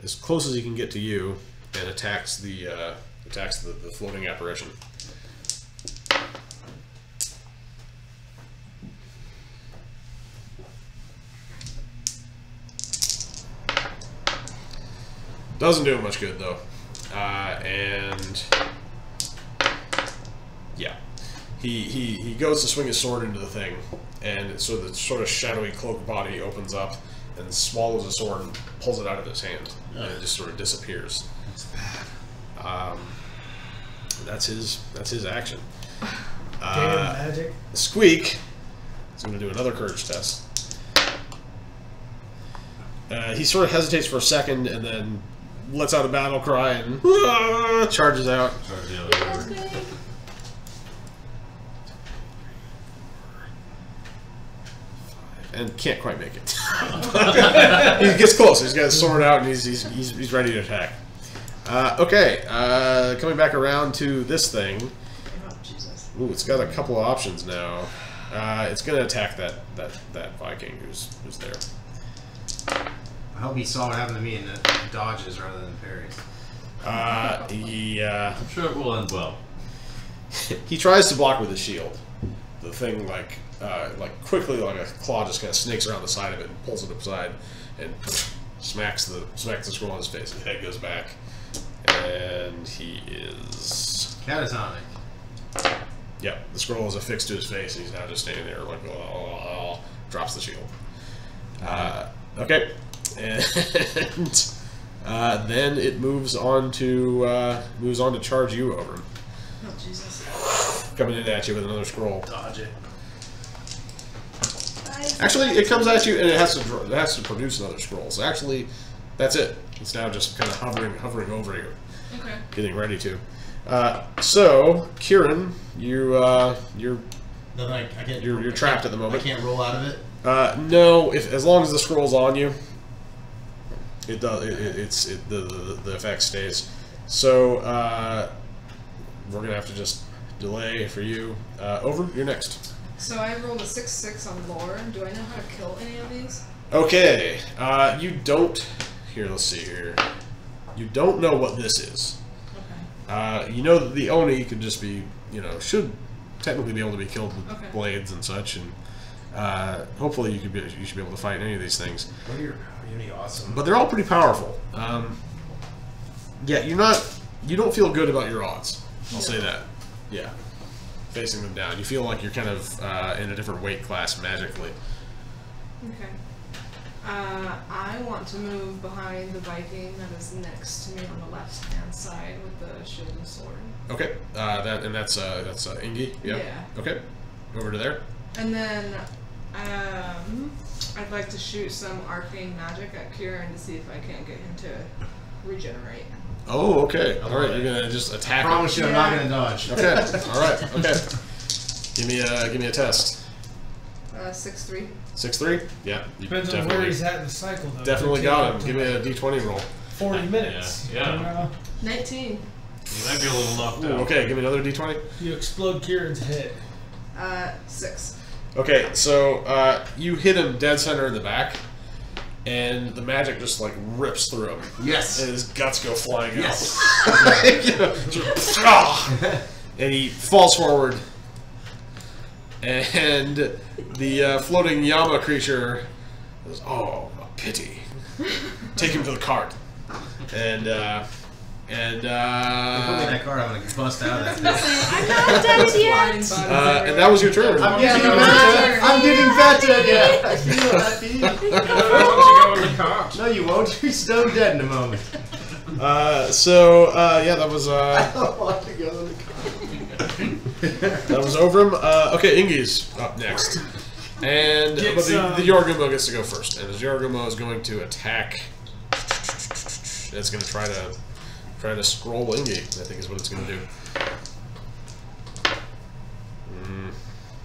as close as he can get to you, and attacks the floating apparition. Doesn't do him much good though, and yeah, he goes to swing his sword into the thing, and so the sort of shadowy cloak body opens up and swallows the sword and pulls it out of his hand, and it just sort of disappears. That's bad. That's his action. Damn magic. Squeak is going to do another courage test. He sort of hesitates for a second and then lets out a battle cry and charges out. And can't quite make it. He gets close. He's got his sword out and he's ready to attack. Okay, coming back around to this thing. Oh, Jesus. Ooh, it's got a couple of options now. It's going to attack that Viking who's there. I hope he saw what happened to me and dodges rather than parries. I'm sure it will end well. He tries to block with his shield. The thing like quickly, like a claw, just kind of snakes around the side of it and pulls it aside and smacks the scroll on his face. His head goes back, and he is Catatonic. Yep, the scroll is affixed to his face, and he's now just standing there like drops the shield. Okay, and then it moves on to charge you, Ovrim. Oh, Jesus. Coming in at you with another scroll. Dodge it. Actually, it comes at you and it has to produce another scroll. So actually, that's it. It's now just kind of hovering over you, Okay. getting ready to. So Kiran, you're trapped at the moment. I can't roll out of it. No, as long as the scroll's on you, it does. The effect stays. So we're gonna have to just delay for you. Over, you're next. So I rolled a 6/6 on lore. Do I know how to kill any of these? Okay, you don't. Here, let's see here. You don't know what this is. Okay. You know that the Oni could just be, should technically be able to be killed with Okay. blades and such, and hopefully you should be able to fight any of these things. What are your Uni awesome? But they're all pretty powerful. Yeah, you don't feel good about your odds. I'll say that. Yeah, facing them down, you feel like you're kind of in a different weight class magically. Okay. I want to move behind the Viking that is next to me on the left-hand side with the shield and sword. Okay, that's Ingi. Yeah. Yeah. Okay, over to there. And then I'd like to shoot some arcane magic at Kiran to see if I can't get him to regenerate. Oh, okay. All right, you're gonna just attack. I promise you, I'm not gonna dodge. Okay. All right. Okay. Give me a test. 6-3. 6-3. Yeah. You Depends on where he's at in the cycle, though. Definitely got him. Give me a D20 roll. 40 minutes. Yeah. 19. You might be a little knocked out. Okay. Give me another D20. You explode Kieran's head. 6. Okay. So you hit him dead center in the back, and the magic just like rips through him. Yes. And his guts go flying Yes. out. And he falls forward. And the floating Yama creature goes, "Oh, a pity. Take him to the cart." And If you put me in that card, I'm gonna bust out of that. I'm not dead yet. and that was your turn. I'm getting better. I'm getting better. Yeah, I feel happy. Why don't you go in the cart? No, you won't. You're stone dead in a moment. Yeah, that was I don't want to go in the cart. that was Ovrim. Okay, Ingi's up next, and but the Yorgumo gets to go first, and the Yorgumo is going to attack. It's going to try to scroll Ingi. I think is what it's going to do.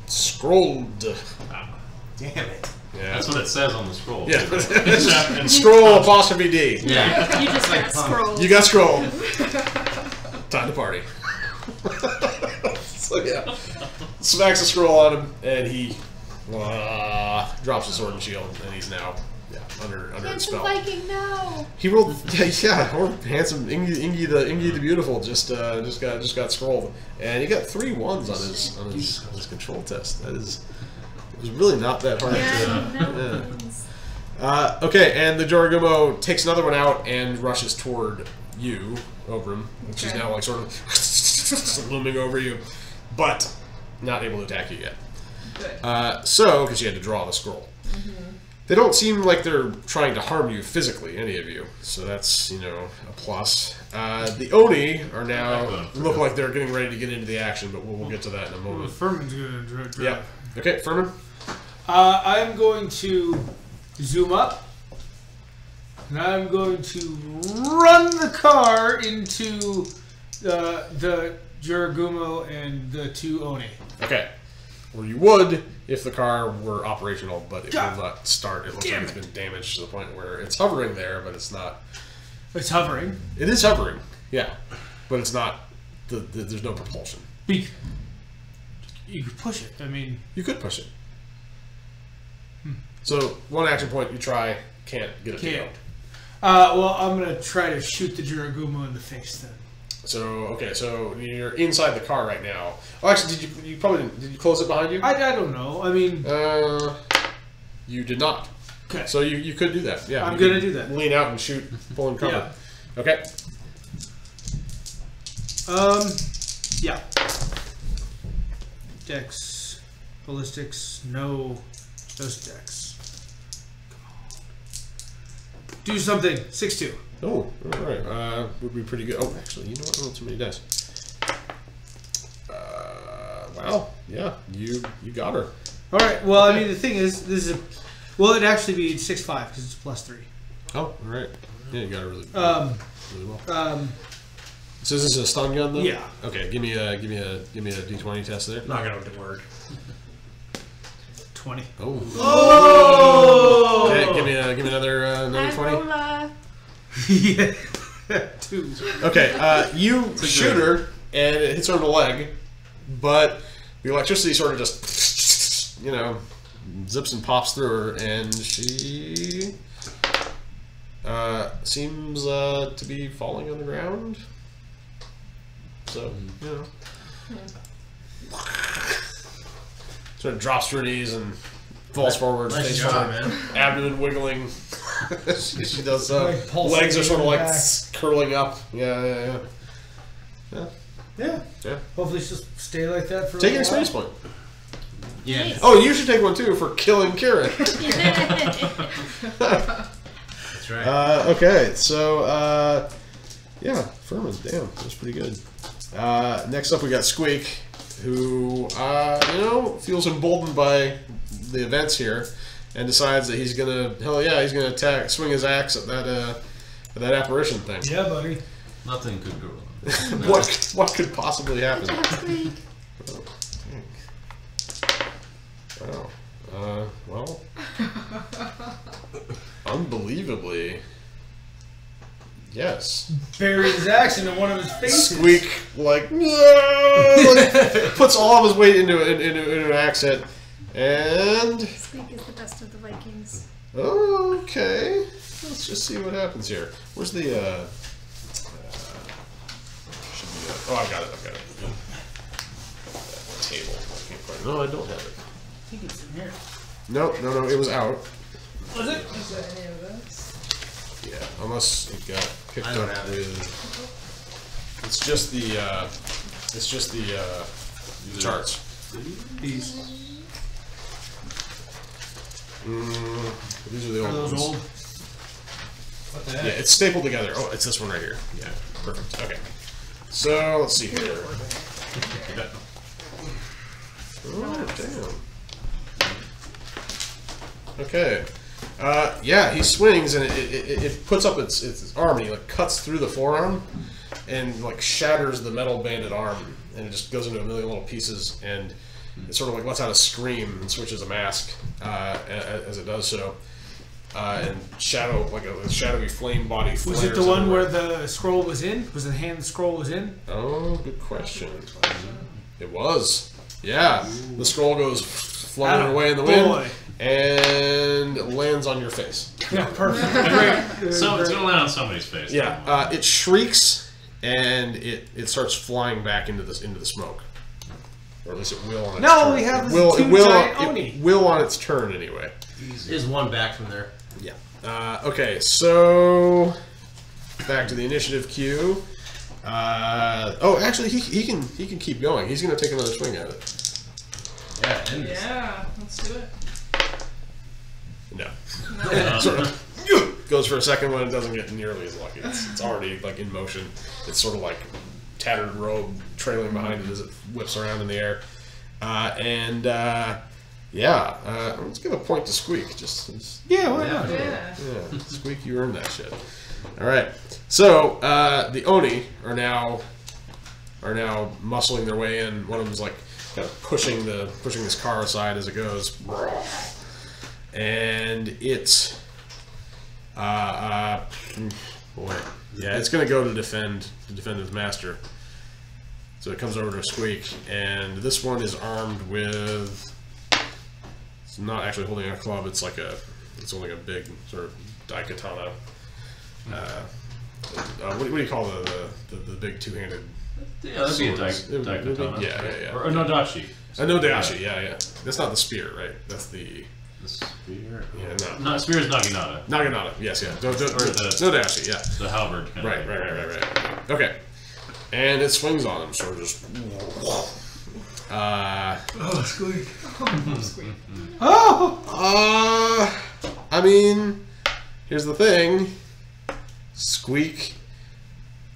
Scrolled. Damn it. Yeah, That's what it says on the scroll. Yeah, scroll apostrophe D. Yeah. You just got scrolled. You got scrolled. Time to party. So yeah, smacks a scroll on him, and he drops his sword and shield, and he's now under its Handsome spell. Viking, no. He rolled or handsome Ingi the beautiful just got scrolled, and he got 3 1s on his control test. It was really not that hard to. Okay, and the Jorgumo takes another one out and rushes toward you, Ovrim, which is now like sort of looming over you, but not able to attack you yet. Good. Because you had to draw the scroll. They don't seem like they're trying to harm you physically, any of you. So that's, a plus. The Oni are now look like they're getting ready to get into the action, but we'll get to that in a moment. Furman's going to drive. Yeah. Okay, Furman. I'm going to zoom up, and I'm going to run the car into the Juragumo and the 2 Oni. Okay. Well, you would if the car were operational, but it will not start. It looks like it's been damaged to the point where it's hovering there, but it's not. It's hovering. It is hovering, yeah, but it's not. There's no propulsion. You could push it. I mean, you could push it. So 1 action point, you try, can't get it to go. Well, I'm gonna try to shoot the Juragumo in the face then. So so you're inside the car right now. Oh, actually, did you close it behind you? I don't know. I mean, you did not. Okay. So you could do that. Yeah. I'm gonna do that. Lean out and shoot, pull and cover. Yeah. Okay. Yeah. Dex, ballistics, no, just Dex. Come on. Do something. 6-2. Oh, all right. Would be pretty good. Oh, actually, you know what? I rolled too many dice. Wow. Yeah, you got her. All right. Well, I mean, the thing is, this is it'd actually be 6-5 because it's +3. Oh, all right. Yeah, you got her really well. So is this a stun gun though? Yeah. Okay. Give me a D20 test there. Not gonna work. 20. Oh. Oh. Okay. Give me another 20. Yeah. 2. Okay. You shoot her and it hits her in the leg, but the electricity sort of just zips and pops through her, and she seems to be falling on the ground. So, you know. Sort of drops to her knees and falls forward, face forward, abdomen wiggling. she does. Legs are sort of like curling up. Yeah. Hopefully she'll stay like that for a Take an little experience point. Yeah. Nice. Oh, you should take one too for killing Kiran. That's right. Okay, so yeah, Furman. Damn, that's pretty good. Next up, we got Squeak, who feels emboldened by the events here, and decides that he's gonna attack, swing his axe at that apparition thing. Yeah, buddy. Nothing could go wrong. What could possibly happen? Oh, dang. Wow. Well, unbelievably, yes. Buries his axe into one of his faces. Squeak puts all of his weight into an axe hit, and Squeak is the best of the Vikings. okay, let's just see what happens here. Where's the I got it. Table. I can't find it. No, I don't have it. I think it's in here. No, it was out. Was it? Is there any of this? Yeah, unless it got picked I don't up have it. with. It's just the charts. These. These are the Are old those ones. old? What the heck? Yeah, it's stapled together. Oh, it's this one right here. Yeah, perfect. Okay. So let's see here. Oh, damn. Okay. Yeah, he swings and it puts up its arm and he like cuts through the forearm and like shatters the metal banded arm and it just goes into a million little pieces and it sort of like lets out a scream and switches a mask as it does so. And shadow, like a shadowy flame body flares. Was it the one everywhere. where the scroll was in? Was the hand the scroll was in? Oh, good question. It was. Yeah. The scroll goes fluttering away in the wind and lands on your face. Yeah, perfect. Great. So it's gonna land on somebody's face. Yeah. It shrieks and it starts flying back into the smoke. Or at least it will on its No, turn. we have it this will, two it will, giant Oni. It will on its turn anyway. There's one back from there. Yeah. Okay, so back to the initiative queue. Actually, he can keep going. He's going to take another swing at it. Yeah, and Yeah, let's do it. No. Sort of goes for a second one. It doesn't get nearly as lucky. It's already like in motion. It's sort of like tattered robe trailing behind it as it whips around in the air. Let's give a point to Squeak. Yeah, why not? Yeah. Yeah, Squeak, you earned that shit. All right. So the Oni are now muscling their way in. One of them's like kind of pushing this car aside as it goes, and it's it's gonna go to defend its master. So it comes over to Squeak, and this one is armed with. It's not actually holding a club. It's only a big sort of daikatana. What do you call the big two-handed? Yeah, that'd be a daikatana. Yeah. Or a nodachi. A nodachi. Yeah. That's not the spear, right? That's the. The spear. Yeah, No, spear is naginata. Naginata. Yes, yeah. the Nodachi. Yeah. The halberd. Kind of Right. Okay. And it swings on him, sort of just. Oh, Squeak. Squeak. Oh! I mean, here's the thing. Squeak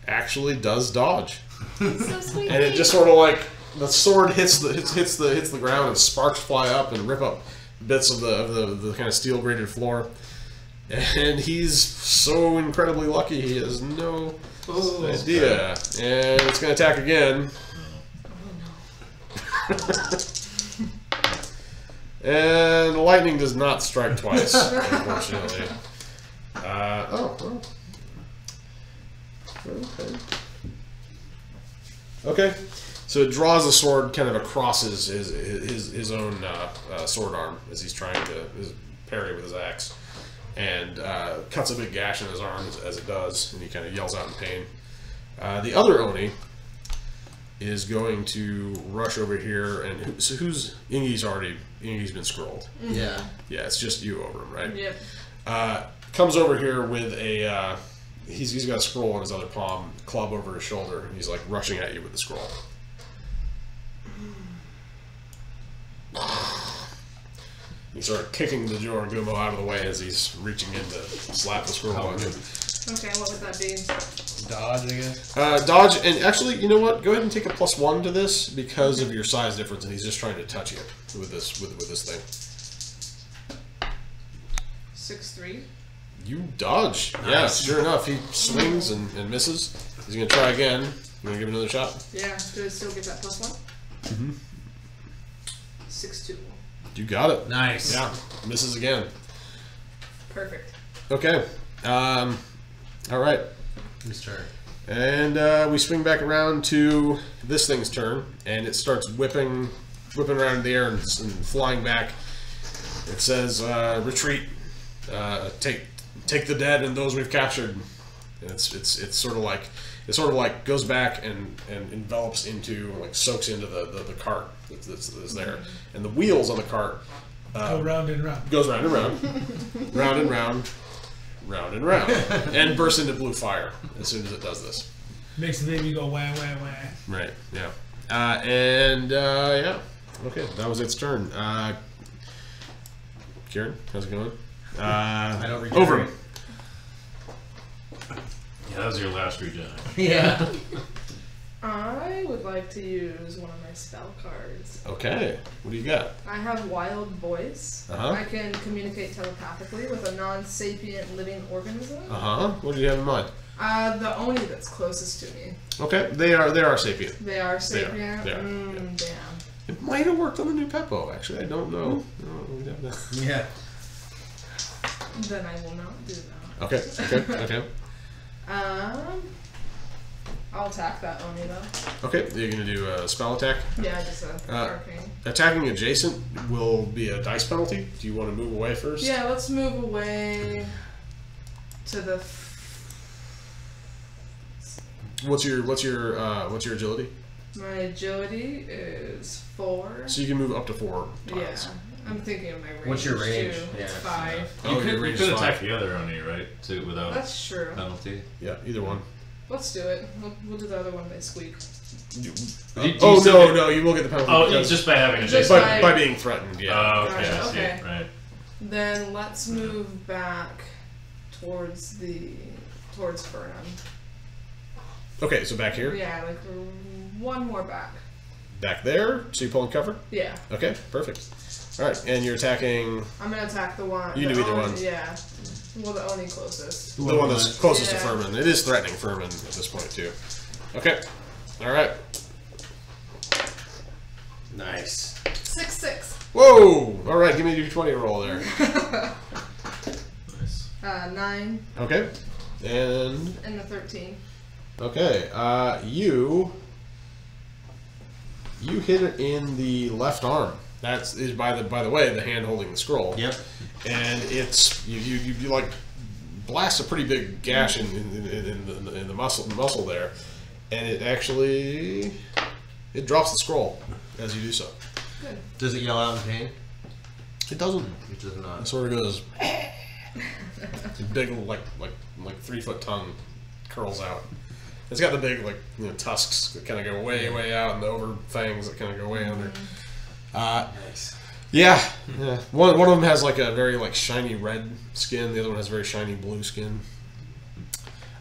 actually does dodge, So sweet. and it just sort of like the sword hits the ground and sparks fly up and rip up bits of the kind of steel grated floor. And he's so incredibly lucky he has no idea, and it's gonna attack again. And lightning does not strike twice, unfortunately. Okay. So it draws the sword kind of across his own sword arm as he's trying to parry with his axe, and cuts a big gash in his arm as it does, and he kind of yells out in pain. The other Oni is going to rush over here, and so who's Ingi's been scrolled. Yeah. Yeah, it's just you, Ovrim, right? Yep. Comes over here with a he's got a scroll on his other palm, club over his shoulder, and he's like rushing at you with the scroll. He's sort of kicking the Joragumo out of the way as he's reaching in to slap the scroll on him. Okay, what would that be? Dodge, I guess. Dodge, and actually, you know what? Go ahead and take a +1 to this because of your size difference, and he's just trying to touch you with this thing. 6'3". You dodge. Nice. Yeah, sure enough, he swings and misses. He's gonna try again. You wanna give it another shot? Yeah. Do I still get that +1? Mm-hmm. 6'2". You got it. Nice. Yeah, misses again. Perfect. Okay. All right. Whose turn? And we swing back around to this thing's turn, and it starts whipping around in the air and flying back. It says, "Retreat. Take the dead and those we've captured." And it's sort of like goes back and envelops into, like, soaks into the cart that's there, and the wheels on the cart Go round and round. goes round and round, round and round, round and round, and bursts into blue fire as soon as it does this. Makes the baby go wah wah wah. Right. Yeah. Yeah. Okay, that was its turn. Kiran, how's it going? I don't regenerate. Over. Yeah, that was your last regen. Yeah. I would like to use one of my spell cards. Okay. What do you got? I have Wild Voice. Uh-huh. I can communicate telepathically with a non-sapient living organism. What do you have in mind? The Oni that's closest to me. Okay, they are sapient. They are sapient? They are, Damn. It might have worked on the new Peppo, actually. I don't know. No, we don't know. Yeah. Then I will not do that. Okay. I'll attack that Oni though. Okay, you're going to do a spell attack. Yeah, just a arcane. Attacking adjacent will be a dice penalty. Do you want to move away first? Yeah, let's move away to the. What's your agility? My agility is 4. So you can move up to 4 tiles. Yeah, I'm thinking of my range. What's your range? Too. Yeah. It's 5. Oh, You your could range is attack 5. the other Oni, right? Too, without That's true. penalty. Yeah, either one. Let's do it. We'll do the other one by squeak. Do you Oh still no, you will get the penalty. Oh, because- it's just by having a Just adjacent. by being threatened. Yeah. Oh, okay, Gotcha, I see. okay. Right. Then let's move back towards Burnham. Okay, so back here, Yeah, like one more back. back there. So you're pulling cover. Yeah, Okay, perfect. All right, and you're attacking I'm gonna attack the one. You the do either Oni- one. Yeah, well, the Oni closest. the one that's closest Yeah. to Furman. It is threatening Furman at this point too. Okay. All right. Nice. 6/6. Whoa! All right, give me your 20 roll there. Nice. 9 Okay. And and the 13. okay, you hit it in the left arm. That's is by the way the hand holding the scroll. Yep. And it's you like blast a pretty big gash in the muscle there, and it actually drops the scroll as you do so. Good. Does it yell out in pain? It doesn't. It does not. It sort of goes. It's a big like 3-foot tongue curls out. It's got the big tusks that kind of go way out, and the over fangs that kind of go way under. Nice. Yeah. One of them has like a very shiny red skin. The other one has very shiny blue skin.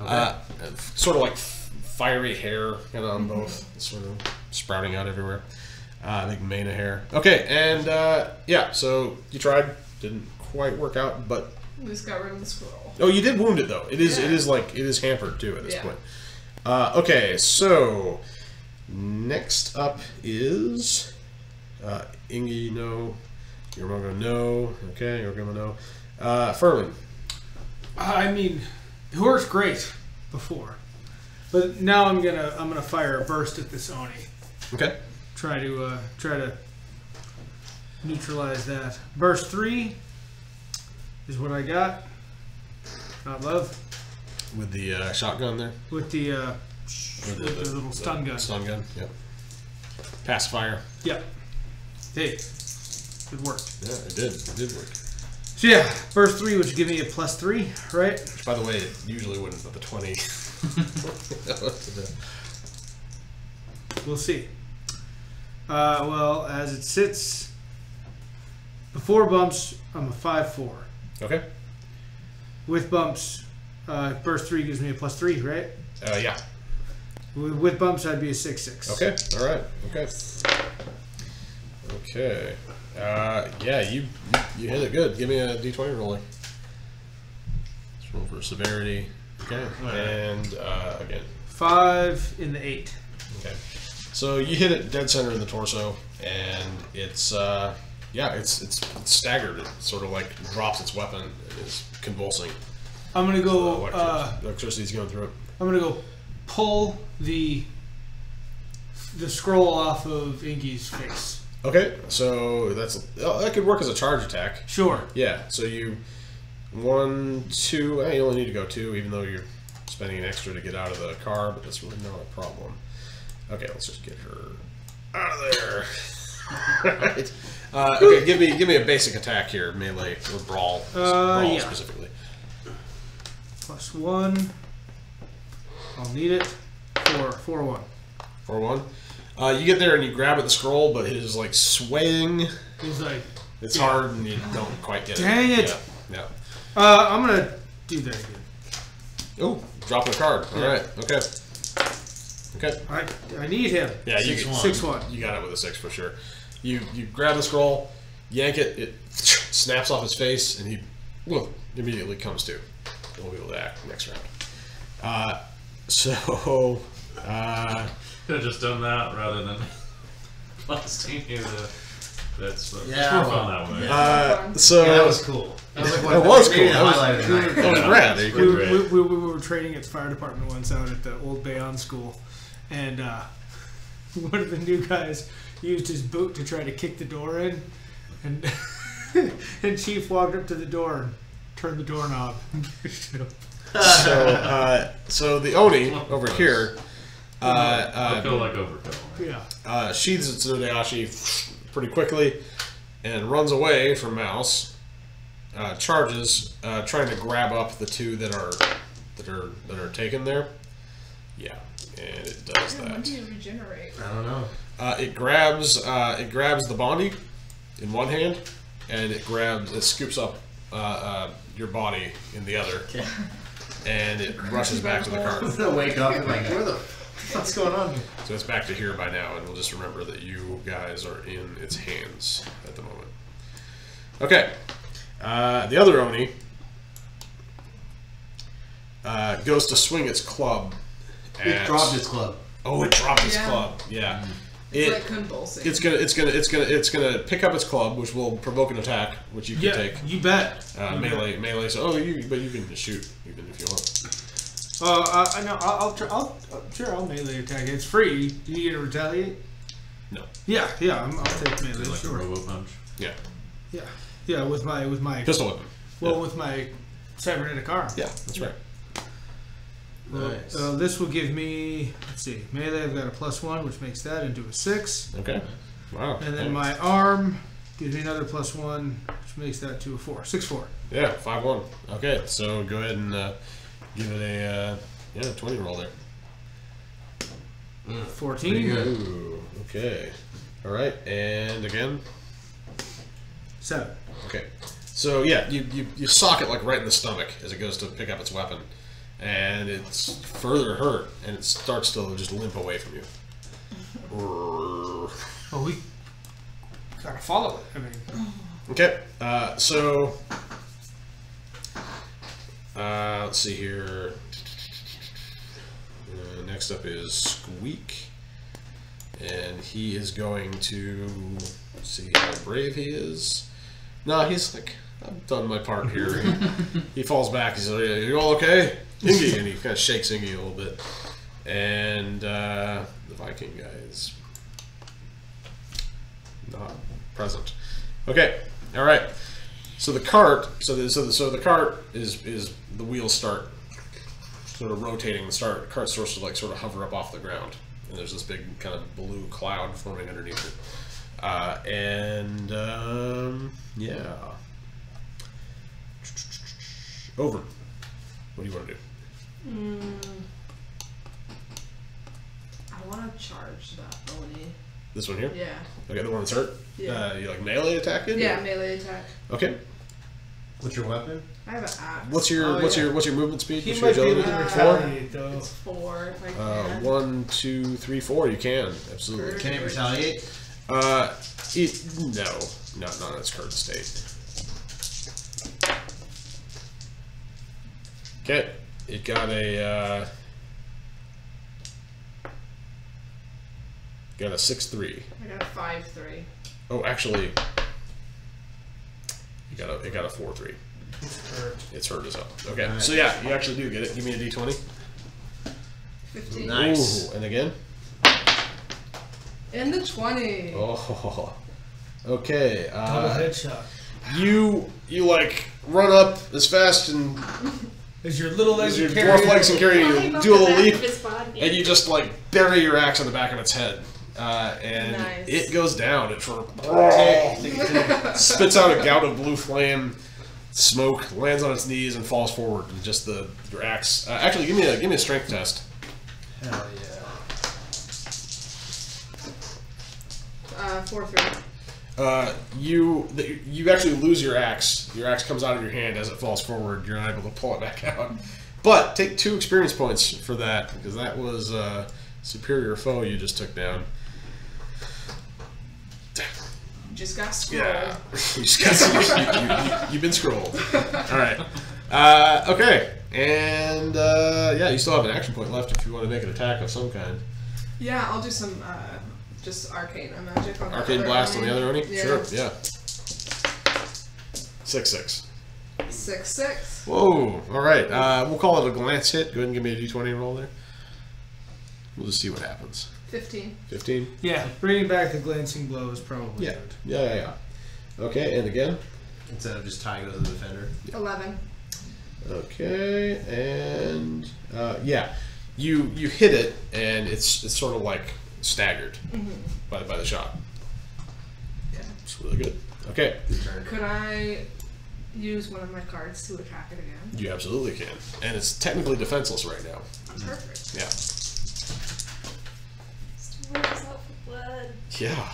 Okay. Sort of like fiery hair kind of on both, sort of sprouting out everywhere. Big mane of hair. Okay, and yeah, so you tried, didn't quite work out, but We just got rid of the scroll. oh, you did wound it though. It is Yeah. it is hampered too at this Yeah. point. Okay, so next up is Ingi. No, you're gonna no. Okay, you're gonna no. Furman. I mean, it worked great before, but now I'm gonna fire a burst at this Oni. Okay. Try to neutralize that. Burst 3 is what I got. Not love. With the shotgun there? With the little stun gun. Stun gun, yep. Pacifier. Yep. Hey, it worked. Yeah, it did. It did work. So yeah, burst 3, which would give me a +3, right? Which, by the way, it usually wouldn't, but the 20. We'll see. Well, as it sits, before bumps, I'm a 5/4. Okay. With bumps, burst 3 gives me a +3, right? Yeah. With bumps, I'd be a 6/6. Okay. All right. Okay. Okay. Yeah, you hit it good. Give me a d20 roller. Let's roll for severity. Okay. And again. 5 in the 8. Okay. So you hit it dead center in the torso, and it's it's staggered. It sort of like drops its weapon and is convulsing. I'm gonna go. Electricity's going through it. I'm gonna go pull the scroll off of Inky's face. Okay, so that could work as a charge attack. Sure. Yeah. So you 1, 2. You only need to go 2, even though you're spending an extra to get out of the car, but that's really not a problem. Okay, let's just get her out of there. Right. Okay, give me a basic attack here, melee or brawl, yeah. Specifically. +1. I'll need it. 4/1. 4/1. You get there and you grab at the scroll, but it is like swaying. He's like, It's hard and you don't quite get it. Dang it! Yeah. I'm gonna do that again. Oh, drop the card. All right. Okay. Okay. I need him. Yeah, you 6/1. You got it with a 6 for sure. You grab the scroll, yank it, it snaps off his face, and he immediately comes to. And we'll be able to act next round. Could have just done that rather than blasting you. That's more Yeah, fun that way. Yeah, So that was cool. That was like That was maybe cool. the highlight of the night. that was rad. We were training at the fire department once out at the old Bayonne school, and one of the new guys used his boot to try to kick the door in, and and Chief walked up to the door and turned the doorknob. So the Oni over here I feel like overkill. Right? Yeah. sheathes its Udayashi pretty quickly and runs away from Mouse. Charges, trying to grab up the 2 that are taken there. Yeah, and it does When that. do you regenerate? I don't know. It grabs the Bondi in one hand, and it scoops up your body in the other, and it rushes back to the car. I'm gonna wake up and like, what's going on here? So it's back to here by now, and we'll just remember that you guys are in its hands at the moment. Okay. The other Oni goes to swing its club. It dropped its club. Oh, it dropped its Yeah. club. Yeah. It's like convulsing. It's gonna pick up its club, which will provoke an attack, which you can take. You bet. Melee. So but you can just shoot even if you want. I know. I'll melee attack. It's free. Do you get to retaliate? No. Yeah. I'll take melee. Like Sure. a robo punch. Yeah. Yeah. With my Pistol weapon. well, with my cybernetic arm. Yeah, that's right. Nice. This will give me, let's see, melee. I've got a +1, which makes that into a 6. Okay. Wow. And then my arm gives me another +1, which makes that to a 4. 6/4. Yeah, 5/1. Okay, so go ahead and give it a 20 roll there. 14. Pretty good. Ooh, okay. All right, and again. 7. Okay. So yeah, you sock it like right in the stomach as it goes to pick up its weapon, and it's further hurt, and it starts to just limp away from you. Well, we gotta follow it. I mean, Okay. So let's see here. Next up is Squeak, and he is going to see how brave he is. No, he's like, I've done my part here. He falls back. He's like, "Are you all okay, Ingy?" And he kind of shakes Ingy a little bit. And the Viking guys. not present. Okay, all right. So the cart, so the cart is the wheels start sort of rotating. The cart starts to like sort of hover up off the ground, and there's this big kind of blue cloud forming underneath it. Yeah. Over. What do you want to do? I want to charge that Oni. This one here? Yeah. Okay, the one that's hurt? Yeah. You like melee attack it? Yeah, or? melee attack. Okay. What's your weapon? I have an axe. What's your movement speed? He What's might your be able agility? to Four? retaliate, though. It's 4 if I can. 1, 2, 3, 4. You can absolutely. Can it retaliate? No, not in its current state. Okay, it got a 6-3. I got a 5-3. Oh, actually, it got a 4-3. It's hurt as hell. Okay, Nice. so yeah, you actually do get it. Give me a d20. 15. Nice. Ooh, and again. In the 20. Oh, okay. Double headshot. You like run up as fast and As your little legs as your carry dwarf it. legs can carry you. Climb up Do a the little back leap, of his body. and you just like bury your axe on the back of its head, and Nice. it goes down. It sort of spits out a gout of blue flame, smoke, lands on its knees, and falls forward. And just your axe. Actually, give me a strength test. Hell yeah. 4-3. You actually lose your axe. Your axe comes out of your hand as it falls forward. You're not able to pull it back out. But take 2 experience points for that, because that was a superior foe you just took down. Just got scrolled. Yeah, you just got you've been scrolled. All right. Okay, and yeah, you still have an action point left if you want to make an attack of some kind. Yeah, I'll do some just arcane magic on the Arcane other blast on Oni. the other Oni. Yeah. Sure. Yeah. 6/6. 6/6. Whoa. All right. We'll call it a glance hit. Go ahead and give me a d20 roll there. We'll just see what happens. 15. 15. Yeah, bringing back the glancing blow is probably Yeah. good. Yeah. Okay, and again. Instead of just tying it to the defender. 11. Okay, and yeah, you hit it, and it's sort of like staggered by the shot. Yeah. It's really good. Okay, Your turn. Could I use one of my cards to attack it again? you absolutely can, and it's technically defenseless right now. Perfect. Yeah. Still works out for blood. Yeah.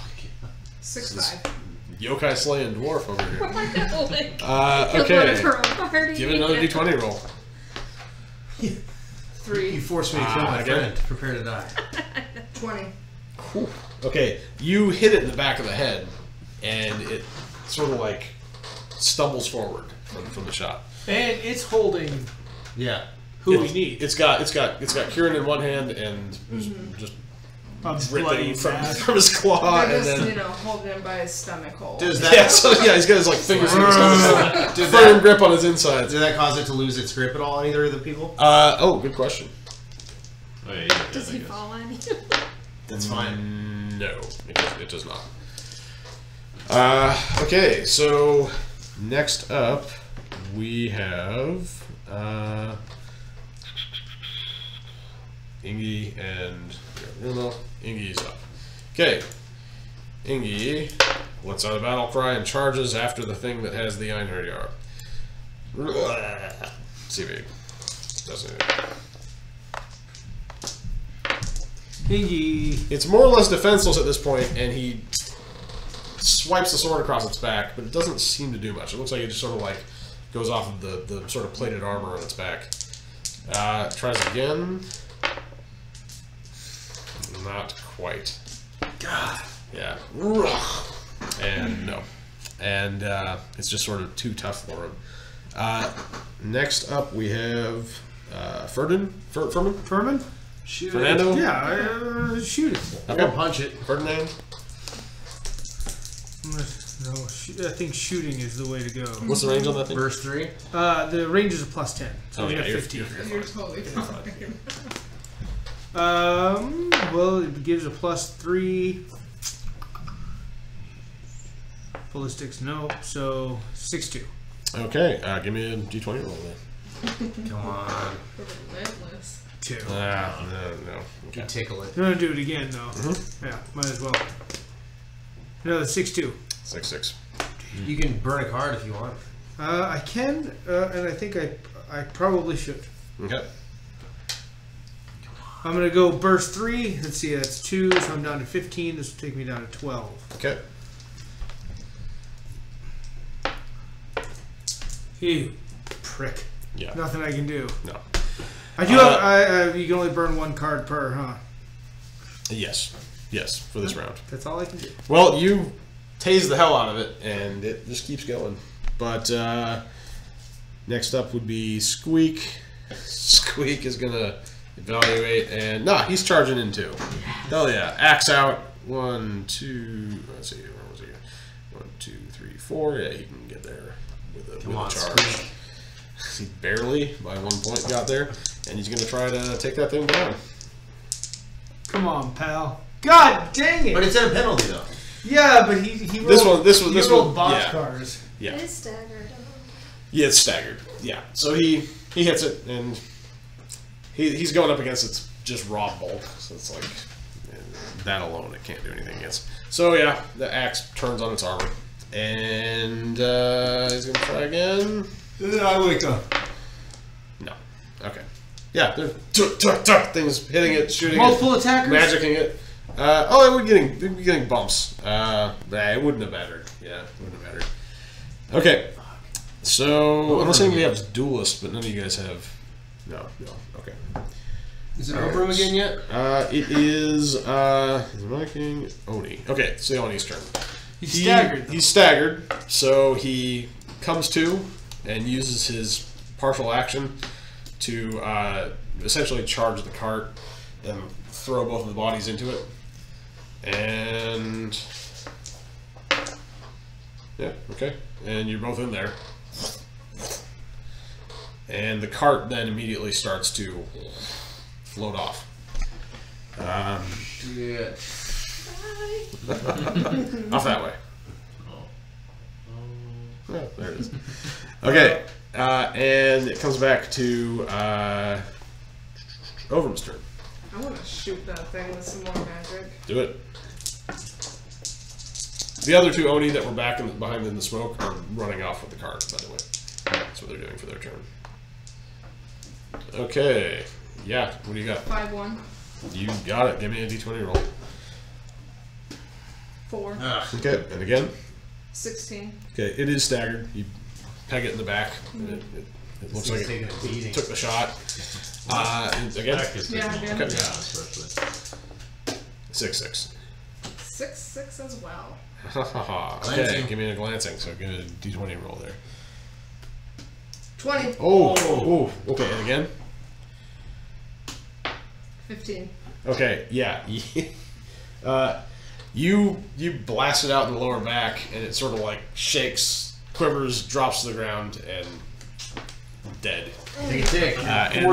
6/5. Yokai slaying dwarf over here. I know, like, killed one of Okay. her own party. Give it another d20 roll. 3. You forced me to kill my again. friend. Prepare to die. 20. Okay, you hit it in the back of the head, and it sort of like stumbles forward from the shot. And it's holding Yeah. who we need. It's got Kiran in one hand and just A bloody ripping from mass. his claw, I'm and just, then holding him by his stomach hole. Does yeah, that so yeah, he's got his like fingers in his stomach, Did firm that, grip on his insides. did that cause it to lose its grip at all on either of the people? Oh, good question. Oh, yeah, Does he fall on you? That's fine. No, it does not. Okay, so next up we have Ingi and Ingi's up. Okay, Ingi lets out a battle cry and charges after the thing that has the Einherjar. See if he does anything. Hingy. It's more or less defenseless at this point, and he swipes the sword across its back, but it doesn't seem to do much. It looks like it just sort of like goes off of the sort of plated armor on its back. Tries again. Not quite. God. Yeah. And no. And it's just sort of too tough for him. Next up we have Ferdinand? Furman? Shoot Fernando? Yeah, shoot it. I'm gonna punch it. Ferdinand? No, I think shooting is the way to go. What's the range on that thing? Burst 3. The range is a +10, so Oh, we yeah, got you're 15. You're totally fine. Well, it gives a +3. Ballistics, no. So 6-2. Okay, give me a d20 roll then. Come on. Relentless. 2. No. You Okay. tickle it. I'm gonna do it again though. Yeah, might as well. Another 6-2. 6-6. You can burn a card if you want. I can, and I think I probably should. Okay. I'm gonna go burst 3. Let's see, that's 2, so I'm down to 15. This will take me down to 12. Okay. You prick. Yeah. Nothing I can do. No. I do have. You can only burn 1 card per, huh? Yes. Yes, for this round. That's all I can do. Well, you tase the hell out of it, and it just keeps going. But next up would be Squeak. Squeak is gonna evaluate, and he's charging in too. Hell yeah! Axe out. 1, 2. Let's see. Where was he? 1, 2, 3, 4. Yeah, he can get there with a charge. Squeak. He barely, by 1 point, got there, and he's gonna try to take that thing down. Come on, pal. God dang it! But it's at a penalty though. Yeah, but he rolled. This he one. rolled box Yeah. cars. Yeah. It is staggered. Yeah, it's staggered. Yeah, so he hits it, and he's going up against its just raw bulk, so it's like that alone it can't do anything against. So yeah, the axe turns on its armor, and he's gonna try again. I wake up. No. Okay. Yeah, there's things hitting it, shooting Multiple it, attackers? magicking it. It would be getting bumps. It wouldn't have mattered. Yeah, it wouldn't have mattered. Okay. So I'm not saying we have duelist, but none of you guys have. No. Okay. Is it Ovrim again yet? It is Viking Oni. Okay, it's the Oni's turn. He's staggered. He's staggered, so he comes to and uses his partial action to essentially charge the cart and throw both of the bodies into it. And yeah, okay. And you're both in there. And the cart then immediately starts to float off. Yeah. Off that way. Oh, there it is. Okay, and it comes back to Ovrim's turn. I want to shoot that thing with some more magic. Do it. The other two Oni that were back behind in the smoke are running off with the cart, by the way. That's what they're doing for their turn. Okay. Yeah, what do you got? 5-1. You got it. Give me a d20 roll. 4. Okay, and again. 16. Okay, it is staggered. You peg it in the back. And it looks like taking a beating. it took the shot. Again? Yeah, I do. Okay. Yeah, especially. 6-6. 6-6 as well. Okay, Glancing. give me a glancing. So give me a d20 roll there. 20. Oh, okay, and again? 15. Okay, yeah. You blast it out in the lower back, and it sort of like shakes, quivers, drops to the ground, and dead. Take a tick. And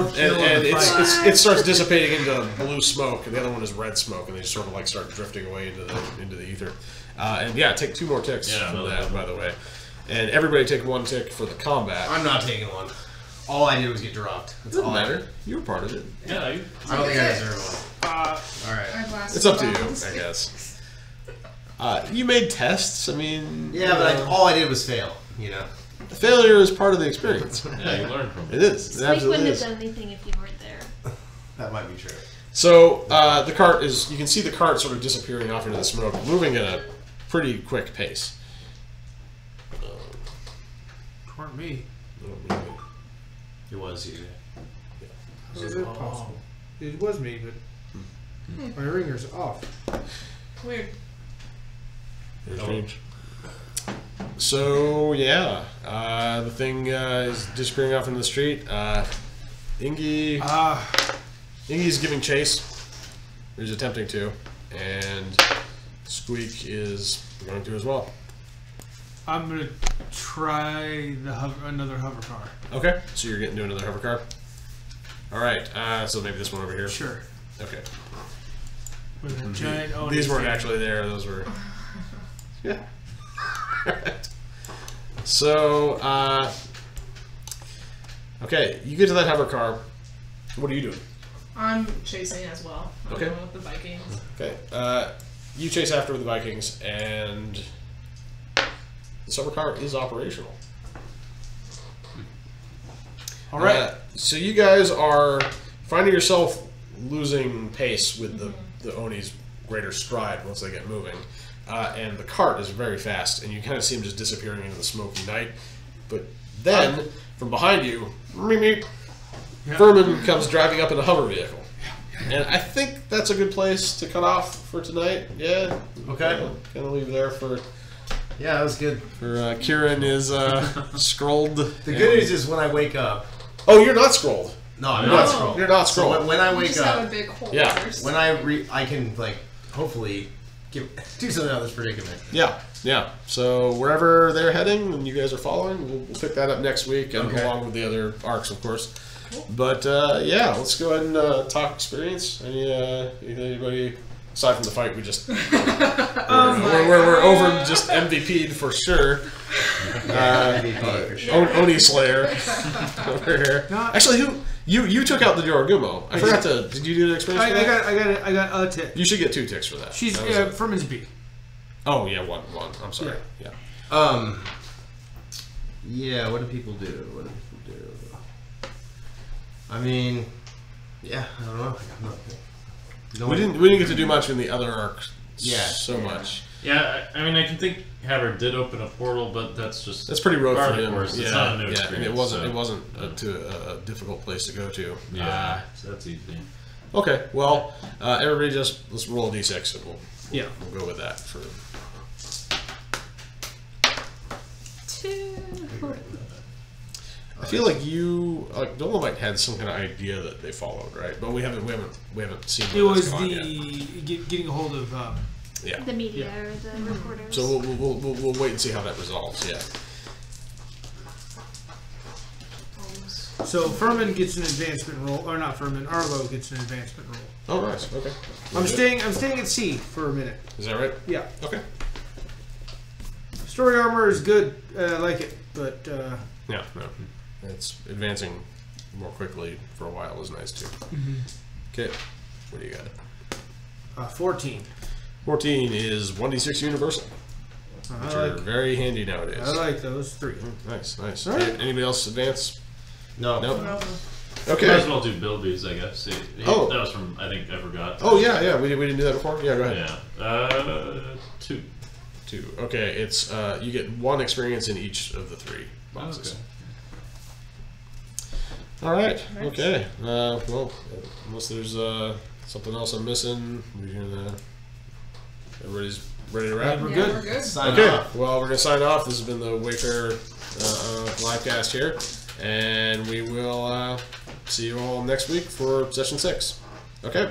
it starts dissipating into blue smoke, and the other one is red smoke, and they just sort of like start drifting away into the ether. And yeah, take 2 more ticks from that, by the way. And everybody take 1 tick for the combat. I'm not taking one. All I did was get dropped. That's Doesn't all I matter. did. You were part of it. Yeah, I don't think I deserve one. All right. I blasted It's up to you, bombs. I guess. You made tests. I mean, Yeah, but all I did was fail. You know. failure is part of the experience. Yeah, you learn from it. It is. It Squeak absolutely wouldn't is. have done anything if you weren't there. That might be true. So the cart is. You can see the cart sort of disappearing off into the smoke, moving at a pretty quick pace. Weren't me. It was you. How is it possible? It was me, but my ringer's off. Weird. Very strange. So yeah, the thing is disappearing off into the street. Ingi's giving chase. He's attempting to, and Squeak is going to as well. I'm gonna try another hover car. Okay, so you're getting to another hover car. All right, so maybe this one over here. Sure. Okay. With a giant Oni These weren't thing. actually there. Those were. Yeah. So, okay, you get to that hover car. What are you doing? I'm chasing as well. I'm Okay. going with the Vikings. Okay, you chase after the Vikings, and the hover car is operational. All right. So you guys are finding yourself losing pace with the Oni's greater stride once they get moving. And the cart is very fast, and you kind of see him just disappearing into the smoky night. But then, from behind you, Furman comes driving up in a hover vehicle. And I think that's a good place to cut off for tonight. Yeah? Okay. Kind of leave there for Yeah, that was good. Kiran is scrolled. The good news is when I wake up. Oh, you're not scrolled. No, I'm not No. scrolled. You're not So scrolled. when I We wake just have a up, big hole Yeah. first. when I can like hopefully do something out of this predicament. Yeah, yeah. So wherever they're heading and you guys are following, we'll pick that up next week, and Okay. along with the other arcs, of course. But yeah, let's go ahead and talk experience. Anybody aside from the fight we just we're over just MVP'd for sure. MVP for sure. Oni-Slayer over here. Not- Actually, who you took out the Yoragumo? I forgot to. Did you do an experience? for that? I got a tick. You should get 2 ticks for that. She's That was it. Furman's B. Oh yeah, one. I'm sorry. Yeah. Yeah, what do people do? What do people do? I mean, yeah, I don't know. I got nothing. No We one- didn't get to do much in the other arc. Yeah. So much. Yeah, I mean, I can think Havard did open a portal, but that's just That's pretty rough part for of the him. course. Yeah, It's not a new yeah, and experience. it wasn't. so- It wasn't a difficult place to go to. Yeah, so that's easy. Okay. Well, everybody just let's roll a d6 and Yeah. we'll go with that for. 2. I feel like Dolemite had some kind of idea that they followed, right? But we haven't seen. It where that's was gone the yet. getting a hold of. Yeah. The media or the reporters. So we'll wait and see how that resolves. Yeah. So Furman gets an advancement roll, or not Furman. Arlo gets an advancement roll. Oh, nice. Okay. I'm staying at C for a minute. Is that right? Yeah. Okay. Story armor is good. I like it, but Yeah. No. It's advancing more quickly for a while is nice too. Okay. What do you got? 14. 14 is 1d6 universal, which are very handy nowadays. I like those 3. Nice. All right. Anybody else advance? No. Nope. No. Might as Okay. well do Bilby's, I guess. Oh. That was from, I think, I forgot. Oh yeah. We didn't do that before. Yeah, go ahead. Yeah. 2. 2. Okay. It's you get 1 experience in each of the 3 boxes. Okay. All right. Okay. Well, unless there's something else I'm missing, everybody's ready to wrap. We're Yeah, good. we're good. Sign Okay, off. well, we're going to sign off. This has been the Wayfarer livecast here, and we will see you all next week for session 6. Okay.